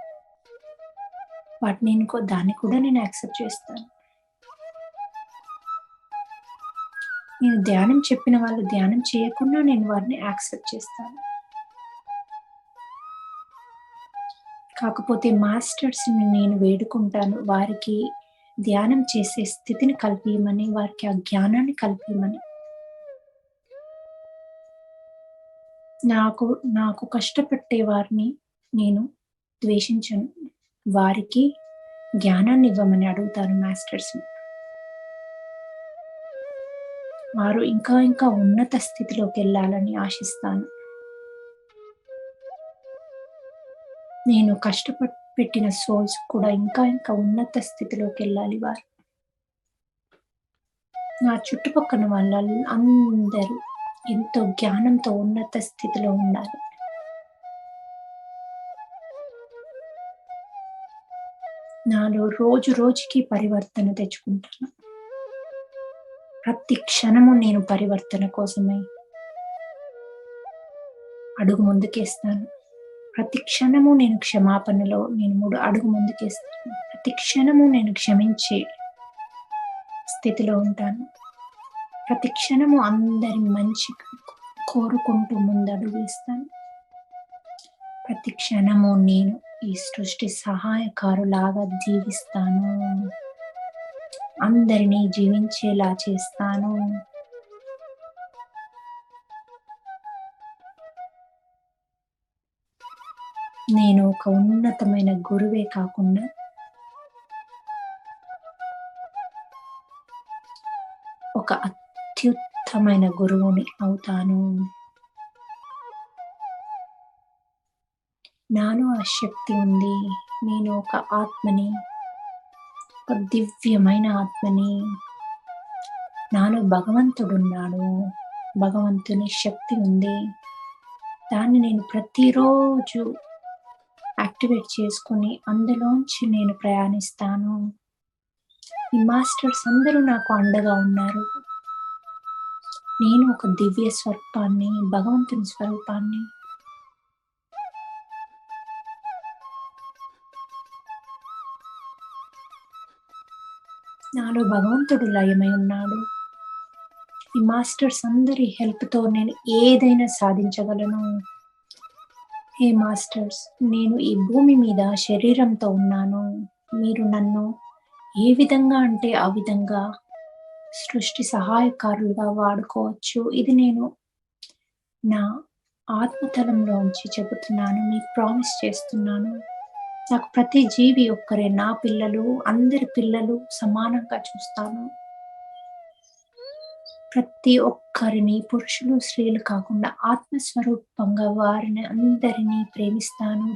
వాటిని దాన్ని కూడా నేను యాక్సెప్ట్ చేస్తాను. నేను ధ్యానం చెప్పిన వాళ్ళు ధ్యానం చేయకుండా నేను వారిని యాక్సెప్ట్ చేస్తాను. కాకపోతే మాస్టర్స్ని నేను వేడుకుంటాను, వారికి ధ్యానం చేసే స్థితిని కల్పించమని, వారికి ఆ జ్ఞానాన్ని కల్పించమని. నాకు కష్టపెట్టే వారిని నేను ద్వేషించను, వారికి జ్ఞానాన్ని ఇవ్వమని అడుగుతాను మాస్టర్స్ని. వారు ఇంకా ఇంకా ఉన్నత స్థితిలోకి వెళ్ళాలని ఆశిస్తాను. నేను కష్టపెట్టిన సోల్స్ కూడా ఇంకా ఇంకా ఉన్నత స్థితిలోకి వెళ్ళాలి. వారు నా చుట్టుపక్కల వాళ్ళు అందరూ ఎంతో జ్ఞానంతో ఉన్నత స్థితిలో ఉండాలి. నాలో రోజు రోజుకి పరివర్తన తెచ్చుకుంటాను. ప్రతి క్షణము నేను పరివర్తన కోసమై అడుగు ముందుకేస్తాను. ప్రతి క్షణము నేను క్షమాపణలో నేను 3 అడుగు ముందుకేస్తాను. ప్రతి క్షణము నేను క్షమించే స్థితిలో ఉంటాను. ప్రతి క్షణము అందరి మంచి కోరుకుంటూ ముందడుగు వేస్తాను. ప్రతి క్షణము నేను ఈ సృష్టి సహాయకారులాగా జీవిస్తాను. అందరినీ జీవించేలా చేస్తాను. నేను ఒక ఉన్నతమైన గురువే కాకుండా ఒక అత్యుత్తమైన గురువుని అవుతాను. నాలో ఆ శక్తి ఉంది. నేను ఒక ఆత్మని, ఒక దివ్యమైన ఆత్మని. నాలో భగవంతుడున్నాడు. భగవంతుని శక్తి ఉంది. దాన్ని నేను ప్రతిరోజు యాక్టివేట్ చేసుకుని అందులోంచి నేను ప్రయాణిస్తాను. ఈ మాస్టర్స్ అందరూ నాకు అండగా ఉన్నారు. నేను ఒక దివ్య స్వరూపాన్ని, భగవంతుని స్వరూపాన్ని. నాలో భగవంతుడు లయమై ఉన్నాడు. ఈ మాస్టర్స్ అందరి హెల్ప్తో నేను ఏదైనా సాధించగలను. హే మాస్టర్స్, నేను ఈ భూమి మీద శరీరంతో ఉన్నాను. మీరు నన్ను ఏ విధంగా అంటే ఆ విధంగా సృష్టి సహాయకారులుగా వాడుకోవచ్చు. ఇది నేను నా ఆత్మతలంలోంచి చెబుతున్నాను, మీకు ప్రామిస్ చేస్తున్నాను. నాకు ప్రతి జీవి ఒక్కరే, నా పిల్లలు, అందరి పిల్లలు సమానంగా చూస్తాను. ప్రతి ఒక్కరిని, పురుషులు స్త్రీలు కాకుండా ఆత్మస్వరూపంగా వారిని అందరినీ ప్రేమిస్తాను,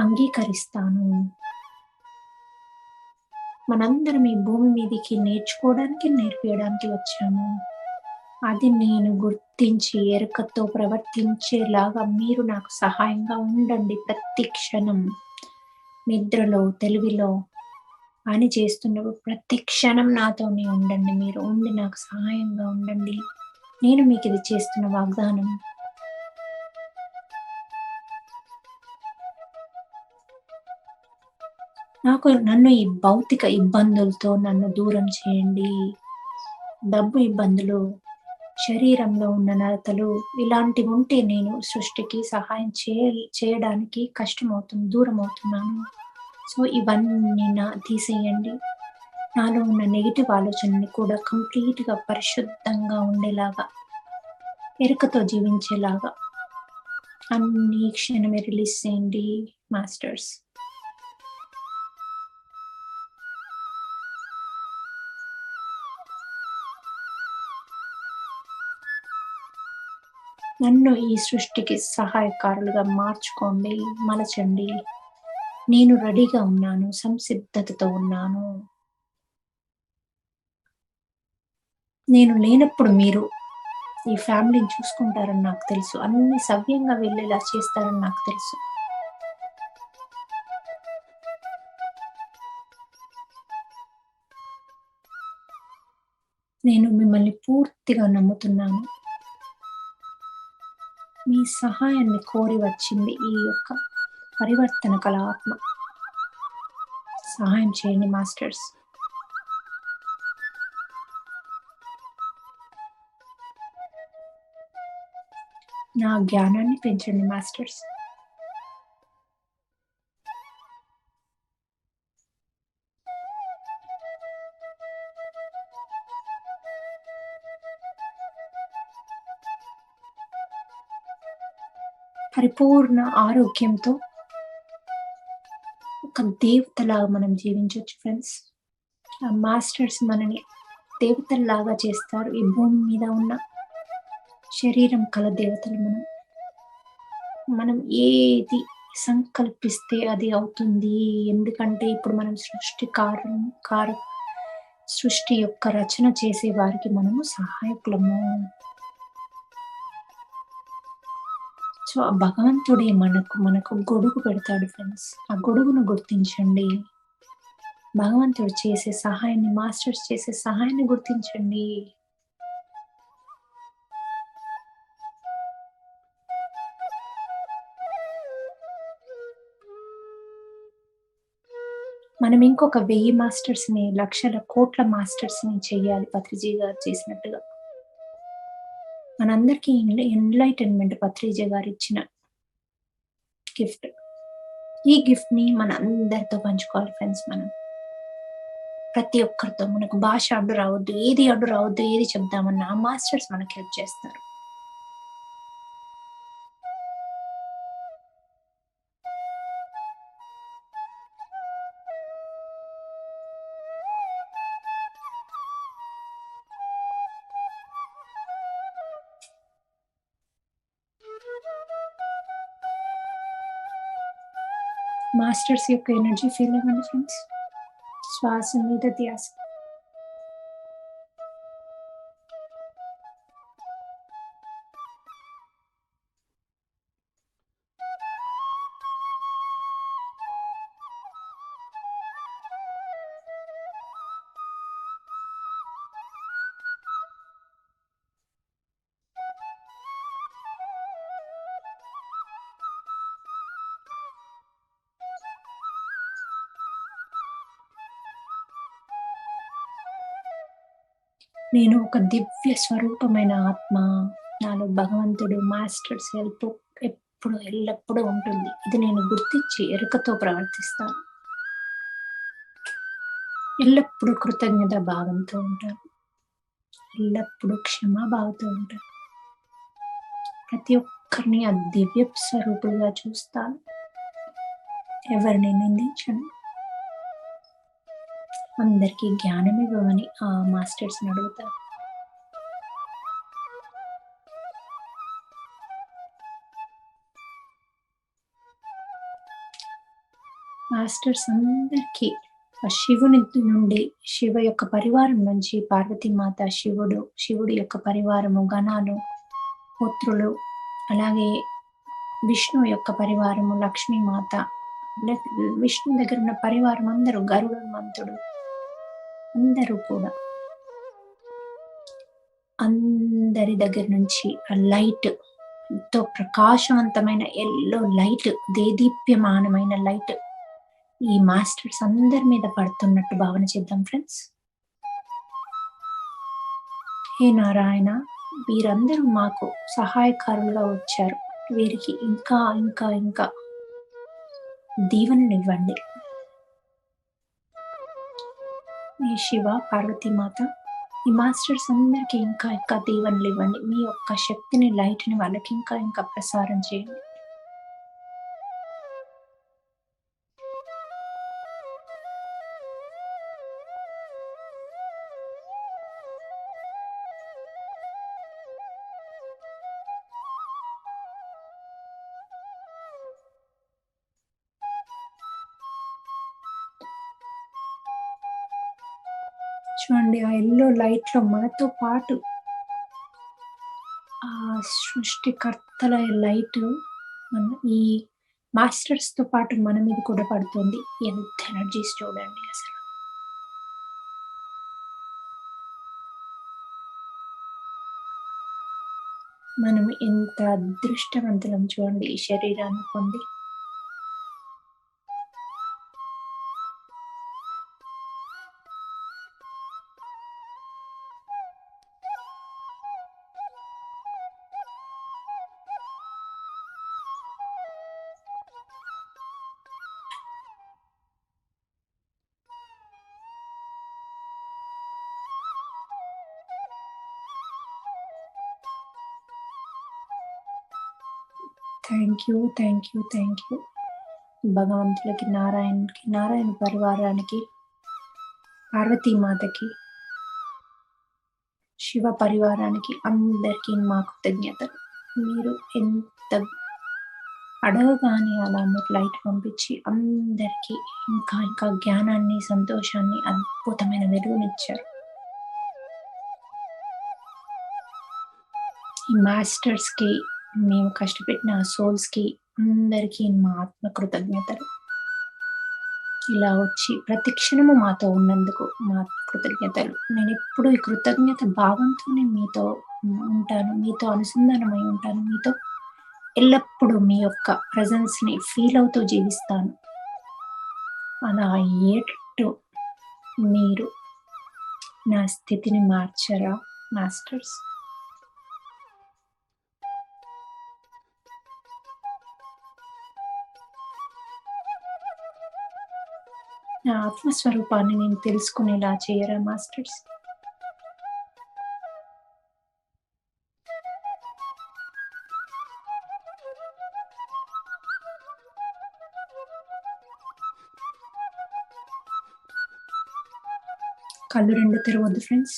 అంగీకరిస్తాను. మనందరం ఈ భూమి మీదకి నేర్చుకోవడానికి, నేర్పించడానికి వచ్చాము. అది నేను గుర్తించి ఎరుకతో ప్రవర్తించేలాగా మీరు నాకు సహాయంగా ఉండండి. ప్రతి క్షణం నిద్రలో, తెలివిలో పని చేస్తున్నప్పుడు ప్రతి క్షణం నాతోనే ఉండండి. మీరు ఉండి నాకు సహాయంగా ఉండండి. నేను మీకు ఇది చేస్తున్న వాగ్దానం. నన్ను ఈ భౌతిక ఇబ్బందులతో నన్ను దూరం చేయండి. డబ్బు ఇబ్బందులు, శరీరంలో ఉన్న నరతలు, ఇలాంటివి ఉంటే నేను సృష్టికి సహాయం చేయడానికి కష్టమవుతుంది, దూరం అవుతున్నాను. సో ఇవన్నీ తీసేయండి. నాలో ఉన్న నెగిటివ్ ఆలోచనని కూడా కంప్లీట్గా పరిశుద్ధంగా ఉండేలాగా ఎరుకతో జీవించేలాగా అన్ని క్షణమే రిలీజ్ చేయండి మాస్టర్స్. నన్ను ఈ సృష్టికి సహాయకారులుగా మార్చుకోండి, మలచండి. నేను రెడీగా ఉన్నాను, సంసిద్ధతతో ఉన్నాను. నేను లేనప్పుడు మీరు ఈ ఫ్యామిలీని చూసుకుంటారని నాకు తెలుసు. అన్ని సవ్యంగా వెళ్ళేలా చేస్తారని నాకు తెలుసు. నేను మిమ్మల్ని పూర్తిగా నమ్ముతున్నాను. మీ సహాయాన్ని కోరి వచ్చింది ఈ యొక్క పరివర్తన కల ఆత్మ. సహాయం చేయండి మాస్టర్స్. నా జ్ఞానాన్ని పెంచండి మాస్టర్స్. పరిపూర్ణ ఆరోగ్యంతో ఒక దేవతలాగా మనం జీవించవచ్చు ఫ్రెండ్స్. ఆ మాస్టర్స్ మనని దేవతల్లాగా చేస్తారు. ఈ భూమి మీద ఉన్న శరీరం కల దేవతలు మనం ఏది సంకల్పిస్తే అది అవుతుంది. ఎందుకంటే ఇప్పుడు మనం సృష్టి యొక్క రచన చేసే వారికి మనము సహాయకులము. సో ఆ భగవంతుడే మనకు గొడుగు పెడతాడు ఫ్రెండ్స్. ఆ గొడుగును గుర్తించండి. భగవంతుడు చేసే సహాయాన్ని, మాస్టర్స్ చేసే సహాయాన్ని గుర్తించండి. మనం ఇంకొక 1000 మాస్టర్స్ ని, లక్షల కోట్ల మాస్టర్స్ ని చెయ్యాలి పత్రిజీ గారు చేసినట్టుగా. మనందరికీ ఎన్లైటన్మెంట్ పత్రిజీ గారు ఇచ్చిన గిఫ్ట్. ఈ గిఫ్ట్ ని మన అందరితో పంచుకోవాలి ఫ్రెండ్స్. మనం ప్రతి ఒక్కరితో, మనకు భాష అడ్డు రావద్దు, ఏది అడ్డు రావద్దు, ఏది చెప్దామన్నా ఆ మాస్టర్స్ మనకు హెల్ప్ చేస్తారు. మాస్టర్స్ యొక్క ఎనర్జీ ఫీల్ అవ్వండి ఫ్రెండ్స్. శ్వాస మీద ధ్యాస. నేను ఒక దివ్య స్వరూపమైన ఆత్మ. నాలో భగవంతుడు, మాస్టర్స్ హెల్ప్ ఎప్పుడు ఎల్లప్పుడూ ఉంటుంది. ఇది నేను గుర్తించి ఎరుకతో ప్రవర్తిస్తాను. ఎల్లప్పుడూ కృతజ్ఞత భావంతో ఉంటాను. ఎల్లప్పుడూ క్షమాభావంతో ఉంటాను. ప్రతి ఒక్కరిని ఆ దివ్య స్వరూపులుగా చూస్తాను. ఎవరిని నిందించను. అందరికీ జ్ఞానం ఇవ్వమని ఆ మాస్టర్స్ అడుగుతారు. మాస్టర్స్ అందరికీ ఆ శివుని నుండి, శివ యొక్క పరివారం నుంచి పార్వతీమాత, శివుడి యొక్క పరివారము, గణాలు, పుత్రులు, అలాగే విష్ణు యొక్క పరివారము, లక్ష్మీమాత, విష్ణు దగ్గర ఉన్న పరివారం అందరూ, గరుడమంతుడు, అందరూ కూడా అందరి దగ్గర నుంచి ఆ లైట్ ఎంతో ప్రకాశవంతమైన ఎల్లో లైట్, దేదీప్యమానమైన లైట్ ఈ మాస్టర్స్ అందరి మీద పడుతున్నట్టు భావన చేద్దాం ఫ్రెండ్స్. హే నారాయణ, వీరందరూ మాకు సహాయకారులుగా వచ్చారు. వీరికి ఇంకా ఇంకా ఇంకా దీవెనలు ఇవ్వండి. ఈ శివ, పార్వతీమాత, ఈ మాస్టర్స్ అందరికి ఇంకా ఇంకా దీవెనలు ఇవ్వండి. మీ యొక్క శక్తిని, లైట్ ని వాళ్ళకి ఇంకా ఇంకా ప్రసారం చేయండి. చూడండి ఆ ఎల్లో లైట్ లో మనతో పాటు ఆ సృష్టికర్తల లైట్ మన ఈ మాస్టర్స్ తో పాటు మన మీద కూడా పడుతుంది. ఎంత ఎనర్జీస్ చూడండి అసలు. మనం ఎంత అదృష్టవంతులం చూడండి ఈ శరీరాన్ని పొంది. Thank you, thank you, thank you. భగవంతులకి, నారాయణకి, నారాయణ పరివారానికి, పార్వతీమాతకి, శివ పరివారానికి అందరికీ మా కృతజ్ఞతలు. మీరు ఎంత అడగగానే అలా మీరు లైట్ పంపించి అందరికీ ఇంకా ఇంకా జ్ఞానాన్ని, సంతోషాన్ని, అద్భుతమైన వెలుగునిచ్చారు. ఈ మాస్టర్స్ కి, మేము కష్టపెట్టిన సోల్స్ కి అందరికీ మా ఆత్మ కృతజ్ఞతలు. ఇలా వచ్చి ప్రతి క్షణము మాతో ఉన్నందుకు మా కృతజ్ఞతలు. నేను ఎప్పుడు ఈ కృతజ్ఞత భావంతోనే మీతో ఉంటాను, మీతో అనుసంధానమై ఉంటాను, మీతో ఎల్లప్పుడూ మీ యొక్క ప్రజెన్స్ ని ఫీల్ అవుతూ జీవిస్తాను. అలా అయ్యేటట్టు మీరు నా స్థితిని మార్చరా మాస్టర్స్? నా ఆత్మస్వరూపాన్ని నేను తెలుసుకునేలా చేయరా మాస్టర్స్? కళ్ళు రెండు తెరవద్దు ఫ్రెండ్స్.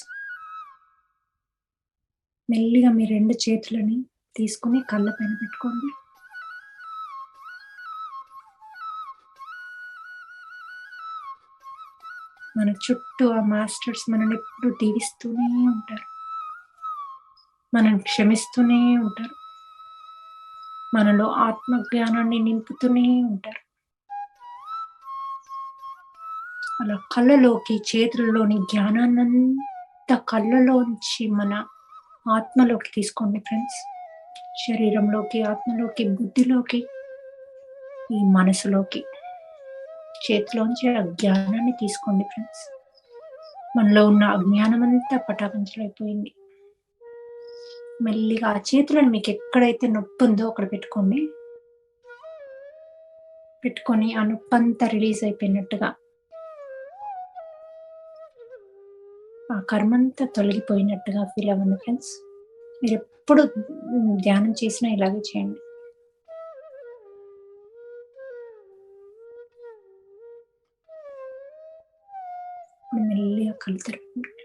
మెల్లిగా మీ రెండు చేతులని తీసుకుని కళ్ళ పైన పెట్టుకోండి. మన చుట్టూ ఆ మాస్టర్స్ మనల్ని ఎప్పుడు దీవిస్తూనే ఉంటారు, మనల్ని క్షమిస్తూనే ఉంటారు, మనలో ఆత్మజ్ఞానాన్ని నింపుతూనే ఉంటారు. అలా కళ్ళలోకి, చేతుల్లోని జ్ఞానాన్నంతా కళ్ళలోంచి మన ఆత్మలోకి తీసుకోండి ఫ్రెండ్స్. శరీరంలోకి, ఆత్మలోకి, బుద్ధిలోకి, ఈ మనసులోకి, చేతిలోంచి ఆ జ్ఞానాన్ని తీసుకోండి ఫ్రెండ్స్. మనలో ఉన్న అజ్ఞానం అంతా పటాపంచలైపోయింది. మెల్లిగా ఆ చేతులను మీకు ఎక్కడైతే నొప్పి ఉందో అక్కడ పెట్టుకోండి. పెట్టుకొని ఆ నొప్పి అంతా రిలీజ్ అయిపోయినట్టుగా, ఆ కర్మంతా తొలగిపోయినట్టుగా ఫీల్ అవ్వండి ఫ్రెండ్స్. మీరు ఎప్పుడు ధ్యానం చేసినా ఇలాగే చేయండి. మెల్లిగా కళ్ళు తెరవండి.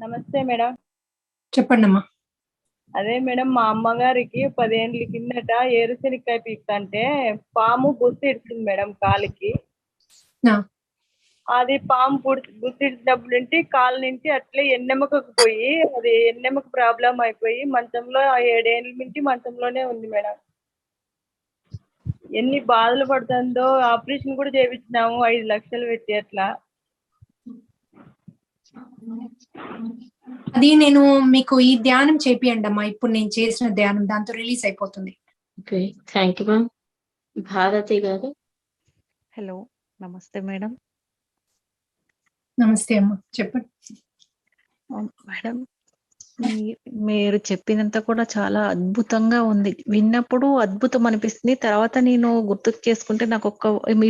నమస్తే మేడం. చెప్పండి అమ్మా. అదే మేడం, మా అమ్మగారికి 10 ఏళ్ళ కిందట ఏరుశెనక్కాయ పీకుతంటే పాము బుస్సిడిచింది మేడం కాలికి. అది పాము బుస్సిడిచినప్పుడు నుండి కాలు నుంచి అట్లే ఎన్నెముకకు పోయి, అది ఎన్నెముక ప్రాబ్లం అయిపోయి మంచంలో 7 ఏళ్ళ నుంచి మంచంలోనే ఉంది మేడం. ఎన్ని బాధలు పడుతుందో, ఆపరేషన్ కూడా చేయించినాము 5 లక్షలు పెట్టి. అట్లా అది నేను మీకు ఈ ధ్యానం చేపియండి అమ్మా. ఇప్పుడు నేను చేసిన ధ్యానం దాంతో రిలీజ్ అయిపోతుంది. Okay, thank you ma'am. Bharathi గారు. హలో, నమస్తే మేడం. నమస్తే అమ్మా, చెప్పండి మేడం. మీరు చెప్పినంత కూడా చాలా అద్భుతంగా ఉంది. విన్నప్పుడు అద్భుతం అనిపిస్తుంది. తర్వాత నేను గుర్తుకు చేసుకుంటే నాకు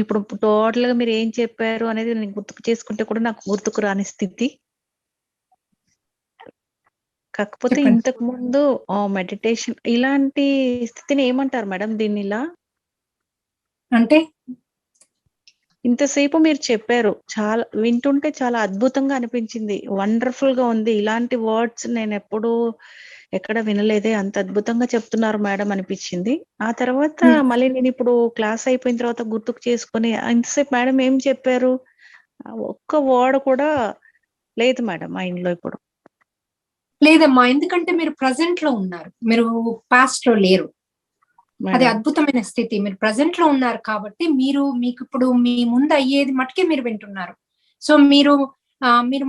ఇప్పుడు టోటల్ గా మీరు ఏం చెప్పారు అనేది నేను గుర్తుకు చేసుకుంటే కూడా నాకు గుర్తుకు రాని స్థితి. కాకపోతే చెప్పండి. ఇంతకు ముందు మెడిటేషన్ ఇలాంటి స్థితిని ఏమంటారు మేడం దీన్ని ఇలా? అంటే ఇంతసేపు మీరు చెప్పారు. చాలా వింటుంటే చాలా అద్భుతంగా అనిపించింది. వండర్‌ఫుల్ గా ఉంది. ఇలాంటి వర్డ్స్ నేనెప్పుడూ ఎక్కడ వినలేదే. అంత అద్భుతంగా చెప్తున్నారు మేడం అనిపించింది. ఆ తర్వాత మళ్ళీ నేనిప్పుడు క్లాస్ అయిపోయిన తర్వాత గుర్తుకు చేసుకొని ఇంతసేపు మేడం ఏం చెప్పారు? ఒక్క వర్డ్ కూడా లేదు మేడం మైండ్‌లో ఇప్పుడు. లేదమ్మా, ఎందుకంటే మీరు ప్రెజెంట్ లో ఉన్నారు, మీరు పాస్ట్ లో లేరు. అది మేడం. అద్భుతమైన స్థితి. మీరు ప్రెజెంట్ లో ఉన్నారు కాబట్టి మీకు ఇప్పుడు మీ ముందు అయ్యేది మటుకే మీరు వింటున్నారు. సో మీరు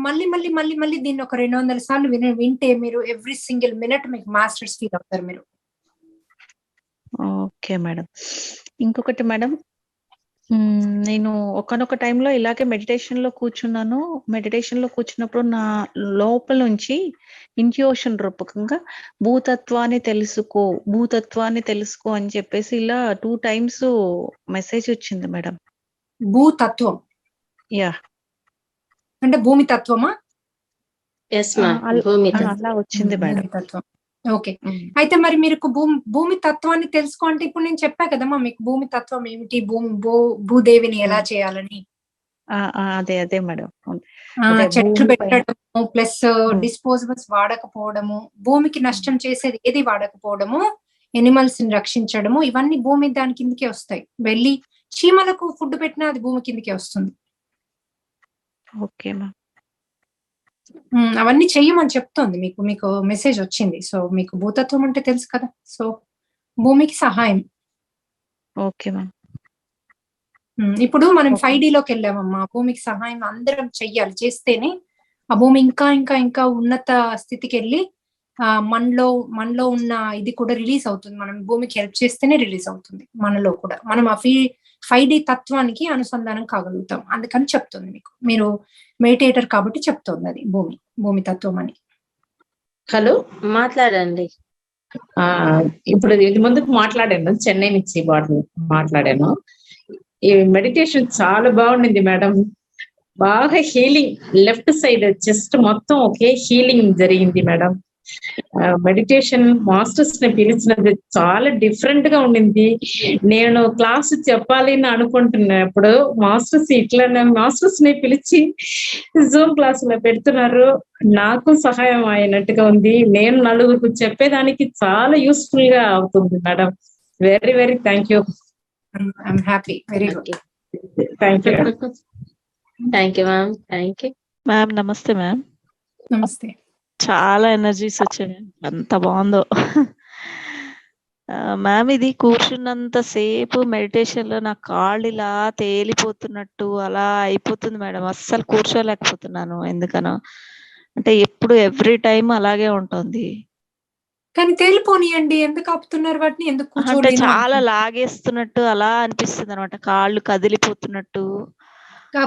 మళ్ళీ దీన్ని ఒక 200 సార్లు వింటే మీరు ఎవ్రీ సింగిల్ మినిట్ మీకు మాస్టర్స్ ఫీల్ అవుతారు మీరు. Okay madam. ఇంకొకటి మేడం, నేను ఒకానొక టైంలో ఇలాగే మెడిటేషన్‌లో కూర్చున్నాను. మెడిటేషన్‌లో కూర్చున్నప్పుడు నా లోపల నుంచి ఇంట్యూషన్ రూపకంగా భూతత్వాన్ని తెలుసుకో అని చెప్పేసి ఇలా 2 టైమ్స్ మెసేజ్ వచ్చింది మేడం. భూతత్వం యాహ్! అంటే భూమి తత్వమా? Yes ma'am. భూమి అలా వచ్చింది మేడం. భూమి తత్వం. ఓకే. అయితే మరి మీరు భూమి తత్వాన్ని తెలుసుకో అంటే ఇప్పుడు నేను చెప్పా కదమ్మా మీకు భూమి తత్వం ఏమిటి, భూదేవిని ఎలా చేయాలని. అదే మేడం. చెట్లు పెట్టడము ప్లస్ డిస్పోజబుల్స్ వాడకపోవడము, భూమికి నష్టం చేసేది ఏది వాడకపోవడము, ఎనిమల్స్ ని రక్షించడము, ఇవన్నీ భూమి దాని కిందకే వస్తాయి. వెళ్ళి చీమలకు ఫుడ్ పెట్టినా అది భూమి కిందకే వస్తుంది. Okay ma'am. అవన్నీ చెయ్యమని చెప్తోంది మీకు మెసేజ్ వచ్చింది. సో మీకు భూతత్వం అంటే తెలుసు కదా, సో భూమికి సహాయం. Okay ma'am. ఇప్పుడు మనం 5D లోకి వెళ్ళామమ్మా. భూమికి సహాయం అందరం చెయ్యాలి. చేస్తేనే ఆ భూమి ఇంకా ఉన్నత స్థితికి వెళ్ళి మనలో ఉన్న ఇది కూడా రిలీజ్ అవుతుంది. మనం భూమికి హెల్ప్ చేస్తేనే రిలీజ్ అవుతుంది మనలో కూడా. మనం ఆ 5D తత్వానికి అనుసంధానం కాగలుగుతాం. అందుకని చెప్తుంది మీకు. మీరు మెడిటేటర్ కాబట్టి చెప్తోంది అది భూమి తత్వం అని. హలో, మాట్లాడండి. ఇప్పుడు ఇది ముందుకు మాట్లాడాను, చెన్నై నుంచి మాట్లాడాను. ఈ మెడిటేషన్ చాలా బాగుండింది మేడం. బాగా హీలింగ్, లెఫ్ట్ సైడ్ చెస్ట్ మొత్తం ఒకే హీలింగ్ జరిగింది మేడం. మెడిటేషన్ మాస్టర్స్ ని పిలిచినది చాలా డిఫరెంట్ గా ఉండింది. నేను క్లాస్ చెప్పాలి అని అనుకుంటున్నప్పుడు మాస్టర్స్ ని పిలిచి జూమ్ క్లాస్ లో పెడుతున్నారు. నాకు సహాయం అయినట్టుగా ఉంది. నేను నలుగురికి చెప్పేదానికి చాలా యూస్ఫుల్ గా అవుతుంది madam. Very very thank you. I'm happy. Very good. Thank you. Thank you ma'am. Thank you ma'am. నమస్తే మ్యామ్. నమస్తే. చాలా ఎనర్జీస్ వచ్చాయి మ్యామ్. అంత బాగుందో. మ్యామ్ ఇది కూర్చున్నంత సేపు మెడిటేషన్ లో నా కాళ్ళు ఇలా తేలిపోతున్నట్టు అలా అయిపోతుంది మేడం. అస్సలు కూర్చోలేకపోతున్నాను. ఎందుకనో అంటే ఎప్పుడు ఎవ్రీ టైం అలాగే ఉంటుంది. కానీ తేలిపోనియండి. ఎందుకు ఆపుతున్నారు వాటిని? ఎందుకు అంటే కూర్చోలేను చాలా లాగేస్తున్నట్టు అలా అనిపిస్తుంది అనమాట. కాళ్ళు కదిలిపోతున్నట్టు.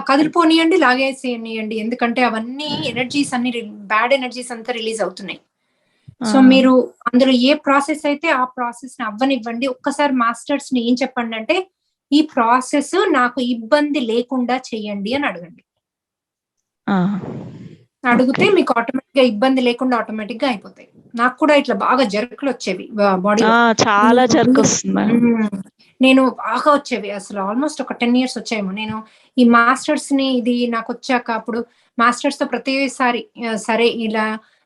కదిలిపోనియండి, లాగేసేయనియండి. ఎందుకంటే అవన్నీ ఎనర్జీస్ అన్ని బ్యాడ్ ఎనర్జీస్ అంతా రిలీజ్ అవుతున్నాయి. సో మీరు అందులో ఏ ప్రాసెస్ అయితే ఆ ప్రాసెస్ ని అవ్వనివ్వండి. ఒక్కసారి మాస్టర్స్ ని ఏం చెప్పండి అంటే, ఈ ప్రాసెస్ నాకు ఇబ్బంది లేకుండా చెయ్యండి అని అడగండి. అడిగితే మీకు ఆటోమేటిక్ గా ఇబ్బంది లేకుండా ఆటోమేటిక్ గా అయిపోతాయి. నాకు కూడా ఇట్లా బాగా జరుకులు వచ్చేవి బాడీ, చాలా జరుకు వస్తుంది. నేను బాగా వచ్చేవి అసలు. ఆల్మోస్ట్ ఒక 10 years వచ్చాయేమో. నేను ఈ మాస్టర్స్ ని ఇది నాకు వచ్చాక అప్పుడు మాస్టర్స్ తో ప్రతిసారి సరే ఇలా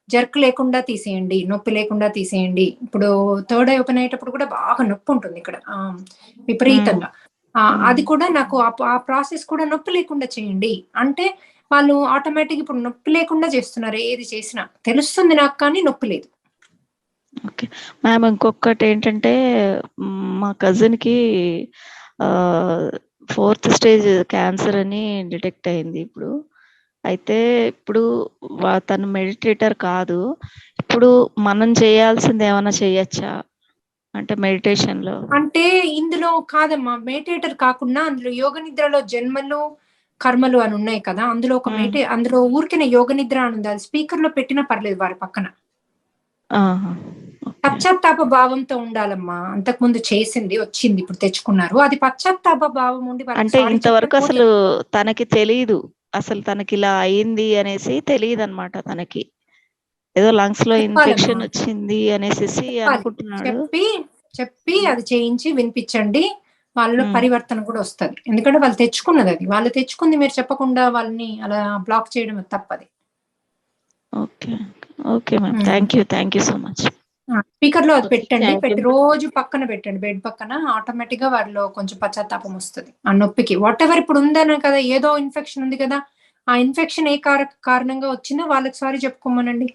జర్క్ లేకుండా తీసేయండి, నొప్పి లేకుండా తీసేయండి. ఇప్పుడు థర్డ్ ఐ ఓపెన్ అయ్యేటప్పుడు కూడా బాగా నొప్పి ఉంటుంది ఇక్కడ విపరీతంగా. అది కూడా నాకు ఆ ప్రాసెస్ కూడా నొప్పి లేకుండా చేయండి అంటే వాళ్ళు ఆటోమేటిక్ ఇప్పుడు నొప్పి లేకుండా చేస్తున్నారు. ఏది చేసినా తెలుస్తుంది నాకు, కానీ నొప్పి లేదు. Okay ma'am. ఇంకొకటి ఏంటంటే మా కజిన్ కి 4th stage క్యాన్సర్ అని డిటెక్ట్ అయింది ఇప్పుడు. అయితే ఇప్పుడు తను మెడిటేటర్ కాదు. ఇప్పుడు మనం చేయాల్సింది ఏమైనా చేయొచ్చా అంటే మెడిటేషన్ లో? అంటే ఇందులో కాదమ్మా, మెడిటేటర్ కాకుండా అందులో యోగ నిద్రలో జన్మలు కర్మలు అని ఉన్నాయి కదా. అందులో ఒక అందులో ఊరికే యోగ నిద్ర అని ఉంది. అది స్పీకర్ లో పెట్టినా పర్లేదు వారి పక్కన. పశ్చాత్తాప భావంతో ఉండాలమ్మా. అంతకుముందు చేసింది వచ్చింది, ఇప్పుడు తెచ్చుకున్నారు. అది పశ్చాత్తాప భావం ఉండి అంటే ఇంతవరకు అసలు తనకి తెలియదు, అసలు తనకి ఇలా అయింది అనేసి తెలియదు అనమాట తనకి. ఏదో లంగ్స్ లో చెప్పాలమ్మా. ఇన్ఫెక్షన్ వచ్చింది అనేసి చెప్పాలి. అనుకుంటున్నాడు. చెప్పి అది చేయించి వినిపించండి. వాళ్ళలో ఉమ్. పరివర్తన కూడా వస్తది. ఎందుకంటే వాళ్ళు తెచ్చుకున్నది అది. వాళ్ళు తెచ్చుకుంది మీరు చెప్పకుండా వాళ్ళని అలా బ్లాక్ చేయడం తప్పది. Okay okay ma'am, thank you so much. Speaker లో అది Okay, పెట్టండి. thank you, పెట్టి ma'am. రోజు పక్కన పెట్టండి, బెడ్ పక్కన. ఆటోమేటిక్ గా వాళ్ళలో కొంచెం పశ్చాత్తాపం వస్తుంది ఆ నొప్పికి. వాట్ ఎవర్ ఇప్పుడు ఉందనే కదా, ఏదో ఇన్ఫెక్షన్ ఉంది కదా, ఆ ఇన్ఫెక్షన్ ఏ కారణంగా వచ్చిందో వాళ్ళకి సారీ చెప్పుకోమనండి.